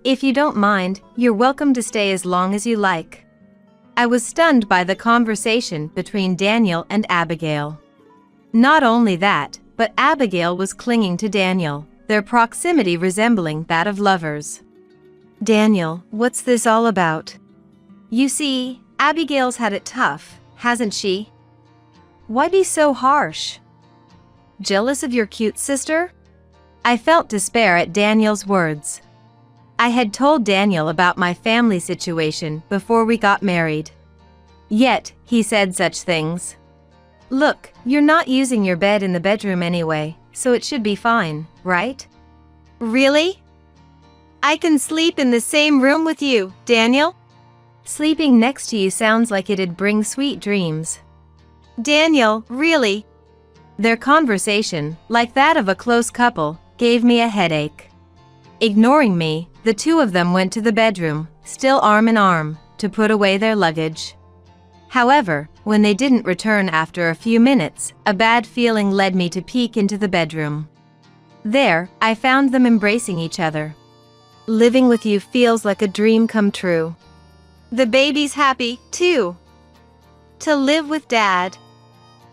If you don't mind, you're welcome to stay as long as you like. I was stunned by the conversation between Daniel and Abigail. Not only that, but Abigail was clinging to Daniel, their proximity resembling that of lovers. Daniel, what's this all about? You see, Abigail's had it tough, hasn't she? Why be so harsh? Jealous of your cute sister? I felt despair at Daniel's words. I had told Daniel about my family situation before we got married. Yet, he said such things. Look, you're not using your bed in the bedroom anyway, so it should be fine, right? Really? I can sleep in the same room with you, Daniel? Sleeping next to you sounds like it'd bring sweet dreams. Daniel, really? Their conversation, like that of a close couple, gave me a headache. Ignoring me, the two of them went to the bedroom, still arm in arm, to put away their luggage. However, when they didn't return after a few minutes, a bad feeling led me to peek into the bedroom. There, I found them embracing each other. Living with you feels like a dream come true. The baby's happy, too. To live with Dad.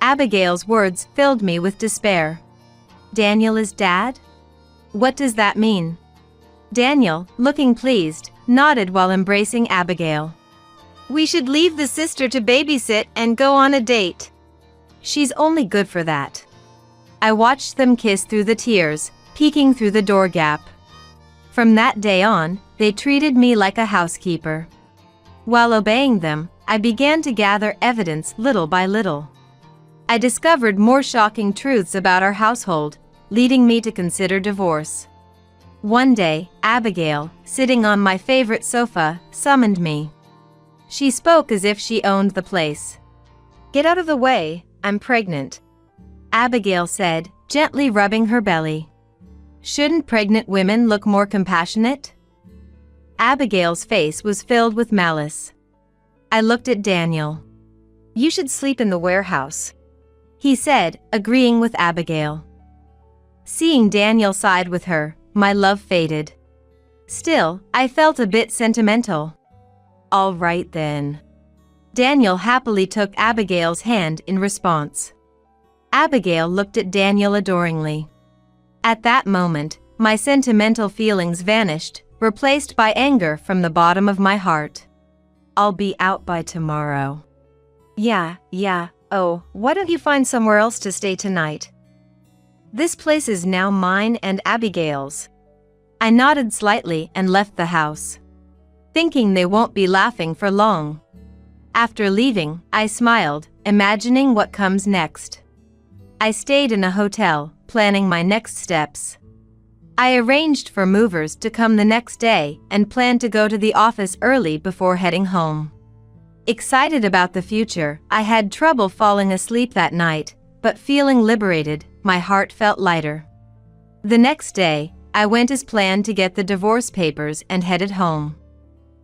Abigail's words filled me with despair. Daniel is Dad? What does that mean? Daniel, looking pleased, nodded while embracing Abigail. We should leave the sister to babysit and go on a date. She's only good for that. I watched them kiss through the tears, peeking through the door gap. From that day on, they treated me like a housekeeper. While obeying them, I began to gather evidence little by little. I discovered more shocking truths about our household, leading me to consider divorce. One day, Abigail, sitting on my favorite sofa, summoned me. She spoke as if she owned the place. Get out of the way, I'm pregnant, Abigail said, gently rubbing her belly. Shouldn't pregnant women look more compassionate? Abigail's face was filled with malice. I looked at Daniel. You should sleep in the warehouse, he said, agreeing with Abigail. Seeing Daniel side with her, my love faded. Still, I felt a bit sentimental. All right then. Daniel happily took Abigail's hand in response. Abigail looked at Daniel adoringly. At that moment, my sentimental feelings vanished, replaced by anger from the bottom of my heart. I'll be out by tomorrow. Yeah. Oh, why don't you find somewhere else to stay tonight? This place is now mine and Abigail's. I nodded slightly and left the house, thinking they won't be laughing for long. After leaving, I smiled, imagining what comes next. I stayed in a hotel, planning my next steps. I arranged for movers to come the next day and planned to go to the office early before heading home. Excited about the future, I had trouble falling asleep that night, but feeling liberated, my heart felt lighter. The next day, I went as planned to get the divorce papers and headed home.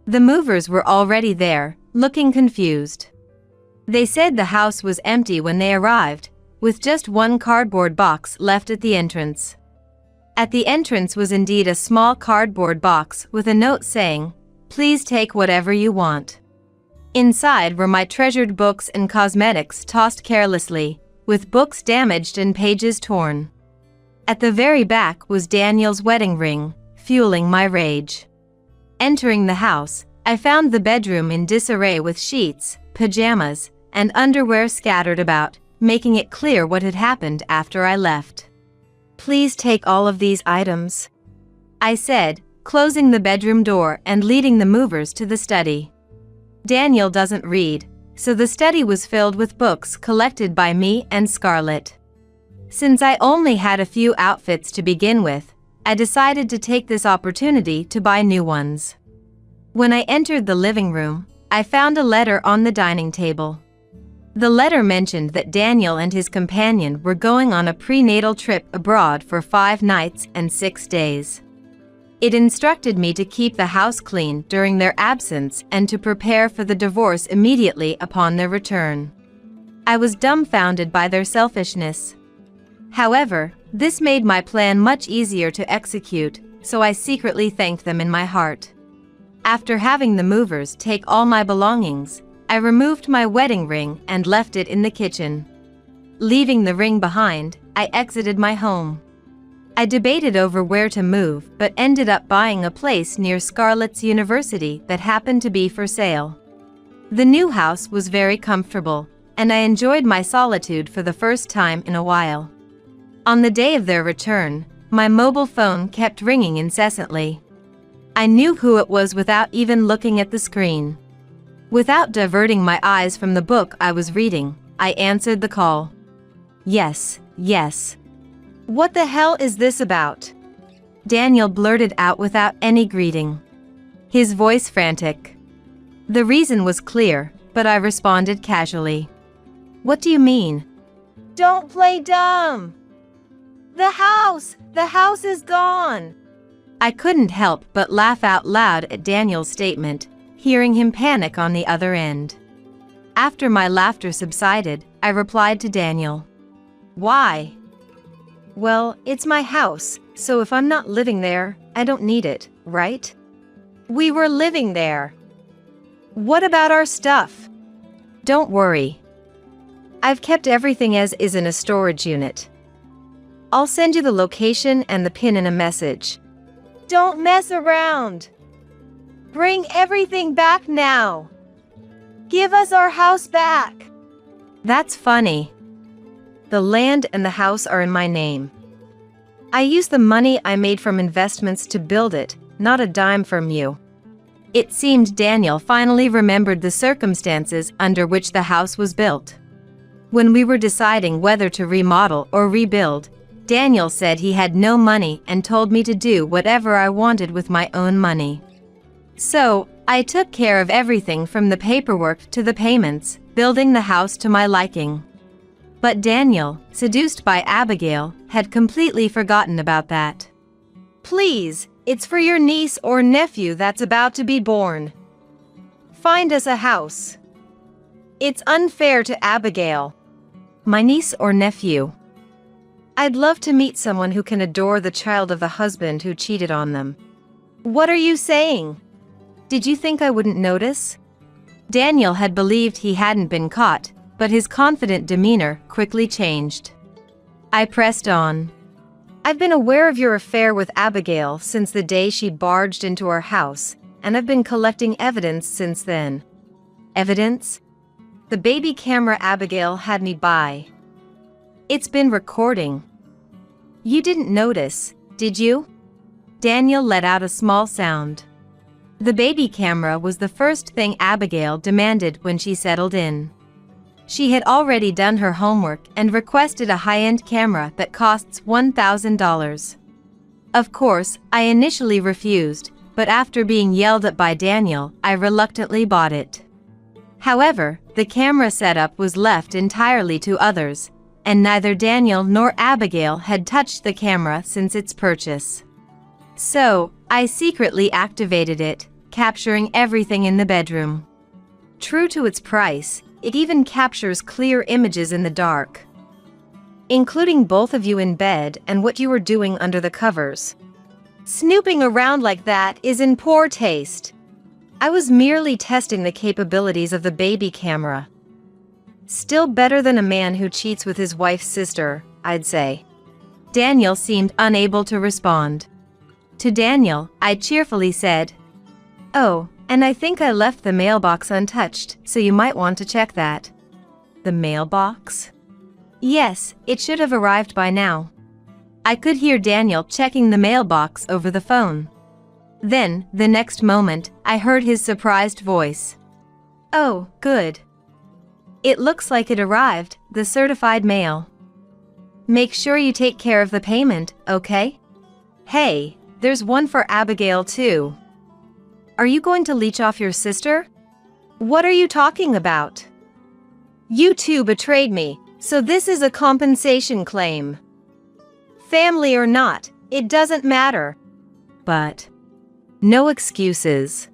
The movers were already there, looking confused. They said the house was empty when they arrived, with just one cardboard box left at the entrance. At the entrance was indeed a small cardboard box with a note saying, "Please take whatever you want." Inside were my treasured books and cosmetics tossed carelessly, with books damaged and pages torn. At the very back was Daniel's wedding ring, fueling my rage. Entering the house, I found the bedroom in disarray with sheets, pajamas, and underwear scattered about, making it clear what had happened after I left. "Please take all of these items," I said, closing the bedroom door and leading the movers to the study. Daniel doesn't read, so the study was filled with books collected by me and Scarlett. Since I only had a few outfits to begin with, I decided to take this opportunity to buy new ones. When I entered the living room, I found a letter on the dining table. The letter mentioned that Daniel and his companion were going on a prenatal trip abroad for 5 nights and 6 days. It instructed me to keep the house clean during their absence and to prepare for the divorce immediately upon their return. I was dumbfounded by their selfishness. However, this made my plan much easier to execute, so I secretly thanked them in my heart. After having the movers take all my belongings, I removed my wedding ring and left it in the kitchen. Leaving the ring behind, I exited my home. I debated over where to move but ended up buying a place near Scarlett's university that happened to be for sale. The new house was very comfortable, and I enjoyed my solitude for the first time in a while. On the day of their return, my mobile phone kept ringing incessantly. I knew who it was without even looking at the screen. Without diverting my eyes from the book I was reading, I answered the call. Yes. What the hell is this about? Daniel blurted out without any greeting, his voice frantic. The reason was clear, but I responded casually. What do you mean? Don't play dumb! The house is gone! I couldn't help but laugh out loud at Daniel's statement, hearing him panic on the other end. After my laughter subsided, I replied to Daniel. Why? Well, it's my house, so if I'm not living there, I don't need it, right? We were living there. What about our stuff? Don't worry. I've kept everything as is in a storage unit. I'll send you the location and the pin in a message. Don't mess around. Bring everything back now. Give us our house back. That's funny. The land and the house are in my name. I used the money I made from investments to build it, not a dime from you. It seemed Daniel finally remembered the circumstances under which the house was built. When we were deciding whether to remodel or rebuild, Daniel said he had no money and told me to do whatever I wanted with my own money. So, I took care of everything from the paperwork to the payments, building the house to my liking. But Daniel, seduced by Abigail, had completely forgotten about that. Please, it's for your niece or nephew that's about to be born. Find us a house. It's unfair to Abigail. My niece or nephew? I'd love to meet someone who can adore the child of the husband who cheated on them. What are you saying? Did you think I wouldn't notice? Daniel had believed he hadn't been caught, but his confident demeanor quickly changed. I pressed on. I've been aware of your affair with Abigail since the day she barged into our house, and I've been collecting evidence since then. Evidence? The baby camera Abigail had me buy. It's been recording. You didn't notice, did you? Daniel let out a small sound. The baby camera was the first thing Abigail demanded when she settled in. She had already done her homework and requested a high-end camera that costs $1,000. Of course, I initially refused, but after being yelled at by Daniel, I reluctantly bought it. However, the camera setup was left entirely to others, and neither Daniel nor Abigail had touched the camera since its purchase. So, I secretly activated it, capturing everything in the bedroom. True to its price, it even captures clear images in the dark, including both of you in bed and what you were doing under the covers. Snooping around like that is in poor taste. I was merely testing the capabilities of the baby camera. Still better than a man who cheats with his wife's sister, I'd say. Daniel seemed unable to respond. To Daniel, I cheerfully said, "Oh, and I think I left the mailbox untouched, so you might want to check that." The mailbox? Yes, it should have arrived by now. I could hear Daniel checking the mailbox over the phone. Then, the next moment, I heard his surprised voice. "Oh, good. It looks like it arrived, the certified mail. Make sure you take care of the payment, okay? Hey, there's one for Abigail too. Are you going to leech off your sister? What are you talking about? You two betrayed me, so this is a compensation claim. Family or not, it doesn't matter. But no excuses.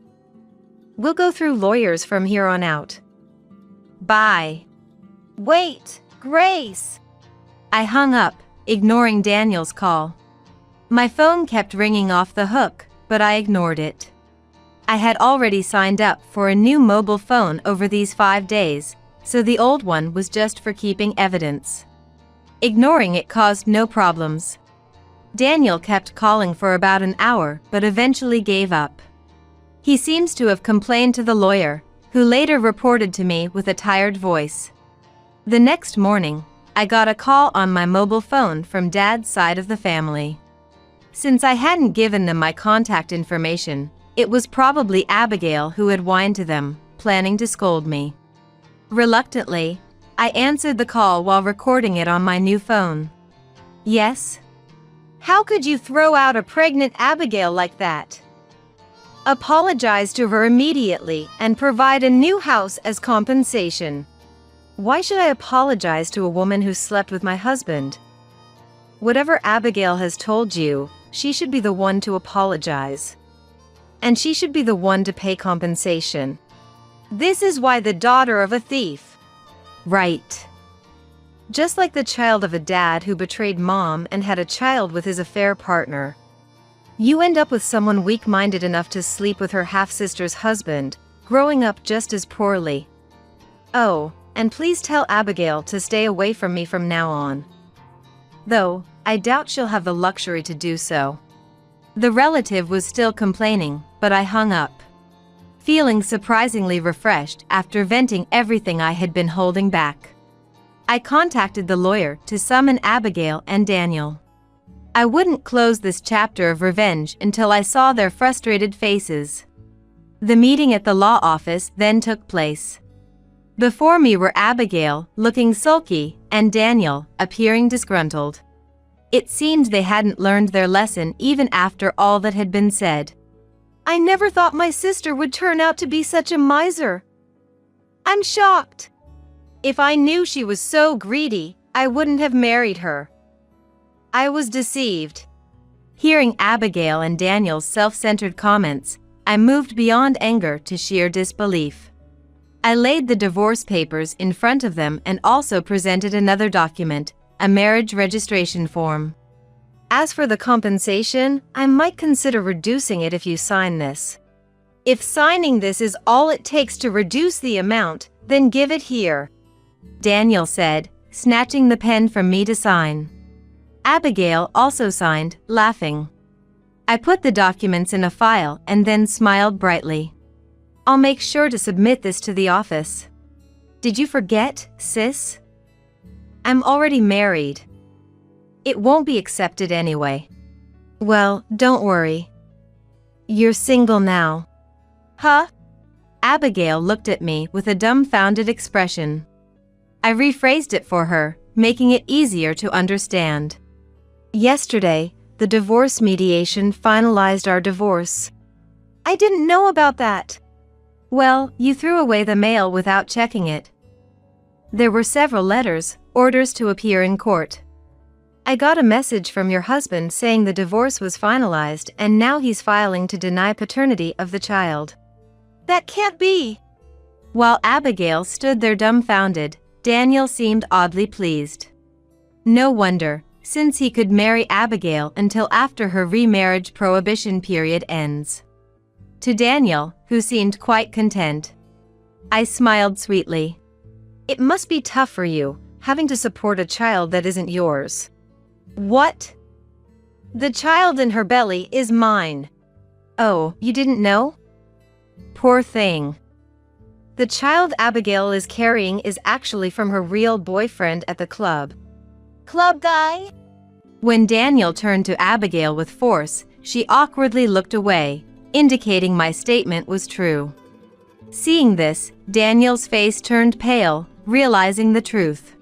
We'll go through lawyers from here on out. Bye." Wait, Grace. I hung up, ignoring Daniel's call. My phone kept ringing off the hook, but I ignored it. I had already signed up for a new mobile phone over these 5 days, so the old one was just for keeping evidence. Ignoring it caused no problems. Daniel kept calling for about an hour but eventually gave up. He seems to have complained to the lawyer, who later reported to me with a tired voice. The next morning, I got a call on my mobile phone from Dad's side of the family. Since I hadn't given them my contact information, it was probably Abigail who had whined to them, planning to scold me. Reluctantly, I answered the call while recording it on my new phone. "Yes?" How could you throw out a pregnant Abigail like that? Apologize to her immediately and provide a new house as compensation. Why should I apologize to a woman who slept with my husband? Whatever Abigail has told you, she should be the one to apologize. And she should be the one to pay compensation. This is why the daughter of a thief. Right. Just like the child of a dad who betrayed mom and had a child with his affair partner. You end up with someone weak-minded enough to sleep with her half-sister's husband, growing up just as poorly. Oh, and please tell Abigail to stay away from me from now on. Though, I doubt she'll have the luxury to do so. The relative was still complaining, but I hung up, feeling surprisingly refreshed after venting everything I had been holding back. I contacted the lawyer to summon Abigail and Daniel. I wouldn't close this chapter of revenge until I saw their frustrated faces. The meeting at the law office then took place. Before me were Abigail, looking sulky, and Daniel, appearing disgruntled. It seemed they hadn't learned their lesson even after all that had been said. I never thought my sister would turn out to be such a miser. I'm shocked. If I knew she was so greedy, I wouldn't have married her. I was deceived. Hearing Abigail and Daniel's self-centered comments, I moved beyond anger to sheer disbelief. I laid the divorce papers in front of them and also presented another document, a marriage registration form. As for the compensation, I might consider reducing it if you sign this. If signing this is all it takes to reduce the amount, then give it here," Daniel said, snatching the pen from me to sign. Abigail also signed, laughing. I put the documents in a file and then smiled brightly. "I'll make sure to submit this to the office." "Did you forget, sis? I'm already married. It won't be accepted anyway." "Well, don't worry. You're single now." "Huh?" Abigail looked at me with a dumbfounded expression. I rephrased it for her, making it easier to understand. "Yesterday, the divorce mediation finalized our divorce." "I didn't know about that." "Well, you threw away the mail without checking it. There were several letters, orders to appear in court. I got a message from your husband saying the divorce was finalized and now he's filing to deny paternity of the child." "That can't be." While Abigail stood there dumbfounded, Daniel seemed oddly pleased. No wonder, since he could marry Abigail until after her remarriage prohibition period ends. To Daniel, who seemed quite content, I smiled sweetly. "It must be tough for you, having to support a child that isn't yours." "What?" "The child in her belly is mine." "Oh, you didn't know?" "Poor thing. The child Abigail is carrying is actually from her real boyfriend at the club." "Club guy?" When Daniel turned to Abigail with force, she awkwardly looked away, indicating my statement was true. Seeing this, Daniel's face turned pale, realizing the truth.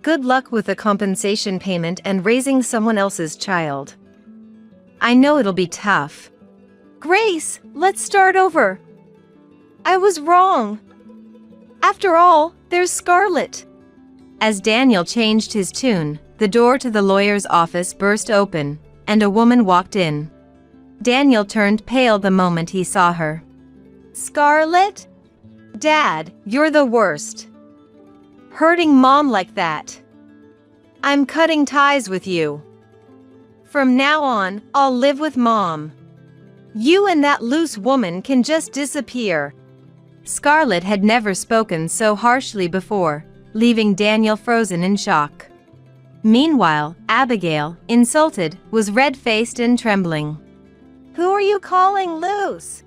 "Good luck with the compensation payment and raising someone else's child. I know it'll be tough." "Grace, let's start over. I was wrong. After all, there's Scarlett." As Daniel changed his tune, the door to the lawyer's office burst open, and a woman walked in. Daniel turned pale the moment he saw her. "Scarlett? Dad, you're the worst. Hurting Mom like that. I'm cutting ties with you. From now on, I'll live with Mom. You and that loose woman can just disappear." Scarlett had never spoken so harshly before, leaving Daniel frozen in shock. Meanwhile, Abigail, insulted, was red-faced and trembling. "Who are you calling loose?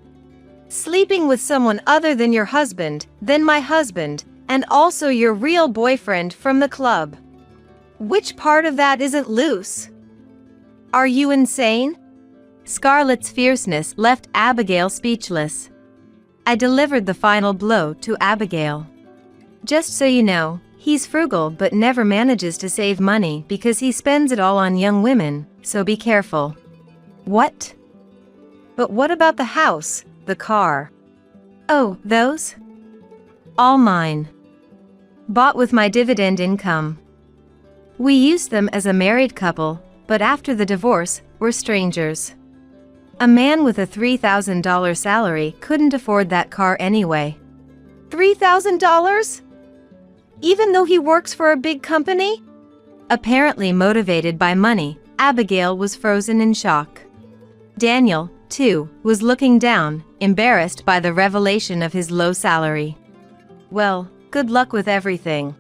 Sleeping with someone other than your husband, then my husband, and also your real boyfriend from the club. Which part of that isn't loose? Are you insane?" Scarlett's fierceness left Abigail speechless. I delivered the final blow to Abigail. "Just so you know, he's frugal but never manages to save money because he spends it all on young women, so be careful." "What? But what about the house, the car?" "Oh, those? All mine. Bought with my dividend income. We used them as a married couple, but after the divorce, we're strangers. A man with a $3,000 salary couldn't afford that car anyway." $3,000? Even though he works for a big company? Apparently motivated by money, Abigail was frozen in shock. Daniel, too, was looking down, embarrassed by the revelation of his low salary. "Well, good luck with everything."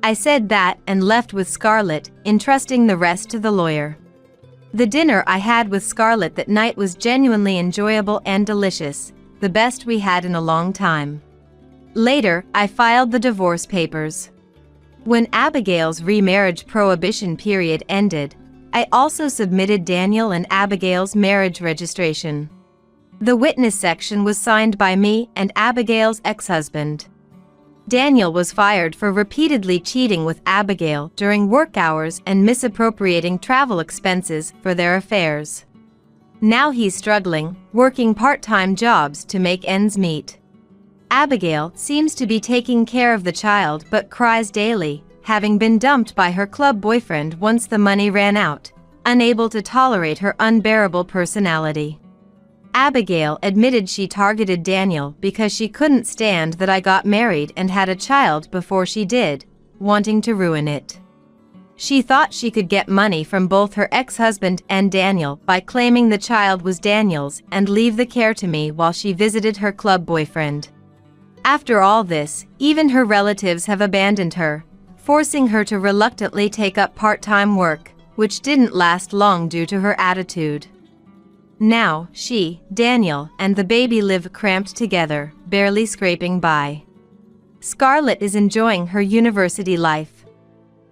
I said that and left with Scarlett, entrusting the rest to the lawyer. The dinner I had with Scarlett that night was genuinely enjoyable and delicious, the best we had in a long time. Later, I filed the divorce papers. When Abigail's remarriage prohibition period ended, I also submitted Daniel and Abigail's marriage registration. The witness section was signed by me and Abigail's ex-husband. Daniel was fired for repeatedly cheating with Abigail during work hours and misappropriating travel expenses for their affairs. Now he's struggling, working part-time jobs to make ends meet. Abigail seems to be taking care of the child but cries daily, having been dumped by her club boyfriend once the money ran out, unable to tolerate her unbearable personality. Abigail admitted she targeted Daniel because she couldn't stand that I got married and had a child before she did, wanting to ruin it. She thought she could get money from both her ex-husband and Daniel by claiming the child was Daniel's and leave the care to me while she visited her club boyfriend. After all this, even her relatives have abandoned her, forcing her to reluctantly take up part-time work, which didn't last long due to her attitude. Now, she, Daniel, and the baby live cramped together, barely scraping by. Scarlett is enjoying her university life.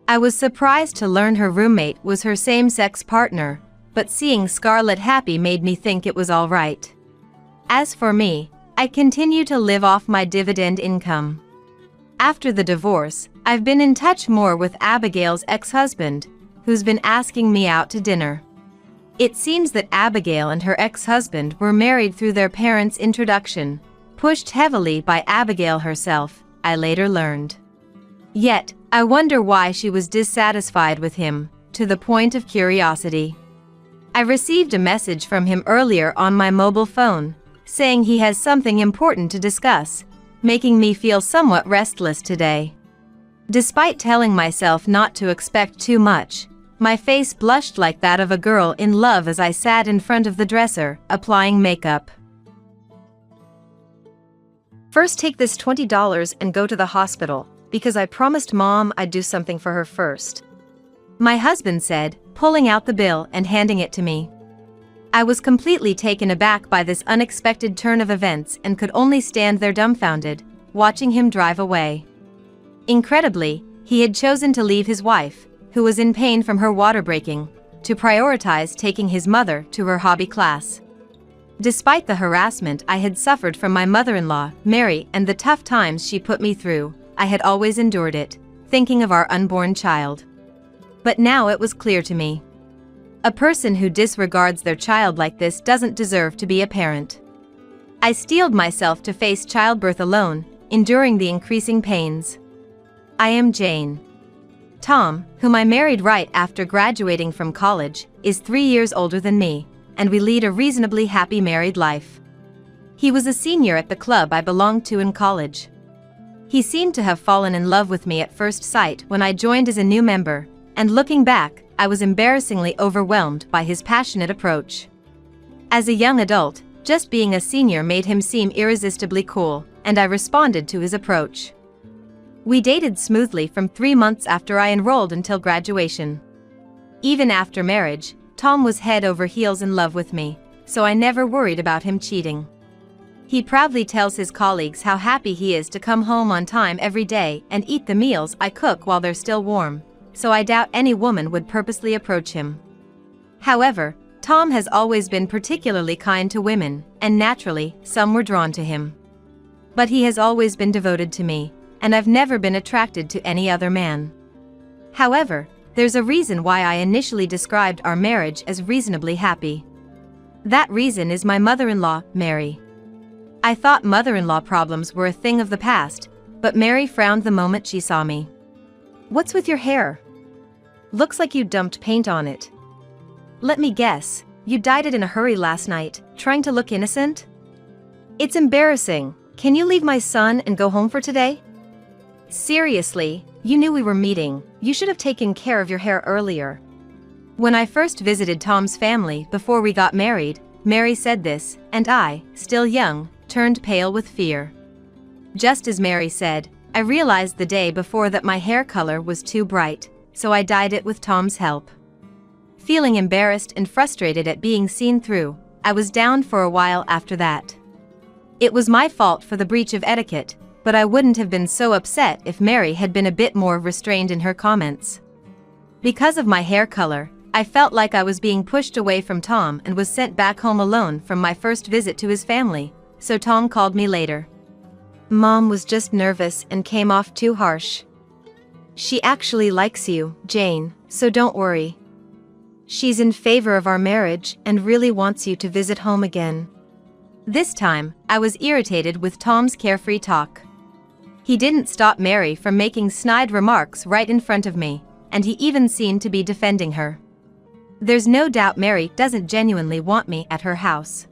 I was surprised to learn her roommate was her same-sex partner, but seeing Scarlett happy made me think it was all right. As for me, I continue to live off my dividend income. After the divorce, I've been in touch more with Abigail's ex-husband, who's been asking me out to dinner. It seems that Abigail and her ex-husband were married through their parents' introduction, pushed heavily by Abigail herself, I later learned. Yet, I wonder why she was dissatisfied with him, to the point of curiosity. I received a message from him earlier on my mobile phone, saying he has something important to discuss, making me feel somewhat restless today. Despite telling myself not to expect too much, my face blushed like that of a girl in love as I sat in front of the dresser, applying makeup. First, take this $20 and go to the hospital, because I promised Mom I'd do something for her first. My husband said, pulling out the bill and handing it to me. I was completely taken aback by this unexpected turn of events and could only stand there dumbfounded, watching him drive away. Incredibly, he had chosen to leave his wife, who was in pain from her water breaking, to prioritize taking his mother to her hobby class. Despite the harassment I had suffered from my mother-in-law, Mary, and the tough times she put me through, I had always endured it, thinking of our unborn child. But now it was clear to me. A person who disregards their child like this doesn't deserve to be a parent. I steeled myself to face childbirth alone, enduring the increasing pains. I am Jane. Tom, whom I married right after graduating from college, is 3 years older than me, and we lead a reasonably happy married life. He was a senior at the club I belonged to in college. He seemed to have fallen in love with me at first sight when I joined as a new member, and looking back, I was embarrassingly overwhelmed by his passionate approach. As a young adult, just being a senior made him seem irresistibly cool, and I responded to his approach. We dated smoothly from 3 months after I enrolled until graduation. Even after marriage, Tom was head over heels in love with me, so I never worried about him cheating. He proudly tells his colleagues how happy he is to come home on time every day and eat the meals I cook while they're still warm, so I doubt any woman would purposely approach him. However, Tom has always been particularly kind to women, and naturally, some were drawn to him. But he has always been devoted to me, and I've never been attracted to any other man. However, there's a reason why I initially described our marriage as reasonably happy. That reason is my mother-in-law, Mary. I thought mother-in-law problems were a thing of the past, but Mary frowned the moment she saw me. What's with your hair? Looks like you dumped paint on it. Let me guess, you dyed it in a hurry last night, trying to look innocent? It's embarrassing. Can you leave my son and go home for today? Seriously, you knew we were meeting. You should have taken care of your hair earlier. When I first visited Tom's family before we got married, Mary said this, and I, still young, turned pale with fear. Just as Mary said, I realized the day before that my hair color was too bright, so I dyed it with Tom's help. Feeling embarrassed and frustrated at being seen through, I was down for a while after that. It was my fault for the breach of etiquette, but I wouldn't have been so upset if Mary had been a bit more restrained in her comments. Because of my hair color, I felt like I was being pushed away from Tom and was sent back home alone from my first visit to his family, so Tom called me later. Mom was just nervous and came off too harsh. She actually likes you, Jane, so don't worry. She's in favor of our marriage and really wants you to visit home again. This time, I was irritated with Tom's carefree talk. He didn't stop Mary from making snide remarks right in front of me, and he even seemed to be defending her. There's no doubt Mary doesn't genuinely want me at her house.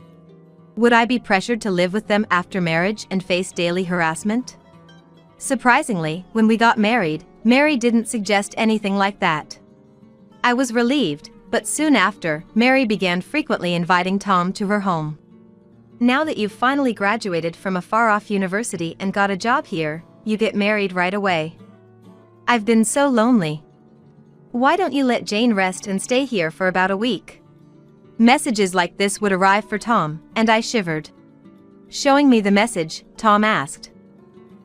Would I be pressured to live with them after marriage and face daily harassment? Surprisingly, when we got married, Mary didn't suggest anything like that. I was relieved, but soon after, Mary began frequently inviting Tom to her home. Now that you've finally graduated from a far-off university and got a job here, you get married right away. I've been so lonely. Why don't you let Jane rest and stay here for about a week? Messages like this would arrive for Tom, and I shivered. Showing me the message, Tom asked,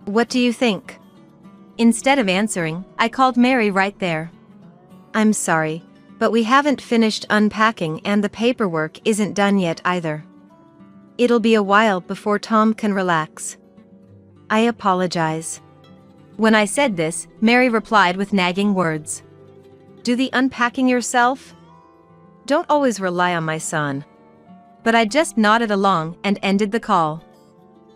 "What do you think?" Instead of answering, I called Mary right there. "I'm sorry, but we haven't finished unpacking and the paperwork isn't done yet either. It'll be a while before Tom can relax. I apologize." When I said this, Mary replied with nagging words. "Do the unpacking yourself? Don't always rely on my son." But I just nodded along and ended the call.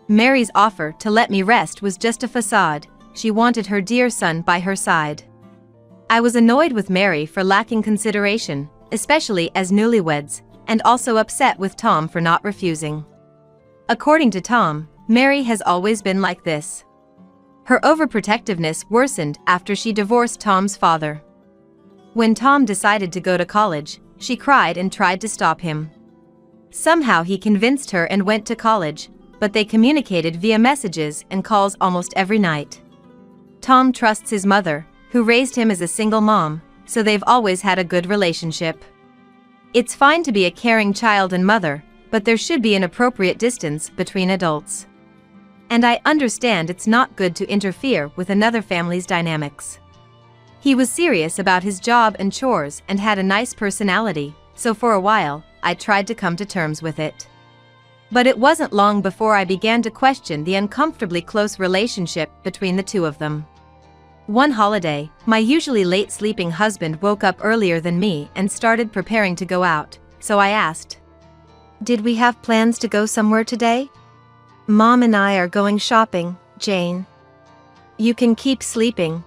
Mary's offer to let me rest was just a facade. She wanted her dear son by her side. I was annoyed with Mary for lacking consideration, especially as newlyweds, and also upset with Tom for not refusing. According to Tom, Mary has always been like this. Her overprotectiveness worsened after she divorced Tom's father. When Tom decided to go to college, she cried and tried to stop him. Somehow he convinced her and went to college, but they communicated via messages and calls almost every night. Tom trusts his mother, who raised him as a single mom, so they've always had a good relationship. It's fine to be a caring child and mother, but there should be an appropriate distance between adults. And I understand it's not good to interfere with another family's dynamics. He was serious about his job and chores and had a nice personality, so for a while, I tried to come to terms with it. But it wasn't long before I began to question the uncomfortably close relationship between the two of them. One holiday, my usually late-sleeping husband woke up earlier than me and started preparing to go out, so I asked, "Did we have plans to go somewhere today?" "Mom and I are going shopping, Jane." "You can keep sleeping,"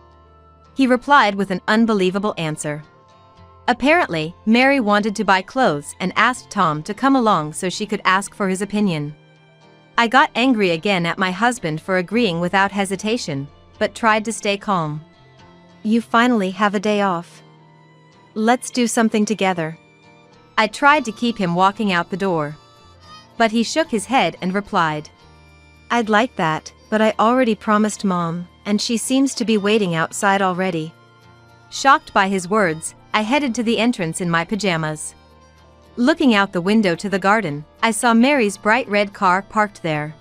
he replied with an unbelievable answer. Apparently, Mary wanted to buy clothes and asked Tom to come along so she could ask for his opinion. I got angry again at my husband for agreeing without hesitation, but tried to stay calm. "You finally have a day off. Let's do something together." I tried to keep him walking out the door. But he shook his head and replied, "I'd like that, but I already promised Mom, and she seems to be waiting outside already." Shocked by his words, I headed to the entrance in my pajamas. Looking out the window to the garden, I saw Mary's bright red car parked there.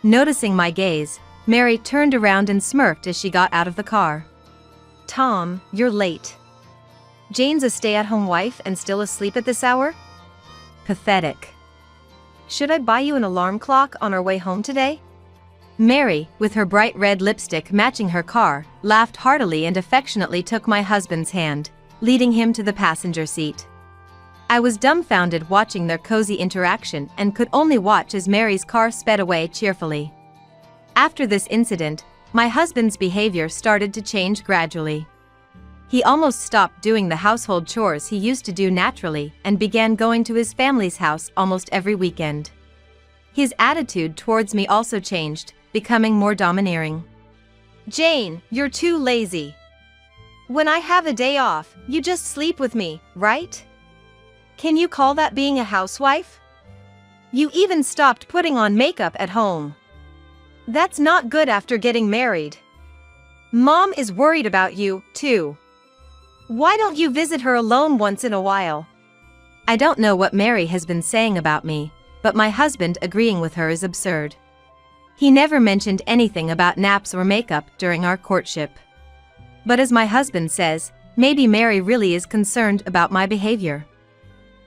Noticing my gaze, Mary turned around and smirked as she got out of the car. "Tom, you're late. Jane's a stay-at-home wife and still asleep at this hour? Pathetic. Should I buy you an alarm clock on our way home today?" Mary, with her bright red lipstick matching her car, laughed heartily and affectionately took my husband's hand, leading him to the passenger seat. I was dumbfounded watching their cozy interaction and could only watch as Mary's car sped away cheerfully. After this incident, my husband's behavior started to change gradually. He almost stopped doing the household chores he used to do naturally and began going to his family's house almost every weekend. His attitude towards me also changed, becoming more domineering. "Jane, you're too lazy. When I have a day off, you just sleep with me, right? Can you call that being a housewife? You even stopped putting on makeup at home. That's not good after getting married. Mom is worried about you, too. Why don't you visit her alone once in a while?" I don't know what Mary has been saying about me, but my husband agreeing with her is absurd. He never mentioned anything about naps or makeup during our courtship. But as my husband says, maybe Mary really is concerned about my behavior.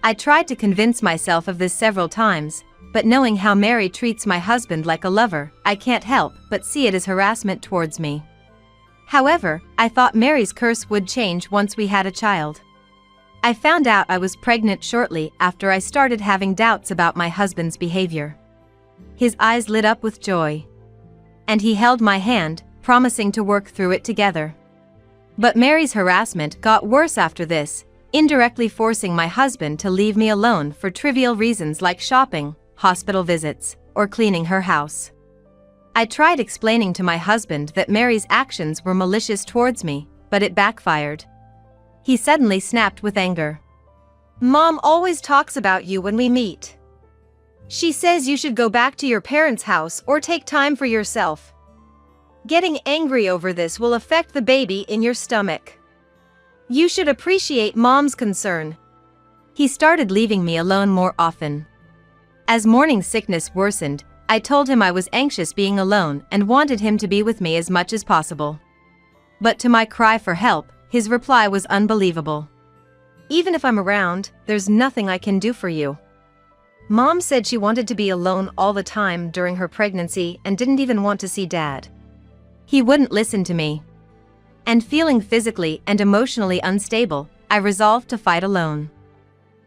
I tried to convince myself of this several times, but knowing how Mary treats my husband like a lover, I can't help but see it as harassment towards me. However, I thought Mary's curse would change once we had a child. I found out I was pregnant shortly after I started having doubts about my husband's behavior. His eyes lit up with joy. And he held my hand, promising to work through it together. But Mary's harassment got worse after this, indirectly forcing my husband to leave me alone for trivial reasons like shopping, hospital visits, or cleaning her house. I tried explaining to my husband that Mary's actions were malicious towards me, but it backfired. He suddenly snapped with anger. Mom always talks about you when we meet. She says you should go back to your parents' house or take time for yourself. Getting angry over this will affect the baby in your stomach. You should appreciate Mom's concern. He started leaving me alone more often. As morning sickness worsened, I told him I was anxious being alone and wanted him to be with me as much as possible. But to my cry for help, his reply was unbelievable. Even if I'm around, there's nothing I can do for you. Mom said she wanted to be alone all the time during her pregnancy and didn't even want to see Dad. He wouldn't listen to me. And feeling physically and emotionally unstable, I resolved to fight alone.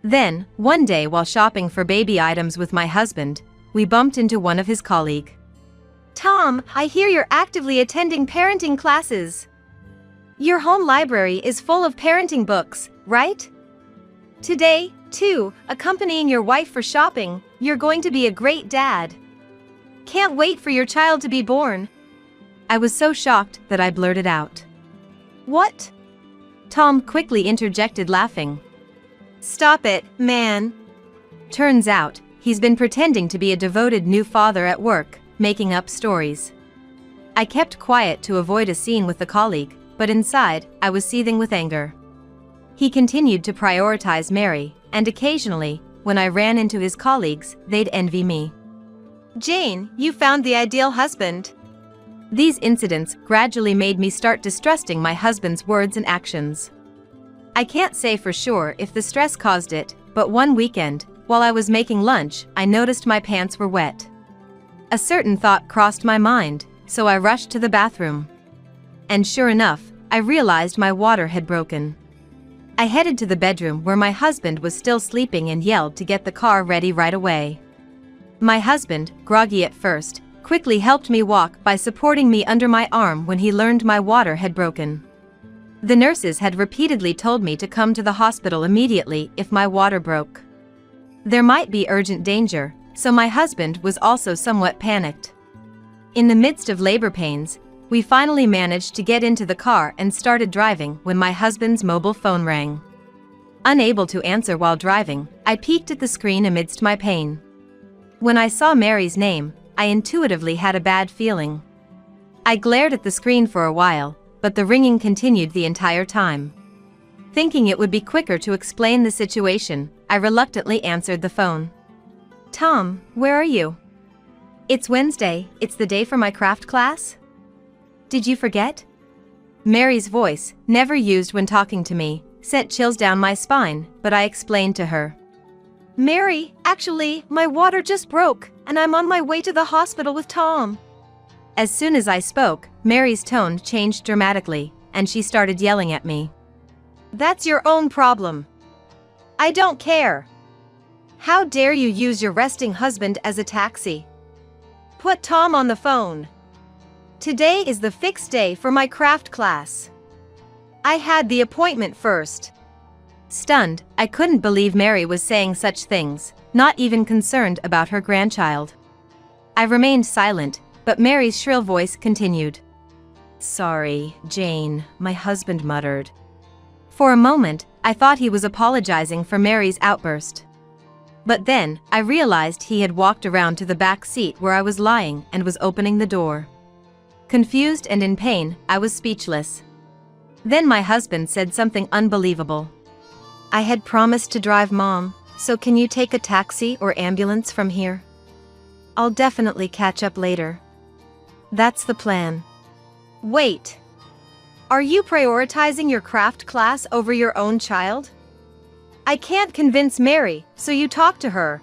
Then, one day while shopping for baby items with my husband, we bumped into one of his colleagues. Tom, I hear you're actively attending parenting classes. Your home library is full of parenting books, right? Today, too, accompanying your wife for shopping, you're going to be a great dad. Can't wait for your child to be born. I was so shocked that I blurted out. What? Tom quickly interjected, laughing. Stop it, man. Turns out, he's been pretending to be a devoted new father at work, making up stories. I kept quiet to avoid a scene with the colleague, but inside, I was seething with anger. He continued to prioritize Mary, and occasionally, when I ran into his colleagues, they'd envy me. Jane, you found the ideal husband. These incidents gradually made me start distrusting my husband's words and actions. I can't say for sure if the stress caused it, but one weekend, while I was making lunch, I noticed my pants were wet. A certain thought crossed my mind, so I rushed to the bathroom. And sure enough, I realized my water had broken. I headed to the bedroom where my husband was still sleeping and yelled to get the car ready right away. My husband, groggy at first, quickly helped me walk by supporting me under my arm when he learned my water had broken. The nurses had repeatedly told me to come to the hospital immediately if my water broke. There might be urgent danger, so my husband was also somewhat panicked. In the midst of labor pains, we finally managed to get into the car and started driving when my husband's mobile phone rang. Unable to answer while driving, I peeked at the screen amidst my pain. When I saw Mary's name, I intuitively had a bad feeling. I glared at the screen for a while, but the ringing continued the entire time. Thinking it would be quicker to explain the situation, I reluctantly answered the phone. Tom, where are you? It's Wednesday, it's the day for my craft class? Did you forget? Mary's voice, never used when talking to me, sent chills down my spine, but I explained to her. Mary, actually, my water just broke, and I'm on my way to the hospital with Tom. As soon as I spoke, Mary's tone changed dramatically, and she started yelling at me. That's your own problem. I don't care. How dare you use your resting husband as a taxi? Put Tom on the phone. Today is the fixed day for my craft class. I had the appointment first. Stunned, I couldn't believe Mary was saying such things, not even concerned about her grandchild. I remained silent, but Mary's shrill voice continued. Sorry, Jane, my husband muttered. For a moment, I thought he was apologizing for Mary's outburst. But then, I realized he had walked around to the back seat where I was lying and was opening the door. Confused and in pain, I was speechless. Then my husband said something unbelievable. I had promised to drive Mom, so can you take a taxi or ambulance from here? I'll definitely catch up later. That's the plan. Wait. Are you prioritizing your craft class over your own child? I can't convince Mary, so you talk to her.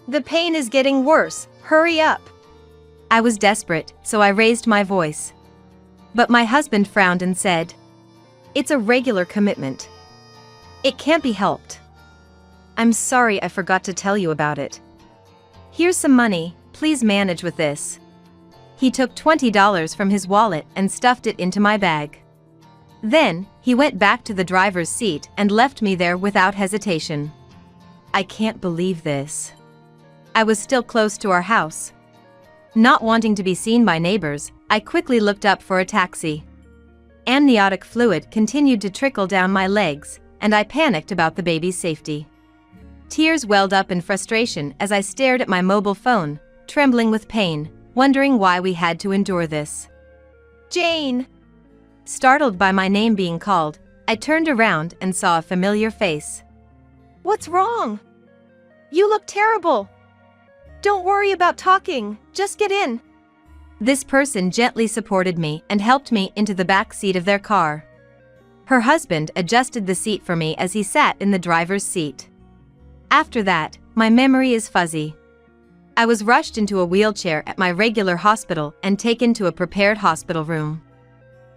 The pain is getting worse, hurry up. I was desperate, so I raised my voice. But my husband frowned and said, It's a regular commitment. It can't be helped. I'm sorry I forgot to tell you about it. Here's some money, please manage with this. He took $20 from his wallet and stuffed it into my bag. Then, he went back to the driver's seat and left me there without hesitation. I can't believe this. I was still close to our house. Not wanting to be seen by neighbors, I quickly looked up for a taxi. amniotic fluid continued to trickle down my legs, and I panicked about the baby's safety. Tears welled up in frustration as I stared at my mobile phone, trembling with pain, wondering why we had to endure this. Jane! Startled by my name being called, I turned around and saw a familiar face. What's wrong? You look terrible. Don't worry about talking, just get in. This person gently supported me and helped me into the back seat of their car. Her husband adjusted the seat for me as he sat in the driver's seat. After that, my memory is fuzzy. I was rushed into a wheelchair at my regular hospital and taken to a prepared hospital room.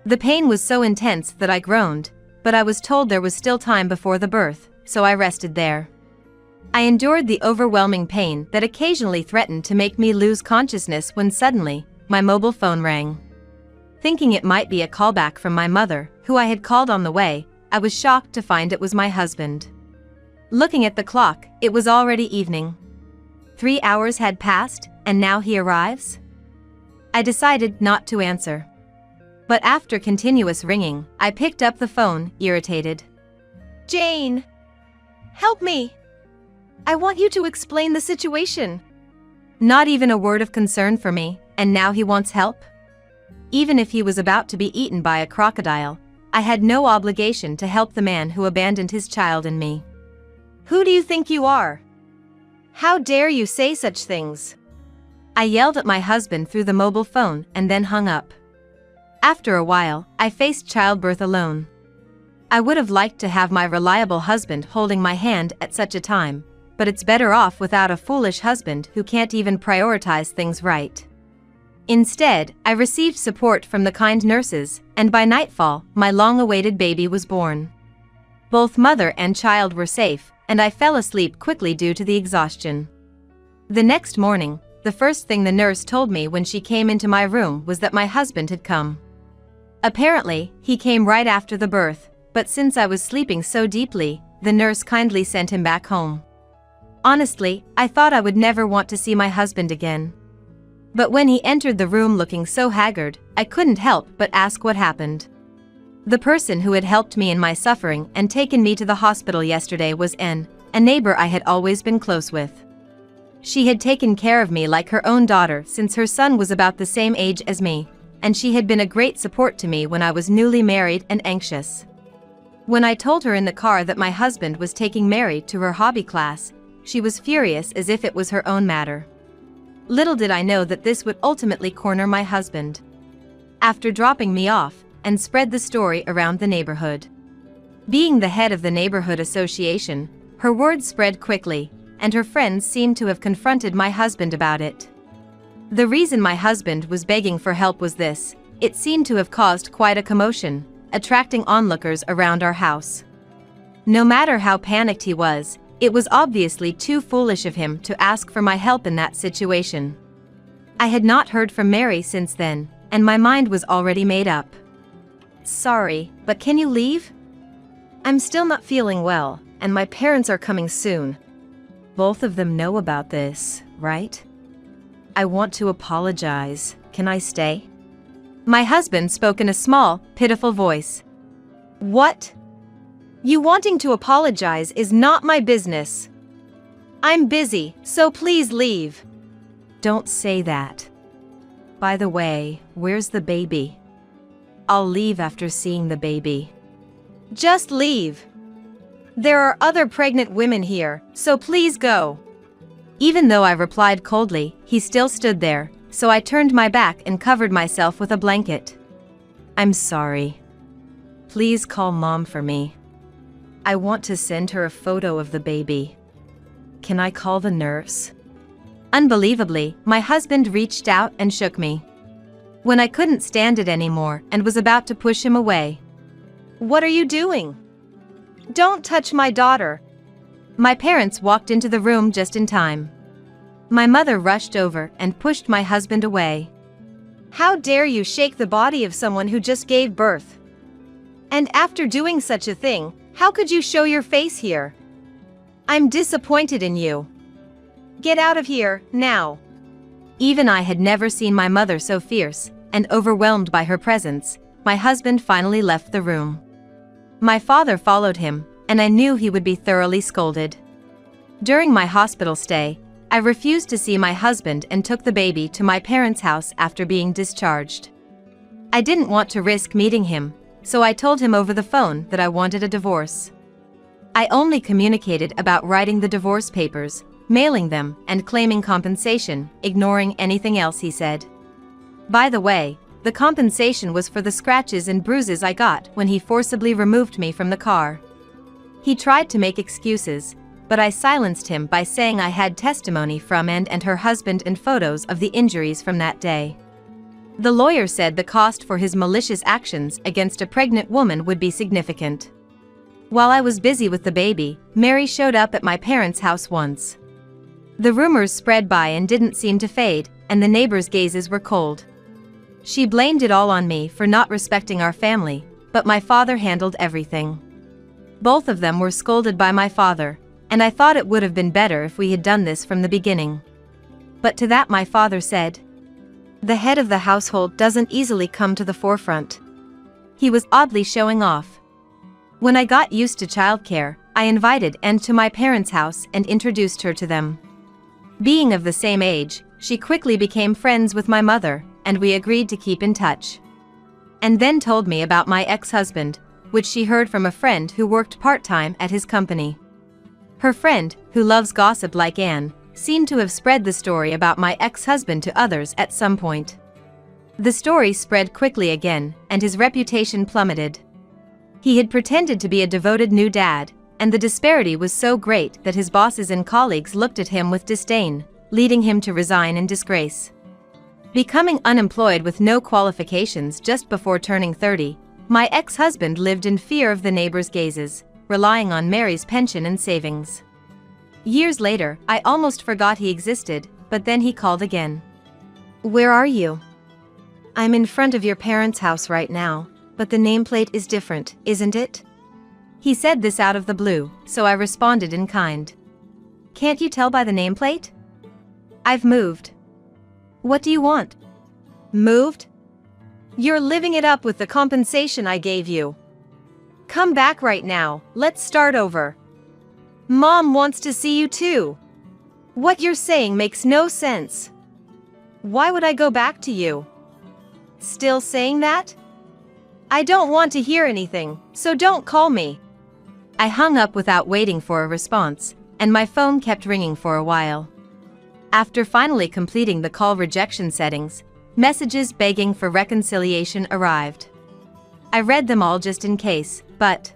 The pain was so intense that I groaned, but I was told there was still time before the birth, so I rested there. I endured the overwhelming pain that occasionally threatened to make me lose consciousness when suddenly, my mobile phone rang. Thinking it might be a callback from my mother, who I had called on the way, I was shocked to find it was my husband. Looking at the clock, it was already evening. 3 hours had passed, and now he arrives? I decided not to answer. But after continuous ringing, I picked up the phone, irritated. Jane! Help me! I want you to explain the situation. Not even a word of concern for me, and now he wants help? Even if he was about to be eaten by a crocodile, I had no obligation to help the man who abandoned his child and me. Who do you think you are? How dare you say such things? I yelled at my husband through the mobile phone and then hung up. After a while, I faced childbirth alone. I would have liked to have my reliable husband holding my hand at such a time, but it's better off without a foolish husband who can't even prioritize things right. Instead, I received support from the kind nurses, and by nightfall, my long-awaited baby was born. Both mother and child were safe, and I fell asleep quickly due to the exhaustion. The next morning, the first thing the nurse told me when she came into my room was that my husband had come. Apparently, he came right after the birth, but since I was sleeping so deeply, the nurse kindly sent him back home. Honestly, I thought I would never want to see my husband again. But when he entered the room looking so haggard, I couldn't help but ask what happened. The person who had helped me in my suffering and taken me to the hospital yesterday was N, a neighbor I had always been close with. She had taken care of me like her own daughter since her son was about the same age as me, and she had been a great support to me when I was newly married and anxious. When I told her in the car that my husband was taking Mary to her hobby class, she was furious as if it was her own matter. Little did I know that this would ultimately corner my husband. After dropping me off, and spread the story around the neighborhood. Being the head of the neighborhood association, her words spread quickly, and her friends seemed to have confronted my husband about it. The reason my husband was begging for help was this: it seemed to have caused quite a commotion, attracting onlookers around our house. No matter how panicked he was, it was obviously too foolish of him to ask for my help in that situation. I had not heard from Mary since then, and my mind was already made up. Sorry, but can you leave? I'm still not feeling well, and my parents are coming soon. Both of them know about this, right? I want to apologize. Can I stay? My husband spoke in a small, pitiful voice. What? You wanting to apologize is not my business. I'm busy, so please leave. Don't say that. By the way, where's the baby? I'll leave after seeing the baby. Just leave. There are other pregnant women here, so please go. Even though I replied coldly, he still stood there, so I turned my back and covered myself with a blanket. I'm sorry. Please call Mom for me. I want to send her a photo of the baby. Can I call the nurse? Unbelievably, my husband reached out and shook me. When I couldn't stand it anymore and was about to push him away. What are you doing? Don't touch my daughter. My parents walked into the room just in time. My mother rushed over and pushed my husband away. How dare you shake the body of someone who just gave birth? And after doing such a thing, how could you show your face here? I'm disappointed in you. Get out of here, now. Even I had never seen my mother so fierce and overwhelmed by her presence, my husband finally left the room. My father followed him, and I knew he would be thoroughly scolded. During my hospital stay, I refused to see my husband and took the baby to my parents' house after being discharged. I didn't want to risk meeting him, so I told him over the phone that I wanted a divorce. I only communicated about writing the divorce papers, mailing them, and claiming compensation, ignoring anything else he said. By the way, the compensation was for the scratches and bruises I got when he forcibly removed me from the car. He tried to make excuses, but I silenced him by saying I had testimony from and her husband and photos of the injuries from that day. The lawyer said the cost for his malicious actions against a pregnant woman would be significant. While I was busy with the baby, Mary showed up at my parents' house once. The rumors spread by and didn't seem to fade, and the neighbors' gazes were cold. She blamed it all on me for not respecting our family, but my father handled everything. Both of them were scolded by my father, and I thought it would have been better if we had done this from the beginning. But to that my father said, "The head of the household doesn't easily come to the forefront." He was oddly showing off. When I got used to childcare, I invited Anne to my parents' house and introduced her to them. Being of the same age, she quickly became friends with my mother, and we agreed to keep in touch. And then told me about my ex-husband, which she heard from a friend who worked part-time at his company. Her friend, who loves gossip like Anne, seemed to have spread the story about my ex-husband to others at some point. The story spread quickly again, and his reputation plummeted. He had pretended to be a devoted new dad, and the disparity was so great that his bosses and colleagues looked at him with disdain, leading him to resign in disgrace. Becoming unemployed with no qualifications just before turning 30, my ex-husband lived in fear of the neighbors' gazes, relying on Mary's pension and savings. Years later, I almost forgot he existed, but then he called again. Where are you? I'm in front of your parents' house right now, but the nameplate is different, isn't it? He said this out of the blue, so I responded in kind. Can't you tell by the nameplate? I've moved. What do you want? Moved? You're living it up with the compensation I gave you. Come back right now, let's start over. Mom wants to see you too. What you're saying makes no sense. Why would I go back to you? Still saying that? I don't want to hear anything, so don't call me. I hung up without waiting for a response, and my phone kept ringing for a while. After finally completing the call rejection settings, messages begging for reconciliation arrived. I read them all just in case, but...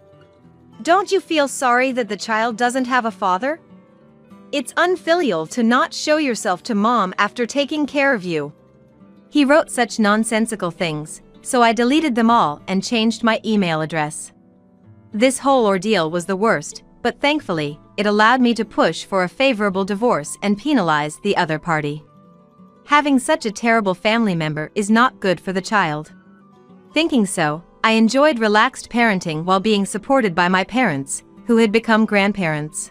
Don't you feel sorry that the child doesn't have a father? It's unfilial to not show yourself to mom after taking care of you. He wrote such nonsensical things, so I deleted them all and changed my email address. This whole ordeal was the worst, but thankfully, it allowed me to push for a favorable divorce and penalize the other party. Having such a terrible family member is not good for the child. Thinking so, I enjoyed relaxed parenting while being supported by my parents, who had become grandparents.